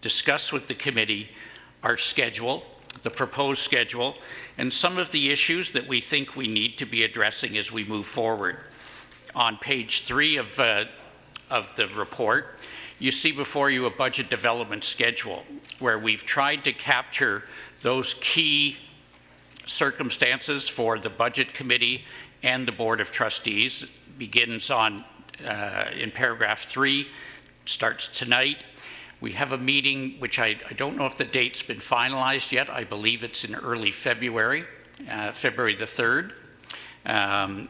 discuss with the committee our schedule, the proposed schedule, and some of the issues that we think we need to be addressing as we move forward. On page 3 of the report, you see before you a budget development schedule where we've tried to capture those key circumstances for the Budget Committee and the Board of Trustees begins on in paragraph 3, starts tonight. We have a meeting, which I don't know if the date's been finalized yet. I believe it's in early February, February the 3rd. And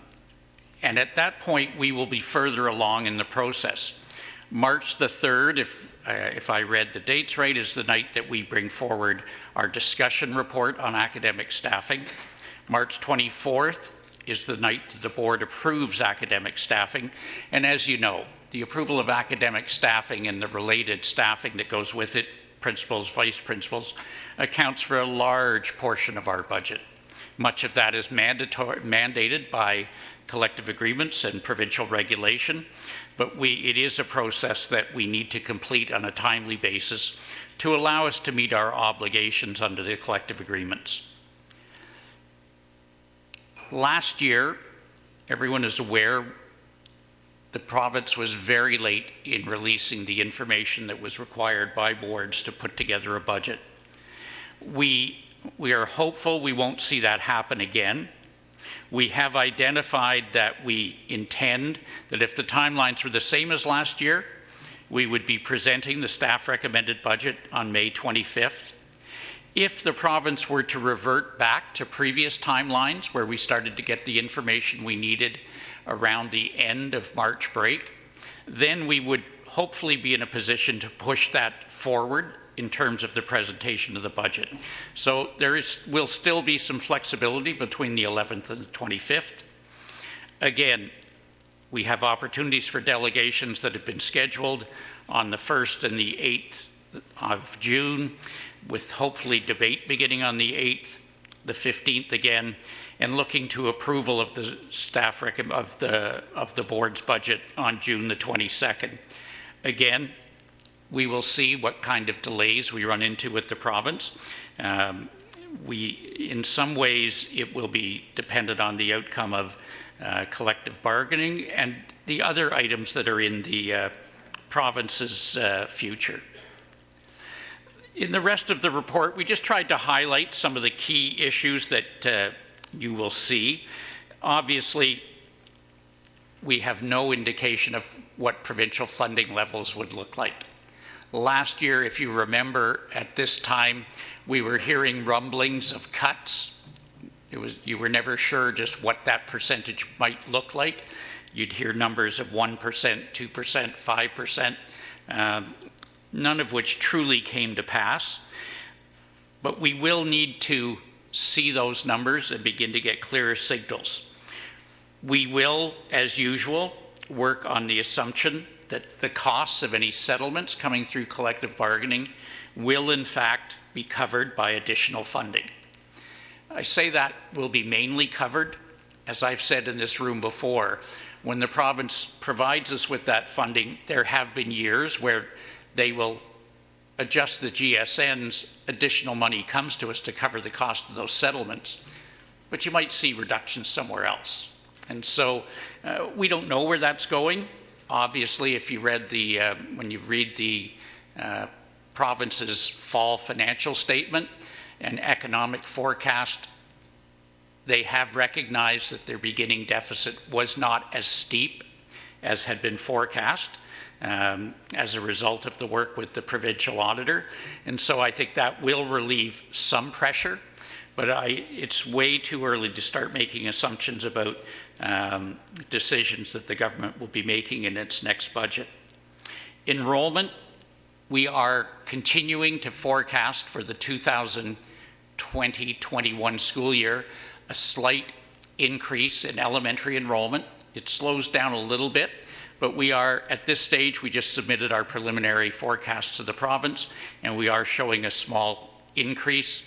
at that point, we will be further along in the process. March the 3rd, if I read the dates right, is the night that we bring forward our discussion report on academic staffing. March 24th is the night that the board approves academic staffing. And as you know, the approval of academic staffing and the related staffing that goes with it, principals, vice principals, accounts for a large portion of our budget. Much of that is mandated by collective agreements and provincial regulation, but it is a process that we need to complete on a timely basis to allow us to meet our obligations under the collective agreements. Last year, everyone is aware, the province was very late in releasing the information that was required by boards to put together a budget. We are hopeful we won't see that happen again. We have identified that we intend that if the timelines were the same as last year, we would be presenting the staff recommended budget on May 25th. If the province were to revert back to previous timelines where we started to get the information we needed around the end of March break, then we would hopefully be in a position to push that forward in terms of the presentation of the budget. So will still be some flexibility between the 11th and the 25th. Again, we have opportunities for delegations that have been scheduled on the 1st and the 8th of June, with hopefully debate beginning on the 8th, the 15th again, and looking to approval of the staff of the board's budget on June the 22nd. Again, we will see what kind of delays we run into with the province. In some ways, it will be dependent on the outcome of collective bargaining and the other items that are in the province's future. In the rest of the report, we just tried to highlight some of the key issues that you will see. Obviously, we have no indication of what provincial funding levels would look like. Last year, if you remember, at this time, we were hearing rumblings of cuts. You were never sure just what that percentage might look like. You'd hear numbers of 1%, 2%, 5%, none of which truly came to pass. But we will need to see those numbers and begin to get clearer signals. We will, as usual, work on the assumption that the costs of any settlements coming through collective bargaining will in fact be covered by additional funding. I say that will be mainly covered. As I've said in this room before, when the province provides us with that funding, there have been years where they will adjust the GSNs, additional money comes to us to cover the cost of those settlements, but you might see reductions somewhere else. And so we don't know where that's going. Obviously, if you read when you read the province's fall financial statement and economic forecast, they have recognized that their beginning deficit was not as steep as had been forecast. As a result of the work with the provincial auditor. And so I think that will relieve some pressure, but it's way too early to start making assumptions about decisions that the government will be making in its next budget. Enrollment, we are continuing to forecast for the 2020-21 school year a slight increase in elementary enrollment. It slows down a little bit, but we are, at this stage, we just submitted our preliminary forecast to the province, and we are showing a small increase.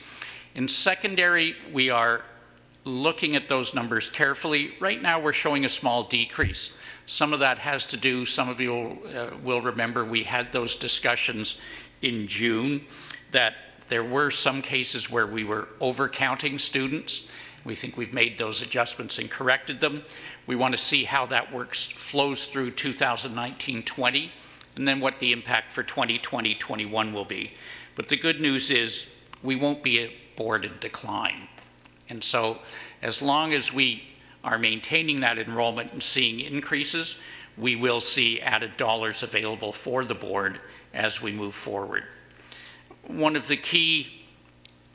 In secondary, we are looking at those numbers carefully. Right now, we're showing a small decrease. Some of that has to do, some of you will remember, we had those discussions in June, that there were some cases where we were overcounting students. We think we've made those adjustments and corrected them. We want to see how that flows through 2019-20, and then what the impact for 2020-21 will be. But the good news is we won't be a board in decline. And so as long as we are maintaining that enrollment and seeing increases, we will see added dollars available for the board as we move forward. One of the key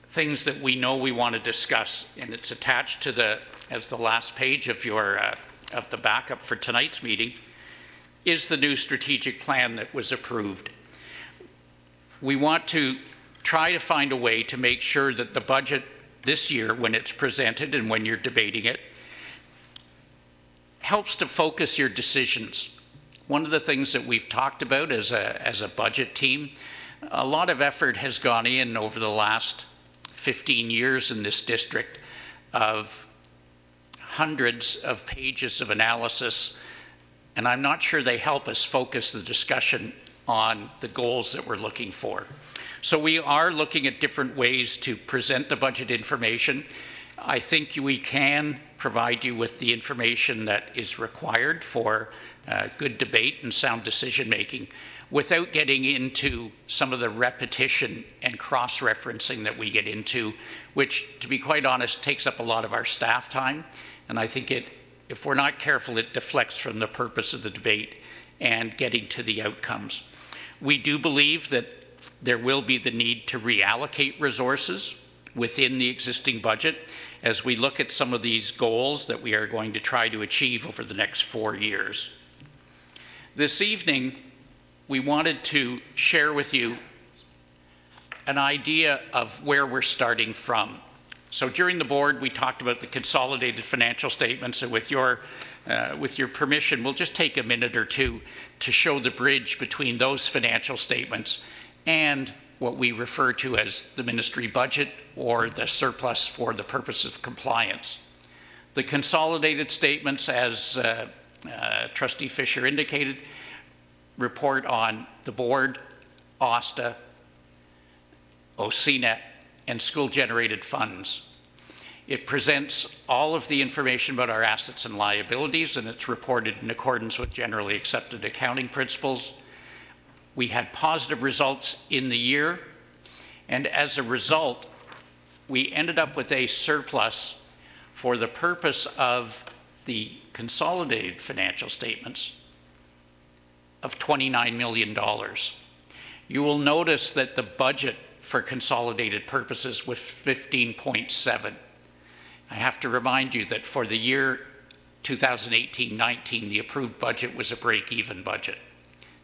things that we know we want to discuss, and it's attached to as the last page of of the backup for tonight's meeting, is the new strategic plan that was approved. We want to try to find a way to make sure that the budget this year, when it's presented and when you're debating it, helps to focus your decisions. One of the things that we've talked about as a budget team, a lot of effort has gone in over the last 15 years in this district of hundreds of pages of analysis, and I'm not sure they help us focus the discussion on the goals that we're looking for. So we are looking at different ways to present the budget information. I think we can provide you with the information that is required for good debate and sound decision making without getting into some of the repetition and cross-referencing that we get into, which, to be quite honest, takes up a lot of our staff time. And I think if we're not careful, it deflects from the purpose of the debate and getting to the outcomes. We do believe that there will be the need to reallocate resources within the existing budget as we look at some of these goals that we are going to try to achieve over the next 4 years. This evening, we wanted to share with you an idea of where we're starting from. So during the board, we talked about the consolidated financial statements, and with your permission, we'll just take a minute or two to show the bridge between those financial statements and what we refer to as the ministry budget or the surplus for the purpose of compliance. The consolidated statements, as Trustee Fisher indicated, report on the board, OSTA, OCNet, and school-generated funds. It presents all of the information about our assets and liabilities, and it's reported in accordance with generally accepted accounting principles. We had positive results in the year, and as a result, we ended up with a surplus for the purpose of the consolidated financial statements of $29 million. You will notice that the budget for consolidated purposes was 15.7. I have to remind you that for the year 2018-19, the approved budget was a break-even budget.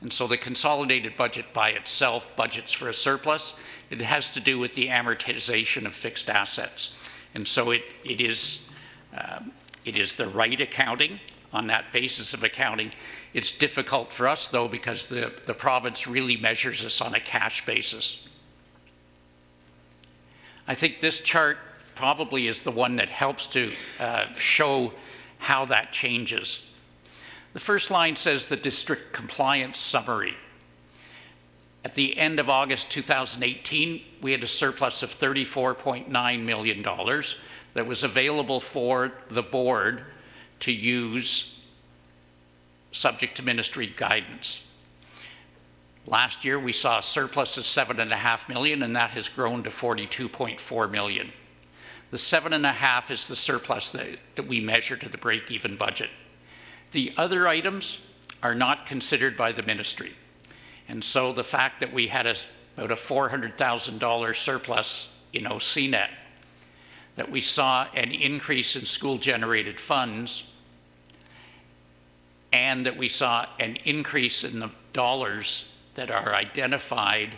And so the consolidated budget by itself budgets for a surplus. It has to do with the amortization of fixed assets. And so it is the right accounting on that basis of accounting. It's difficult for us, though, because the province really measures us on a cash basis. I think this chart probably is the one that helps to show how that changes. The first line says the district compliance summary. At the end of August 2018, we had a surplus of $34.9 million that was available for the board to use subject to ministry guidance. Last year, we saw a surplus of $7.5 million, and that has grown to $42.4 million. The $7.5 is the surplus that we measure to the break-even budget. The other items are not considered by the ministry. And so the fact that we had about a $400,000 surplus in OCNet, that we saw an increase in school-generated funds, and that we saw an increase in the dollars that are identified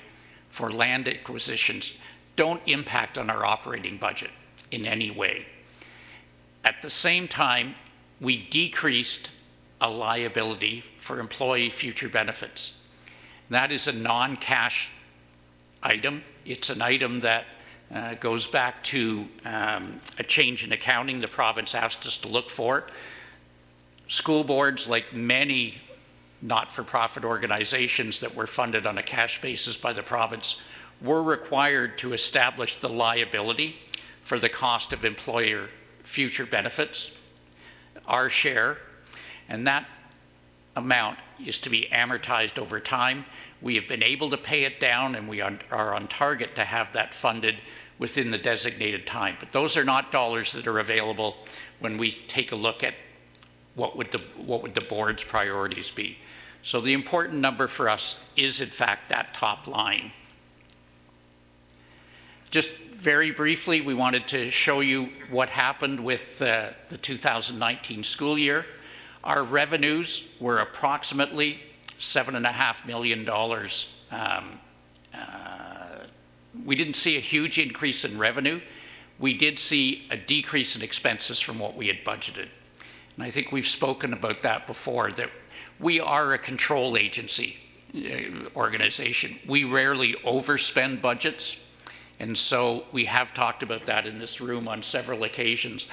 for land acquisitions, don't impact on our operating budget in any way. At the same time, we decreased a liability for employee future benefits. That is a non-cash item. It's an item that goes back to a change in accounting the province asked us to look for. School boards, like many not-for-profit organizations that were funded on a cash basis by the province, were required to establish the liability for the cost of employer future benefits, our share, and that amount is to be amortized over time. We have been able to pay it down, and we are on target to have that funded within the designated time. But those are not dollars that are available when we take a look at what would the board's priorities be. So the important number for us is, in fact, that top line. Just very briefly, we wanted to show you what happened with the 2019 school year. Our revenues were approximately $7.5 million. We didn't see a huge increase in revenue. We did see a decrease in expenses from what we had budgeted. And I think we've spoken about that before, that we are a control agency organization. We rarely overspend budgets. And so we have talked about that in this room on several occasions.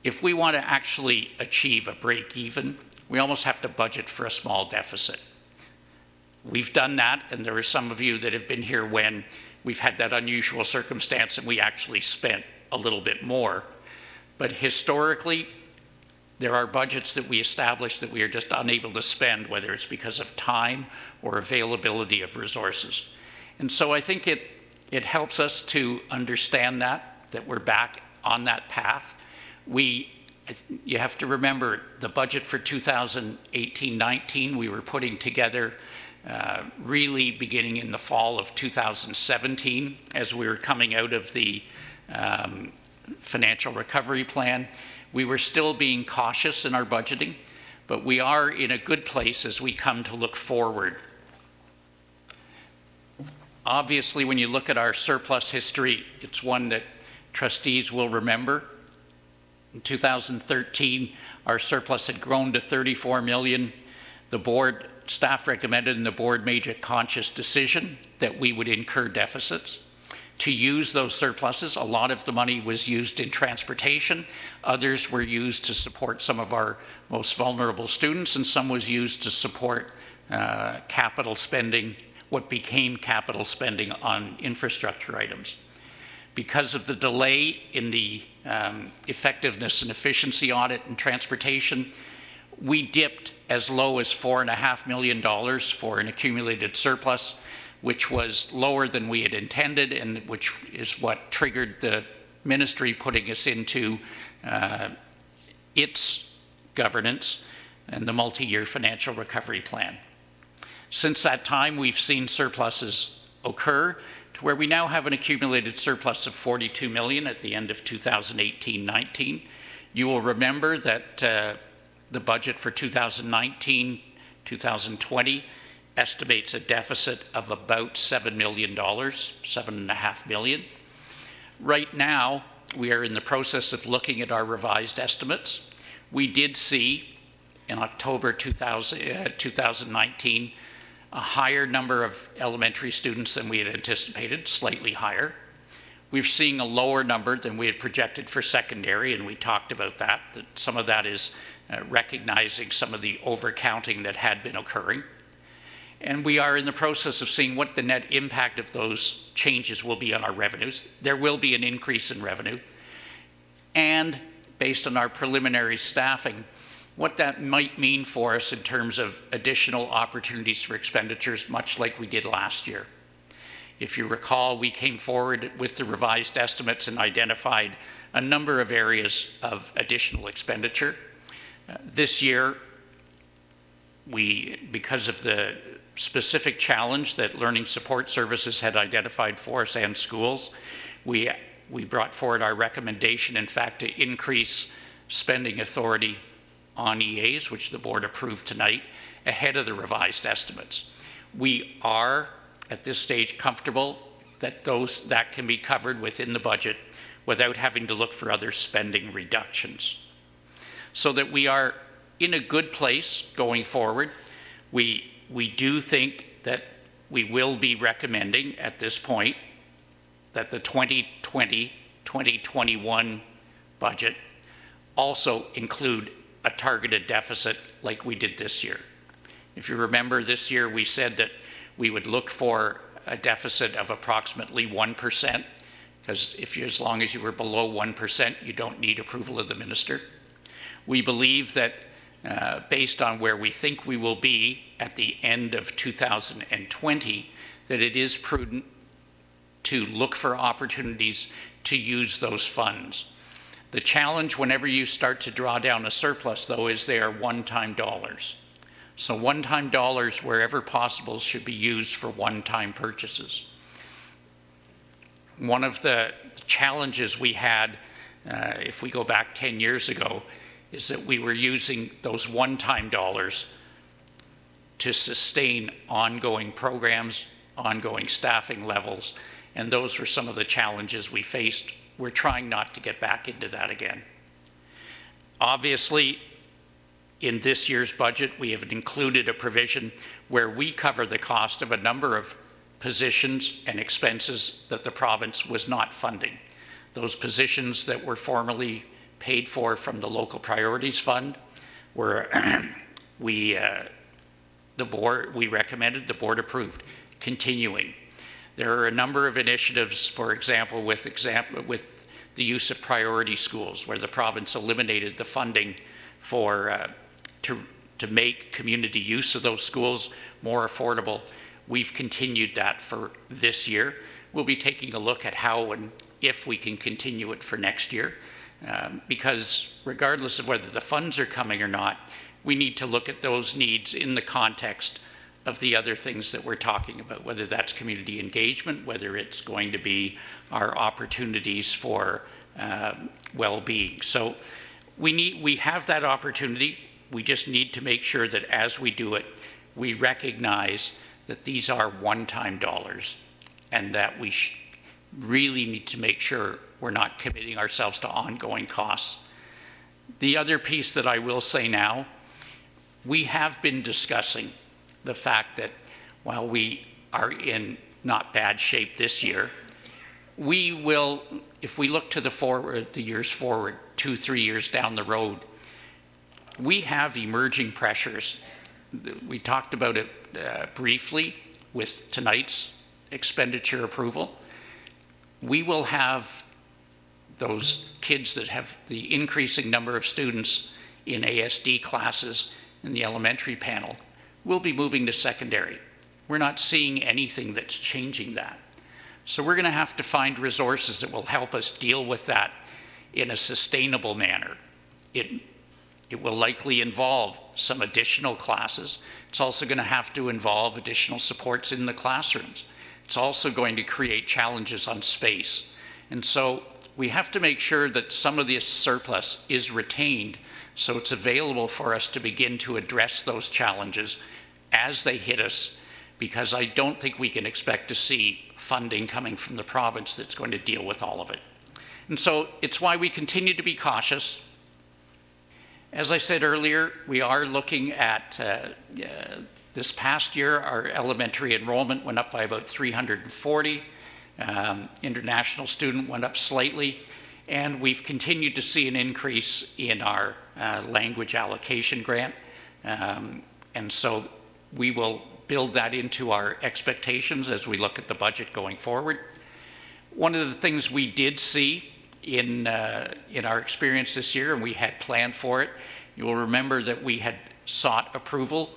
If we want to actually achieve a break even, we almost have to budget for a small deficit. We've done that, and there are some of you that have been here when we've had that unusual circumstance and we actually spent a little bit more. But historically, there are budgets that we establish that we are just unable to spend, whether it's because of time or availability of resources. And so I think it helps us to understand that we're back on that path. You have to remember the budget for 2018-19 we were putting together really beginning in the fall of 2017 as we were coming out of the financial recovery plan. We were still being cautious in our budgeting, but we are in a good place as we come to look forward. Obviously, when you look at our surplus history, it's one that trustees will remember. In 2013, our surplus had grown to $34 million. The board staff recommended and the board made a conscious decision that we would incur deficits. To use those surpluses, a lot of the money was used in transportation, others were used to support some of our most vulnerable students, and some was used to support capital spending, what became capital spending on infrastructure items. Because of the delay in the effectiveness and efficiency audit and transportation, we dipped as low as $4.5 million for an accumulated surplus, which was lower than we had intended, and which is what triggered the ministry putting us into its governance and the multi-year financial recovery plan. Since that time, we've seen surpluses occur to where we now have an accumulated surplus of $42 million at the end of 2018-19. You will remember that the budget for 2019-2020 estimates a deficit of about $7 million, $7.5 million. Right now, we are in the process of looking at our revised estimates. We did see in October 2019 a higher number of elementary students than we had anticipated, slightly higher. We're seeing a lower number than we had projected for secondary, and we talked about that some of that is recognizing some of the overcounting that had been occurring. And we are in the process of seeing what the net impact of those changes will be on our revenues. There will be an increase in revenue. And based on our preliminary staffing, what that might mean for us in terms of additional opportunities for expenditures, much like we did last year. If you recall, we came forward with the revised estimates and identified a number of areas of additional expenditure. This year, because of the specific challenge that learning support services had identified for us and schools, we brought forward our recommendation, in fact, to increase spending authority on EAs, which the board approved tonight, ahead of the revised estimates. We are, at this stage, comfortable that that can be covered within the budget without having to look for other spending reductions. So that we are in a good place going forward. We do think that we will be recommending at this point that the 2020-2021 budget also include a targeted deficit like we did this year. If you remember, this year we said that we would look for a deficit of approximately 1%, because as long as you were below 1%, you don't need approval of the minister. We believe that based on where we think we will be at the end of 2020, that it is prudent to look for opportunities to use those funds. The challenge whenever you start to draw down a surplus, though, is they are one-time dollars. So one-time dollars, wherever possible, should be used for one-time purchases. One of the challenges we had, if we go back 10 years ago, is that we were using those one-time dollars to sustain ongoing programs, ongoing staffing levels, and those were some of the challenges we faced. We're trying not to get back into that again. Obviously, in this year's budget, we have included a provision where we cover the cost of a number of positions and expenses that the province was not funding. Those positions that were formerly paid for from the local priorities fund were we recommended, the board approved, continuing. There are a number of initiatives, for example, with the use of priority schools, where the province eliminated the funding for to make community use of those schools more affordable. We've continued that for this year. We'll be taking a look at how and if we can continue it for next year, because regardless of whether the funds are coming or not, we need to look at those needs in the context of the other things that we're talking about, whether that's community engagement, whether it's going to be our opportunities for well-being. So we have that opportunity. We just need to make sure that as we do it, we recognize that these are one-time dollars and that we really need to make sure we're not committing ourselves to ongoing costs. The other piece that I will say now, we have been discussing the fact that while we are in not bad shape this year, we will, if we look to the years forward, 2-3 years down the road, we have emerging pressures. We talked about it briefly with tonight's expenditure approval. We will have those kids that have the increasing number of students in ASD classes in the elementary panel will be moving to secondary. We're not seeing anything that's changing that. So we're going to have to find resources that will help us deal with that in a sustainable manner. It will likely involve some additional classes. It's also going to have to involve additional supports in the classrooms. It's also going to create challenges on space. And so we have to make sure that some of this surplus is retained so it's available for us to begin to address those challenges as they hit us, because I don't think we can expect to see funding coming from the province that's going to deal with all of it. And so it's why we continue to be cautious. As I said earlier, we are looking at this past year, our elementary enrollment went up by about 340. International student went up slightly. And we've continued to see an increase in our language allocation grant. And so we will build that into our expectations as we look at the budget going forward. One of the things we did see in our experience this year, and we had planned for it, you will remember that we had sought approval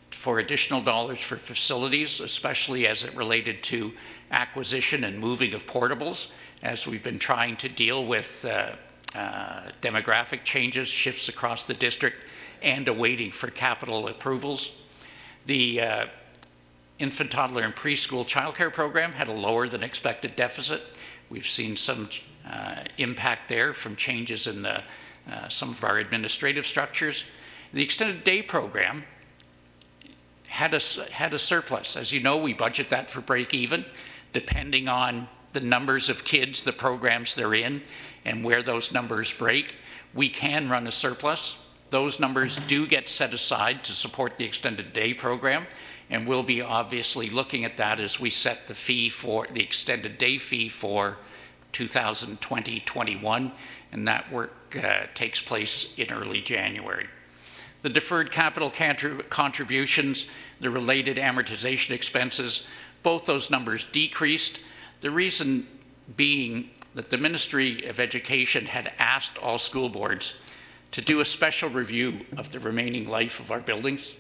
for additional dollars for facilities, especially as it related to acquisition and moving of portables, as we've been trying to deal with demographic changes, shifts across the district, and awaiting for capital approvals. The infant, toddler, and preschool childcare program had a lower than expected deficit. We've seen some impact there from changes in some of our administrative structures. The extended day program had a surplus. As you know, we budget that for break even, depending on the numbers of kids, the programs they're in, and where those numbers break. We can run a surplus. Those numbers do get set aside to support the extended day program, and we'll be obviously looking at that as we set the fee for the extended day fee for 2020-21, and that work takes place in early January. The deferred capital contributions, the related amortization expenses, both those numbers decreased. The reason being that the Ministry of Education had asked all school boards to do a special review of the remaining life of our buildings.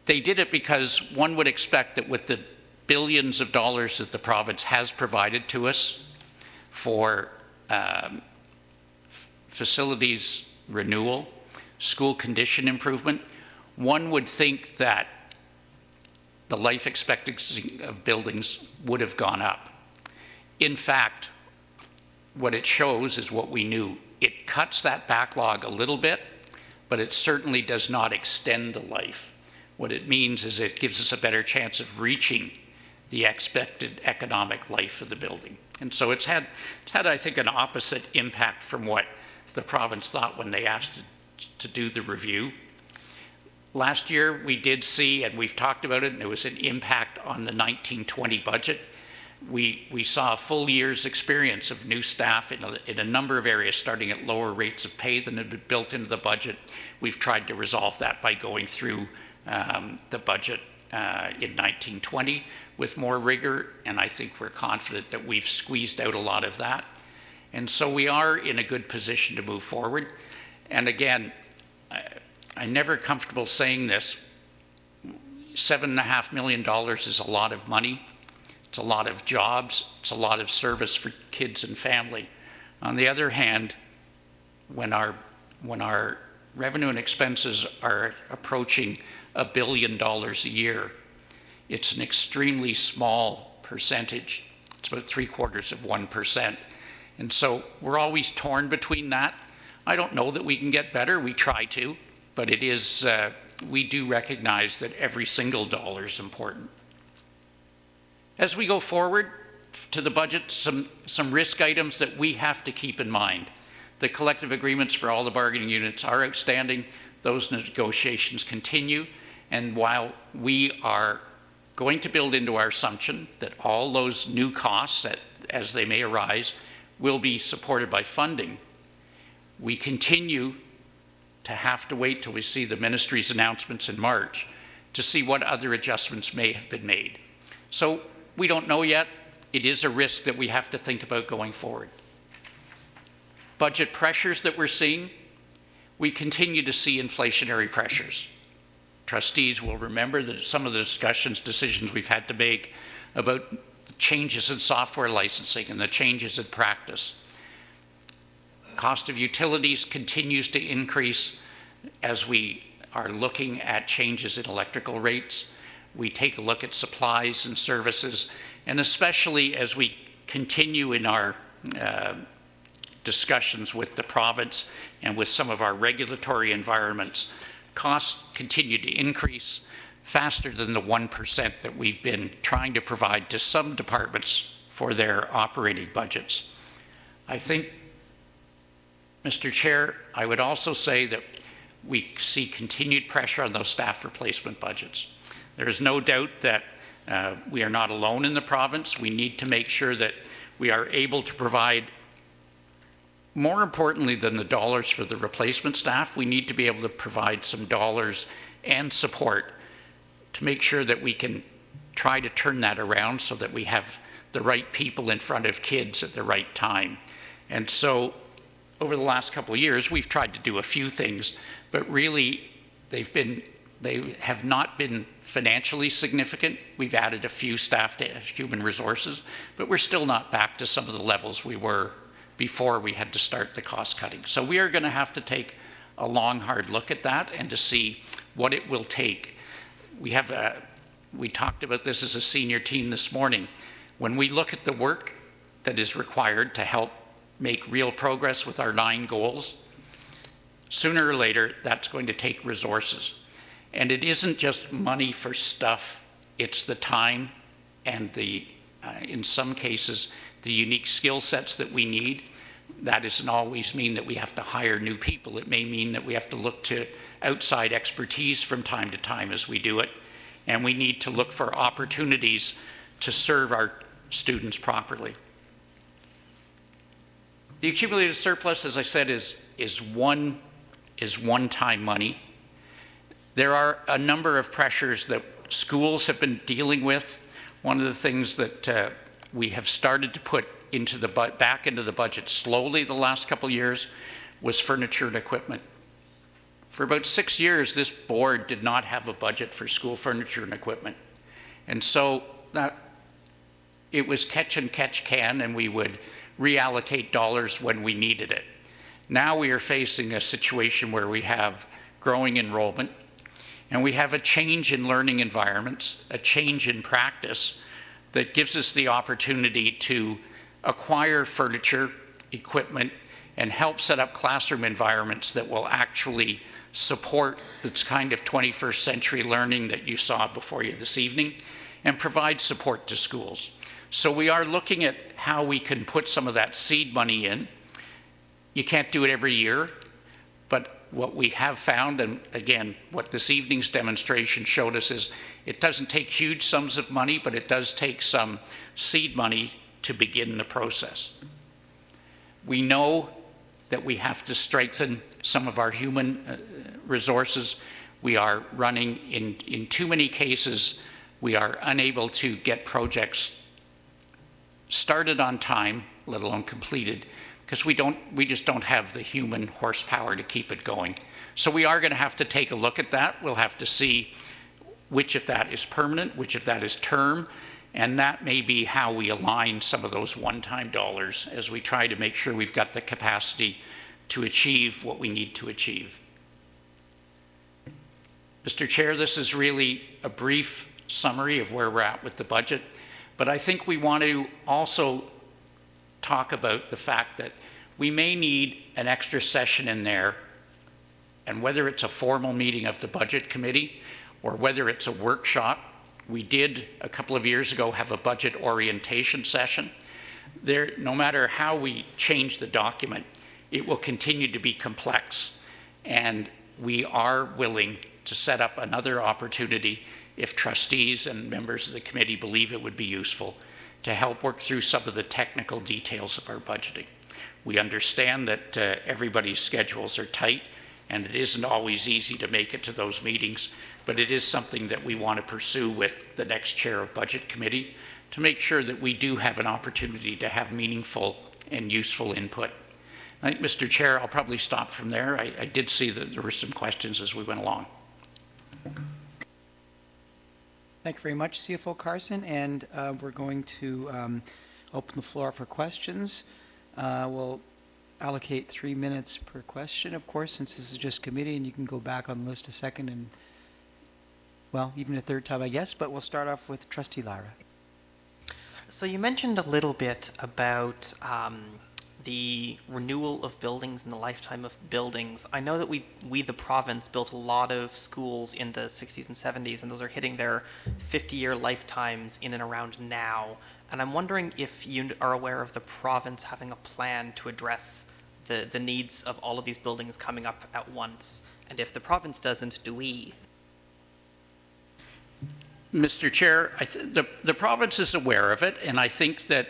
They did it because one would expect that with the billions of dollars that the province has provided to us for facilities renewal, school condition improvement, one would think that the life expectancy of buildings would have gone up. In fact, what it shows is what we knew. It cuts that backlog a little bit, but it certainly does not extend the life. What it means is it gives us a better chance of reaching the expected economic life of the building. And so it's had, I think, an opposite impact from what the province thought when they asked to do the review. Last year, we did see, and we've talked about it, and it was an impact on the 1920 budget. We saw a full year's experience of new staff in a number of areas, starting at lower rates of pay than had been built into the budget. We've tried to resolve that by going through the budget in 1920 with more rigor, and I think we're confident that we've squeezed out a lot of that. And so we are in a good position to move forward. And again, I'm never comfortable saying this. $7.5 million is a lot of money. It's a lot of jobs. It's a lot of service for kids and family. On the other hand, when our revenue and expenses are approaching $1 billion a year, it's an extremely small percentage. It's about 0.75%. And so we're always torn between that. I don't know that we can get better. We try to, but it is, we do recognize that every single dollar is important. As we go forward to the budget, some risk items that we have to keep in mind. The collective agreements for all the bargaining units are outstanding. Those negotiations continue. And while we are going to build into our assumption that all those new costs, as they may arise, will be supported by funding, we continue to have to wait till we see the ministry's announcements in March to see what other adjustments may have been made. So we don't know yet. It is a risk that we have to think about going forward. Budget pressures that we're seeing, we continue to see inflationary pressures. Trustees will remember that some of the decisions we've had to make about changes in software licensing and the changes in practice. Cost of utilities continues to increase as we are looking at changes in electrical rates. We take a look at supplies and services, and especially as we continue in our discussions with the province and with some of our regulatory environments, costs continue to increase faster than the 1% that we've been trying to provide to some departments for their operating budgets. I think, Mr. Chair, I would also say that we see continued pressure on those staff replacement budgets. There is no doubt that we are not alone in the province. We need to make sure that we are able to provide, more importantly than the dollars for the replacement staff, we need to be able to provide some dollars and support to make sure that we can try to turn that around so that we have the right people in front of kids at the right time. And so over the last couple of years, we've tried to do a few things, but really they have not been financially significant. We've added a few staff to human resources, but we're still not back to some of the levels we were before we had to start the cost cutting. So we are going to have to take a long, hard look at that and to see what it will take. We talked about this as a senior team this morning. When we look at the work that is required to help make real progress with our 9 goals, sooner or later, that's going to take resources. And it isn't just money for stuff, it's the time and in some cases, the unique skill sets that we need. That doesn't always mean that we have to hire new people. It may mean that we have to look to outside expertise from time to time as we do it. And we need to look for opportunities to serve our students properly. The accumulated surplus, as I said, is one-time money. There are a number of pressures that schools have been dealing with. One of the things that we have started to put back into the budget slowly the last couple of years was furniture and equipment. For about 6 years, this board did not have a budget for school furniture and equipment. And so it was catch and catch can, and we would reallocate dollars when we needed it. Now we are facing a situation where we have growing enrollment, and we have a change in learning environments, a change in practice that gives us the opportunity to acquire furniture, equipment, and help set up classroom environments that will actually support this kind of 21st century learning that you saw before you this evening, and provide support to schools. So we are looking at how we can put some of that seed money in. You can't do it every year, but what we have found, and again, what this evening's demonstration showed us, is it doesn't take huge sums of money, but it does take some seed money to begin the process. We know that we have to strengthen some of our human resources. We are running, in too many cases, we are unable to get projects started on time, let alone completed, because we just don't have the human horsepower to keep it going. So we are going to have to take a look at that. We'll have to see which of that is permanent, which of that is term, and that may be how we align some of those one-time dollars as we try to make sure we've got the capacity to achieve what we need to achieve. Mr. Chair, this is really a brief summary of where we're at with the budget, but I think we want to also talk about the fact that we may need an extra session in there, and whether it's a formal meeting of the budget committee or whether it's a workshop. We did a couple of years ago have a budget orientation session. There, no matter how we change the document, it will continue to be complex, and we are willing to set up another opportunity if trustees and members of the committee believe it would be useful to help work through some of the technical details of our budgeting. We understand that everybody's schedules are tight, and it isn't always easy to make it to those meetings, but it is something that we want to pursue with the next chair of budget committee to make sure that we do have an opportunity to have meaningful and useful input. I think, Mr. Chair, I'll probably stop from there. I did see that there were some questions as we went along. Thank you very much, CFO Carson, and we're going to open the floor for questions. We'll allocate 3 minutes per question, of course, since this is just committee, and you can go back on the list a second and, well, even a third time, I guess, but we'll start off with Trustee Lyra. So you mentioned a little bit about the renewal of buildings and the lifetime of buildings. I know that we the province built a lot of schools in the 60s and 70s, and those are hitting their 50-year lifetimes in and around now. And I'm wondering if you are aware of the province having a plan to address the needs of all of these buildings coming up at once. And if the province doesn't, do we? Mr. Chair, the province is aware of it, and I think that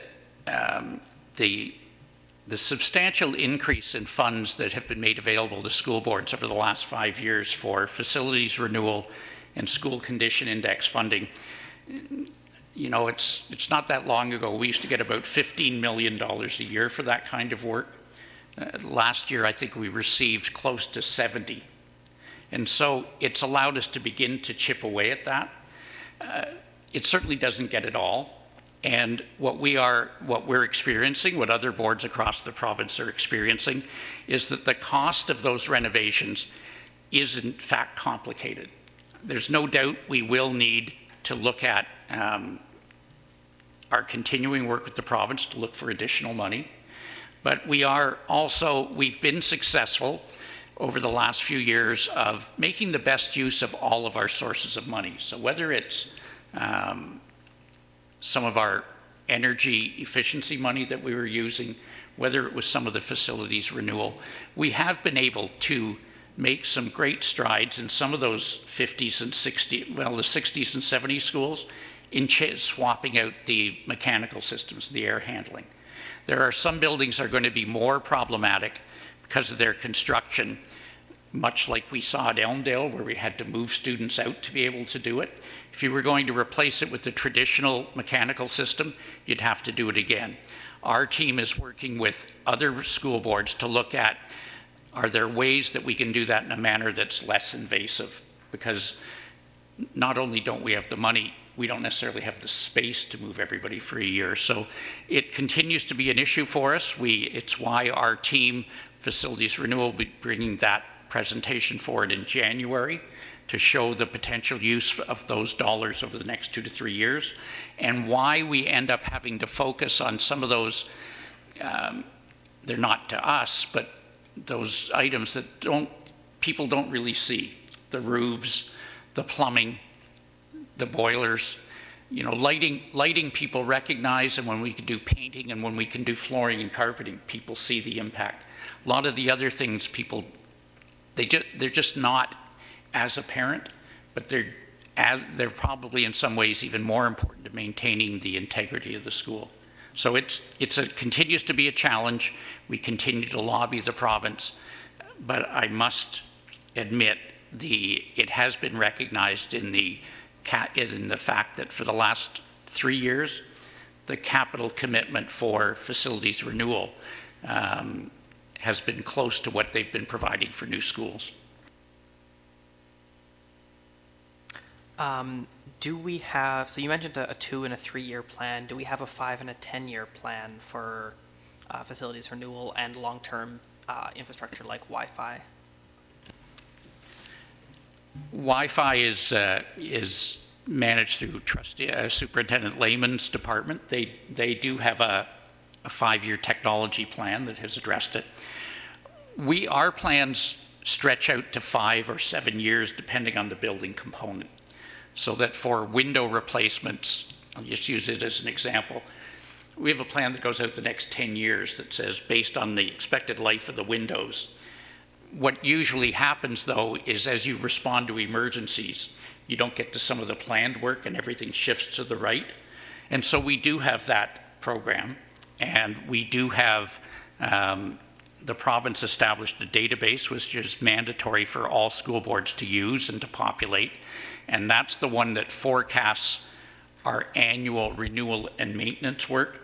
the substantial increase in funds that have been made available to school boards over the last 5 years for facilities renewal and school condition index funding, you know, it's not that long ago. We used to get about $15 million a year for that kind of work. Last year, I think we received close to 70. And so it's allowed us to begin to chip away at that. It certainly doesn't get it all. And what we're experiencing, what other boards across the province are experiencing, is that the cost of those renovations is in fact complicated. There's no doubt we will need to look at our continuing work with the province to look for additional money. But we've been successful over the last few years of making the best use of all of our sources of money. So whether it's some of our energy efficiency money that we were using, whether it was some of the facilities renewal, we have been able to make some great strides in some of those 50s and 60s, well, the 60s and 70s schools in swapping out the mechanical systems, the air handling. There are some buildings that are going to be more problematic because of their construction, much like we saw at Elmdale, where we had to move students out to be able to do it. If you were going to replace it with the traditional mechanical system, you'd have to do it again. Our team is working with other school boards to look at, are there ways that we can do that in a manner that's less invasive? Because not only don't we have the money, we don't necessarily have the space to move everybody for a year. So it continues to be an issue for us. It's why our team, Facilities Renewal, will be bringing that presentation forward in January to show the potential use of those dollars over the next 2 to 3 years, and why we end up having to focus on some of those, they're not to us, but those items that people don't really see. The roofs, the plumbing, the boilers, you know, lighting people recognize, and when we can do painting and when we can do flooring and carpeting, people see the impact. A lot of the other things people, they're just not as apparent, but they're probably in some ways even more important to maintaining the integrity of the school. So it continues to be a challenge. We continue to lobby the province, but I must admit it has been recognized in the fact that for the last 3 years, the capital commitment for facilities renewal has been close to what they've been providing for new schools. Do we have, so you mentioned a 2 and a 3 year plan. Do we have a 5 and a 10-year plan for facilities renewal and long-term infrastructure like Wi-Fi? Wi-Fi is managed through Superintendent Lehman's department. They do have a 5-year technology plan that has addressed it. Our plans stretch out to 5 or 7 years depending on the building component. So that for window replacements, I'll just use it as an example, we have a plan that goes out the next 10 years that says based on the expected life of the windows. What usually happens though is as you respond to emergencies, you don't get to some of the planned work and everything shifts to the right. And so we do have that program, and we do have the province established a database which is mandatory for all school boards to use and to populate. And that's the one that forecasts our annual renewal and maintenance work.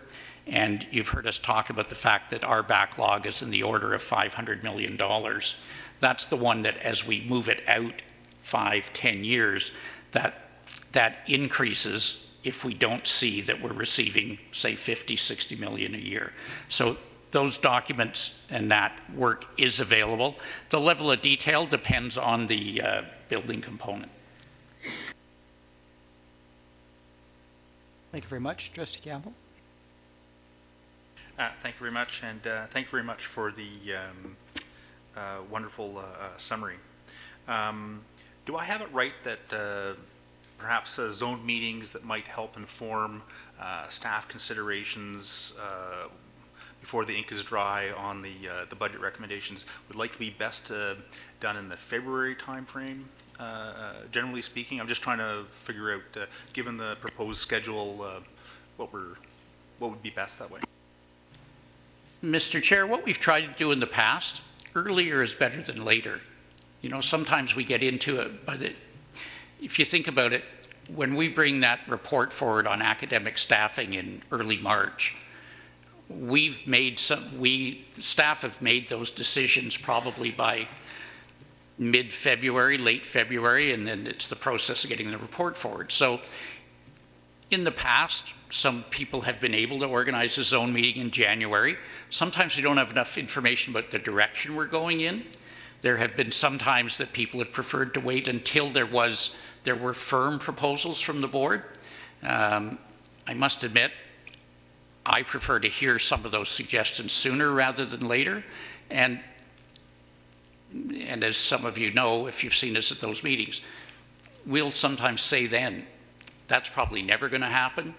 And you've heard us talk about the fact that our backlog is in the order of $500 million. That's the one that as we move it out 5-10 years, that increases if we don't see that we're receiving, say, 50-60 million a year. So those documents and that work is available. The level of detail depends on the building component. Thank you very much. Trustee Campbell. Thank you very much, and thank you very much for the wonderful summary. Do I have it right that perhaps zone meetings that might help inform staff considerations before the ink is dry on the budget recommendations would likely be best done in the February timeframe? Generally speaking, I'm just trying to figure out, given the proposed schedule, what would be best that way. Mr. Chair, what we've tried to do in the past, earlier is better than later. You know, sometimes we get into it, but if you think about it, when we bring that report forward on academic staffing in early March, staff have made those decisions probably by mid-February, late February, and then it's the process of getting the report forward. So in the past, some people have been able to organize a zone meeting in January. Sometimes we don't have enough information about the direction we're going in. There have been some times that people have preferred to wait until there were firm proposals from the board. I must admit, I prefer to hear some of those suggestions sooner rather than later. And as some of you know, if you've seen us at those meetings, we'll sometimes say then, that's probably never going to happen.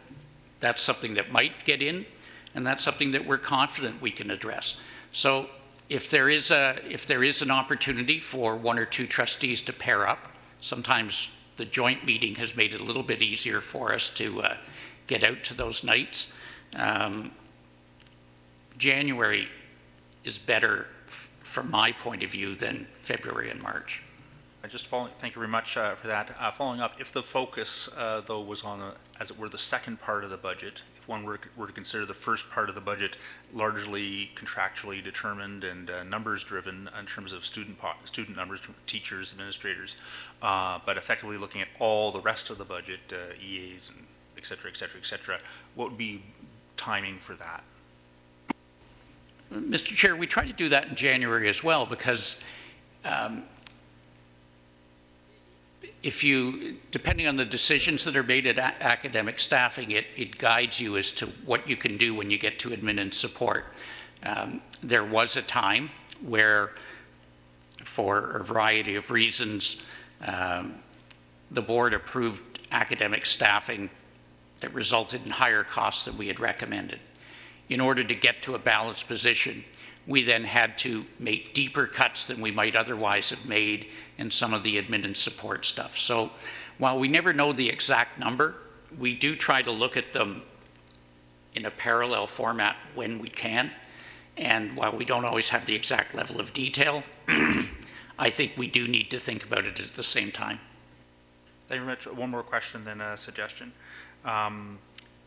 That's something that might get in, and that's something that we're confident we can address. So if there is an opportunity for 1 or 2 trustees to pair up, sometimes the joint meeting has made it a little bit easier for us to get out to those nights. January is better from my point of view than February and March. Thank you very much for that. Following up, if the focus, though, was on, as it were, the second part of the budget, if one were to consider the first part of the budget largely contractually determined and numbers driven in terms of student numbers, teachers, administrators, but effectively looking at all the rest of the budget, EAs, and et cetera, et cetera, et cetera, what would be timing for that? Mr. Chair, we try to do that in January as well, because depending on the decisions that are made at academic staffing, it guides you as to what you can do when you get to admin and support. There was a time where, for a variety of reasons, the board approved academic staffing that resulted in higher costs than we had recommended. In order to get to a balanced position, we then had to make deeper cuts than we might otherwise have made in some of the admin and support stuff. So while we never know the exact number, we do try to look at them in a parallel format when we can. And while we don't always have the exact level of detail, I think we do need to think about it at the same time. Thank you very much. One more question, then a suggestion.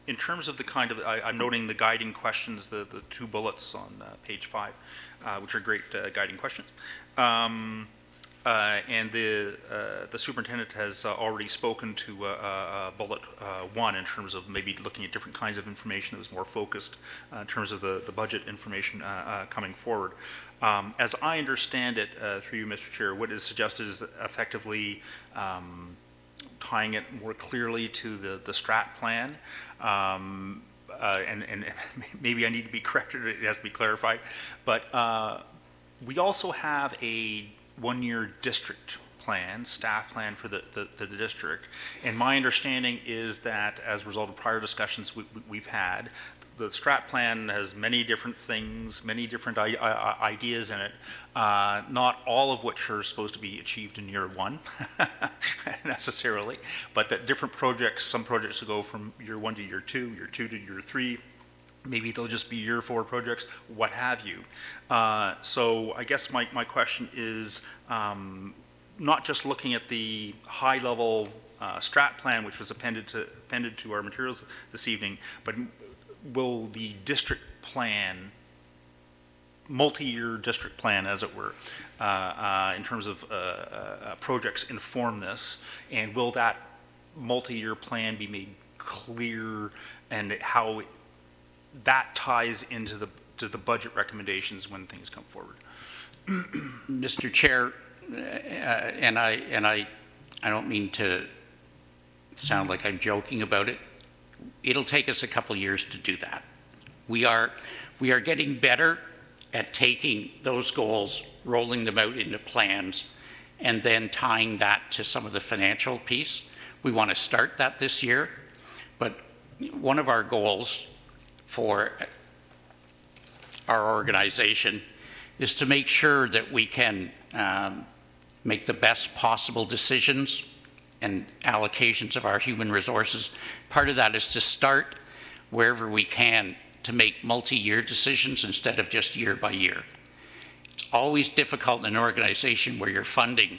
In terms of the kind of, I'm noting the guiding questions, the two bullets on page 5, which are great guiding questions. And the superintendent has already spoken to bullet 1 in terms of maybe looking at different kinds of information that was more focused in terms of the budget information coming forward. As I understand it, through you, Mr. Chair, what is suggested is effectively tying it more clearly to the strat plan. And maybe I need to be corrected, it has to be clarified, but we also have a one-year district plan, staff plan for the district, and my understanding is that as a result of prior discussions we've had, the strat plan has many different things, many different ideas in it, not all of which are supposed to be achieved in year 1 necessarily, but that different projects, some projects will go from year 1 to year 2, year 2 to year 3, maybe they'll just be year 4 projects, what have you. So I guess my question is not just looking at the high level strat plan, which was appended to our materials this evening, but will the district plan, multi-year district plan, as it were, in terms of projects inform this, and will that multi-year plan be made clear and how that ties into the budget recommendations when things come forward? Mr. Chair, and I don't mean to sound like I'm joking about it. It'll take us a couple years to do that. We are getting better at taking those goals, rolling them out into plans, and then tying that to some of the financial piece. We want to start that this year, but one of our goals for our organization is to make sure that we can make the best possible decisions and allocations of our human resources. Part of that is to start wherever we can to make multi-year decisions instead of just year by year. It's always difficult in an organization where your funding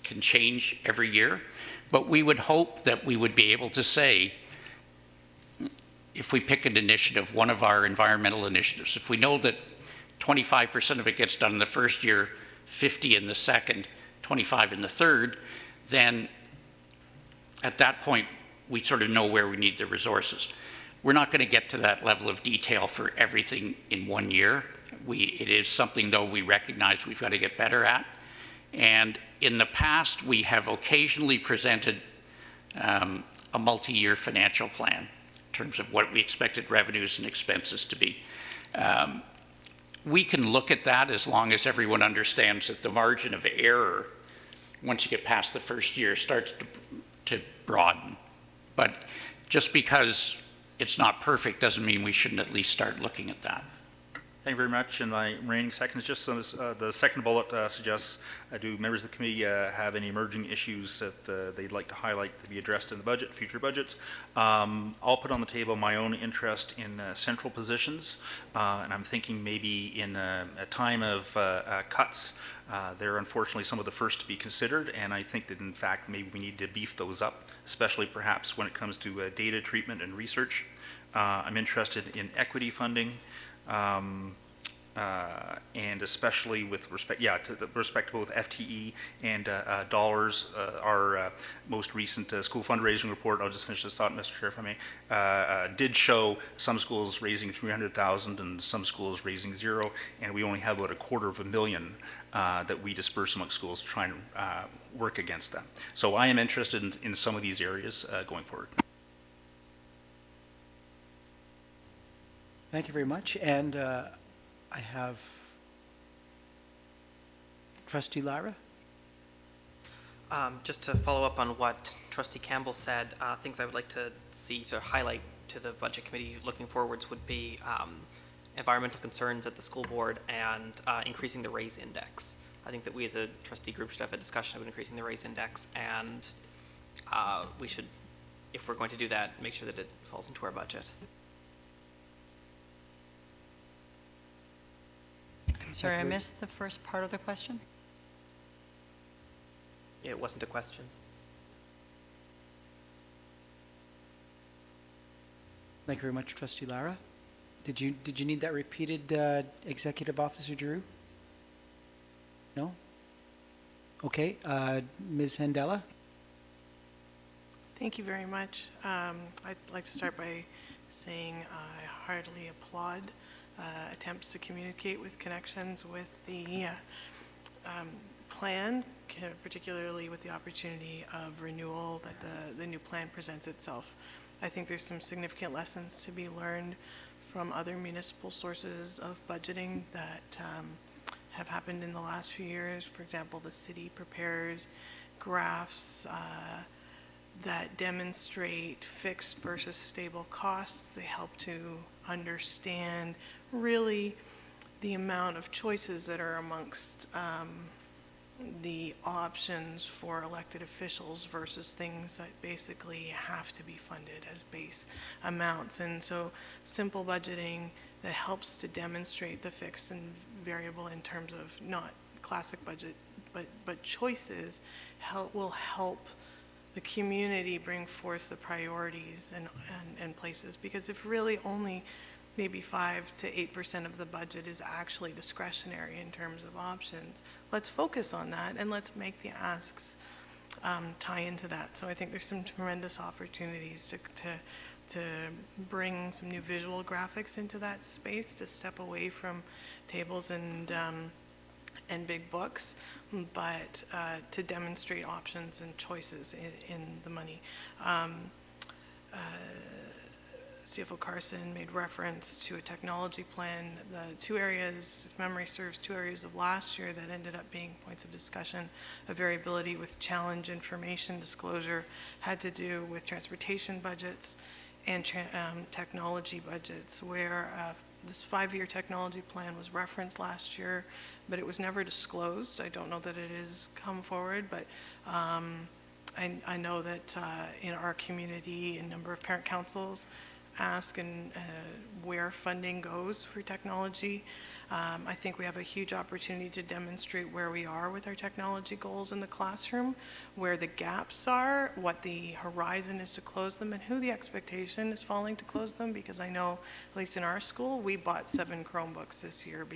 can change every year, but we would hope that we would be able to say, if we pick an initiative, one of our environmental initiatives, if we know that 25% of it gets done in the first year, 50 in the second, 25 in the third, then at that point, we sort of know where we need the resources. We're not going to get to that level of detail for everything in 1 year. It is something, though, we recognize we've got to get better at. And in the past, we have occasionally presented a multi-year financial plan in terms of what we expected revenues and expenses to be. We can look at that as long as everyone understands that the margin of error, once you get past the first year, starts to broaden. But just because it's not perfect doesn't mean we shouldn't at least start looking at that. Thank you very much. In my remaining seconds, just the second bullet suggests, do members of the committee have any emerging issues that they'd like to highlight to be addressed in the budget, future budgets? I'll put on the table my own interest in central positions, and I'm thinking maybe in a time of cuts, they're unfortunately some of the first to be considered, and I think that in fact maybe we need to beef those up, especially perhaps when it comes to data treatment and research. I'm interested in equity funding, and especially with respect, to the respect to both FTE and dollars. Our most recent school fundraising report, I'll just finish this thought, Mr. Chair, if I may, did show some schools raising $300,000 and some schools raising zero, and we only have about $250,000 that we disperse among schools to try and work against that. So I am interested in some of these areas going forward. Thank you very much. And I have Trustee Lara. Just to follow up on what Trustee Campbell said, things I would like to see to highlight to the Budget Committee looking forwards would be environmental concerns at the school board and increasing the RAISE index. I think that we as a trustee group should have a discussion about increasing the RAISE index, and we should, if we're going to do that, make sure that it falls into our budget. Sorry, I missed the first part of the question. It wasn't a question. Thank you very much, Trustee Lara. Did you need that repeated, Executive Officer Drew? No? Okay, Ms. Handela? Thank you very much. I'd like to start by saying I heartily applaud attempts to communicate with connections with the plan, particularly with the opportunity of renewal that the new plan presents itself. I think there's some significant lessons to be learned from other municipal sources of budgeting that have happened in the last few years. For example, the city prepares graphs that demonstrate fixed versus stable costs. They help to understand really the amount of choices that are amongst the options for elected officials versus things that basically have to be funded as base amounts. And so simple budgeting that helps to demonstrate the fixed and variable in terms of not classic budget, but choices will help the community bring forth the priorities and places. Because if really only maybe 5 to 8% of the budget is actually discretionary in terms of options, let's focus on that and let's make the asks tie into that. So I think there's some tremendous opportunities to bring some new visual graphics into that space, to step away from tables and big books, but to demonstrate options and choices in the money. CFO Carson made reference to a technology plan. The two areas, if memory serves, two areas of last year that ended up being points of discussion of variability with challenge information disclosure had to do with transportation budgets and technology budgets, where this 5-year technology plan was referenced last year, but it was never disclosed. I don't know that it has come forward, but I know that in our community, a number of parent councils ask and where funding goes for technology. I think we have a huge opportunity to demonstrate where we are with our technology goals in the classroom, where the gaps are, what the horizon is to close them, and who the expectation is falling to close them, because I know, at least in our school, we bought 7 Chromebooks this year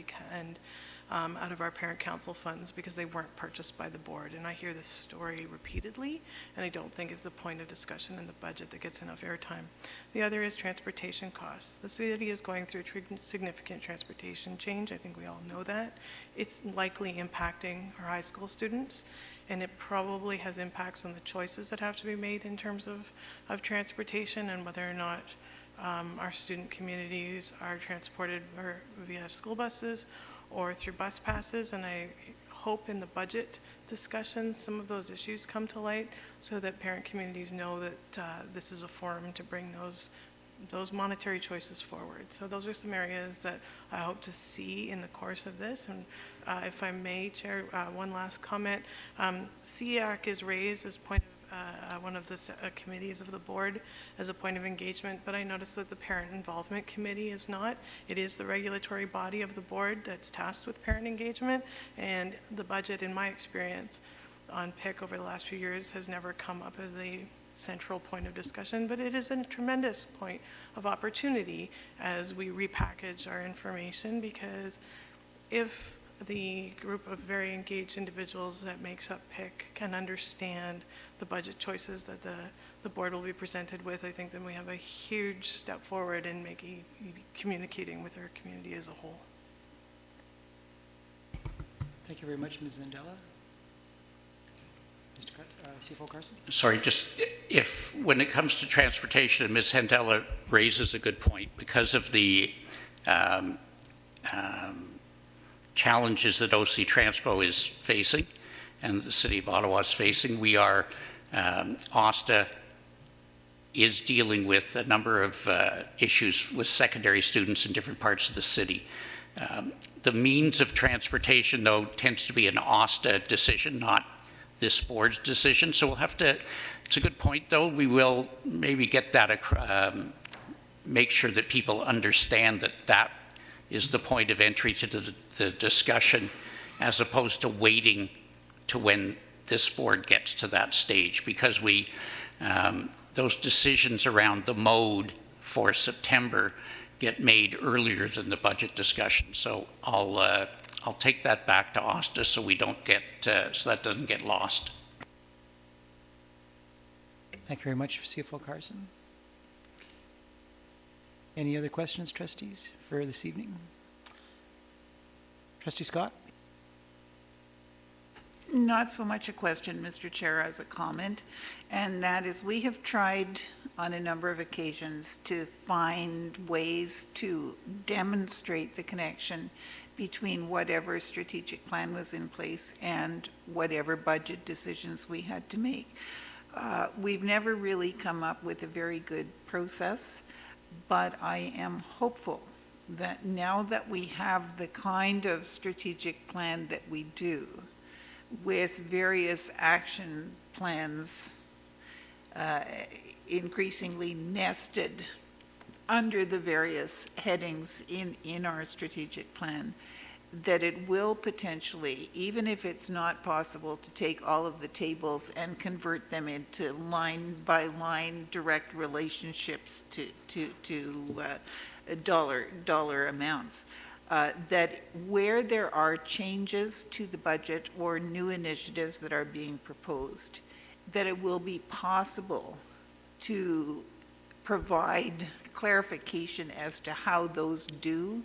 out of our parent council funds because they weren't purchased by the board. And I hear this story repeatedly, and I don't think it's the point of discussion in the budget that gets enough airtime. The other is transportation costs. The city is going through significant transportation change. I think we all know that. It's likely impacting our high school students, and it probably has impacts on the choices that have to be made in terms of transportation and whether or not our student communities are transported via school buses or through bus passes. And I hope in the budget discussions some of those issues come to light so that parent communities know that this is a forum to bring those those monetary choices forward. So those are some areas that I hope to see in the course of this. And if I may, Chair, one last comment. CEAC is raised as point of one of the committees of the board as a point of engagement, but I noticed that the Parent Involvement Committee is not. It is the regulatory body of the board that's tasked with parent engagement, and the budget, in my experience, on PIC over the last few years has never come up as a central point of discussion, but it is a tremendous point of opportunity as we repackage our information, because if the group of very engaged individuals that makes up PIC can understand the budget choices that the board will be presented with, I think then we have a huge step forward in communicating with our community as a whole. Thank you very much, Ms. Zandela. CFO Carson? Sorry, just if, when it comes to transportation, and Ms. Handela raises a good point, because of the challenges that OC Transpo is facing and the City of Ottawa is facing, we are, OSTA is dealing with a number of issues with secondary students in different parts of the city. The means of transportation, though, tends to be an OSTA decision, not this board's decision. So we'll have to, it's a good point, though. We will maybe get that, make sure that people understand that that is the point of entry to the discussion, as opposed to waiting to when this board gets to that stage, because we, those decisions around the mode for September get made earlier than the budget discussion. So I'll take that back to OSTA so we don't get, so that doesn't get lost. Thank you very much, CFO Carson. Any other questions, trustees, for this evening? Trustee Scott? Not so much a question, Mr. Chair, as a comment, and that is we have tried on a number of occasions to find ways to demonstrate the connection between whatever strategic plan was in place and whatever budget decisions we had to make. We've never really come up with a very good process, but I am hopeful that now that we have the kind of strategic plan that we do, with various action plans increasingly nested under the various headings in our strategic plan, that it will potentially, even if it's not possible to take all of the tables and convert them into line-by-line direct relationships to dollar amounts, that where there are changes to the budget or new initiatives that are being proposed, that it will be possible to provide clarification as to how those do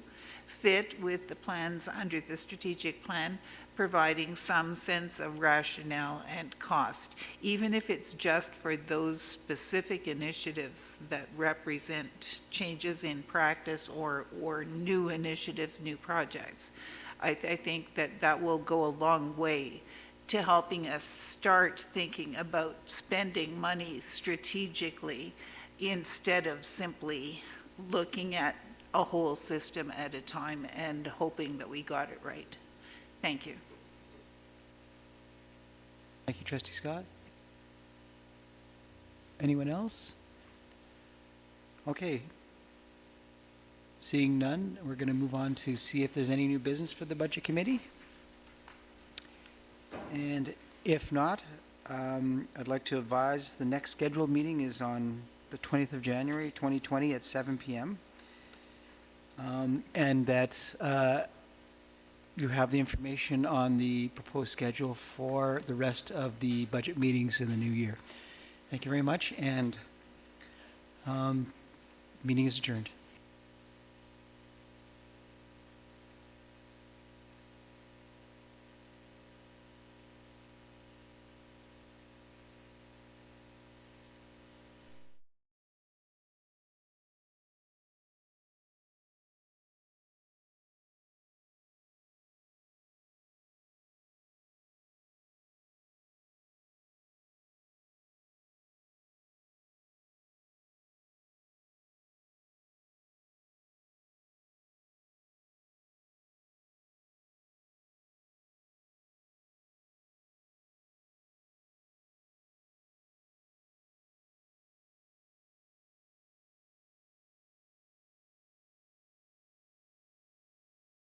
fit with the plans under the strategic plan, providing some sense of rationale and cost, even if it's just for those specific initiatives that represent changes in practice or new initiatives, new projects. I think that will go a long way to helping us start thinking about spending money strategically instead of simply looking at a whole system at a time and hoping that we got it right. Thank you. Thank you, Trustee Scott. Anyone else? Okay. Seeing none, we're going to move on to see if there's any new business for the Budget Committee. And if not, I'd like to advise the next scheduled meeting is on the 20th of January, 2020 at 7 p.m. And that you have the information on the proposed schedule for the rest of the budget meetings in the new year. Thank you very much, and meeting is adjourned.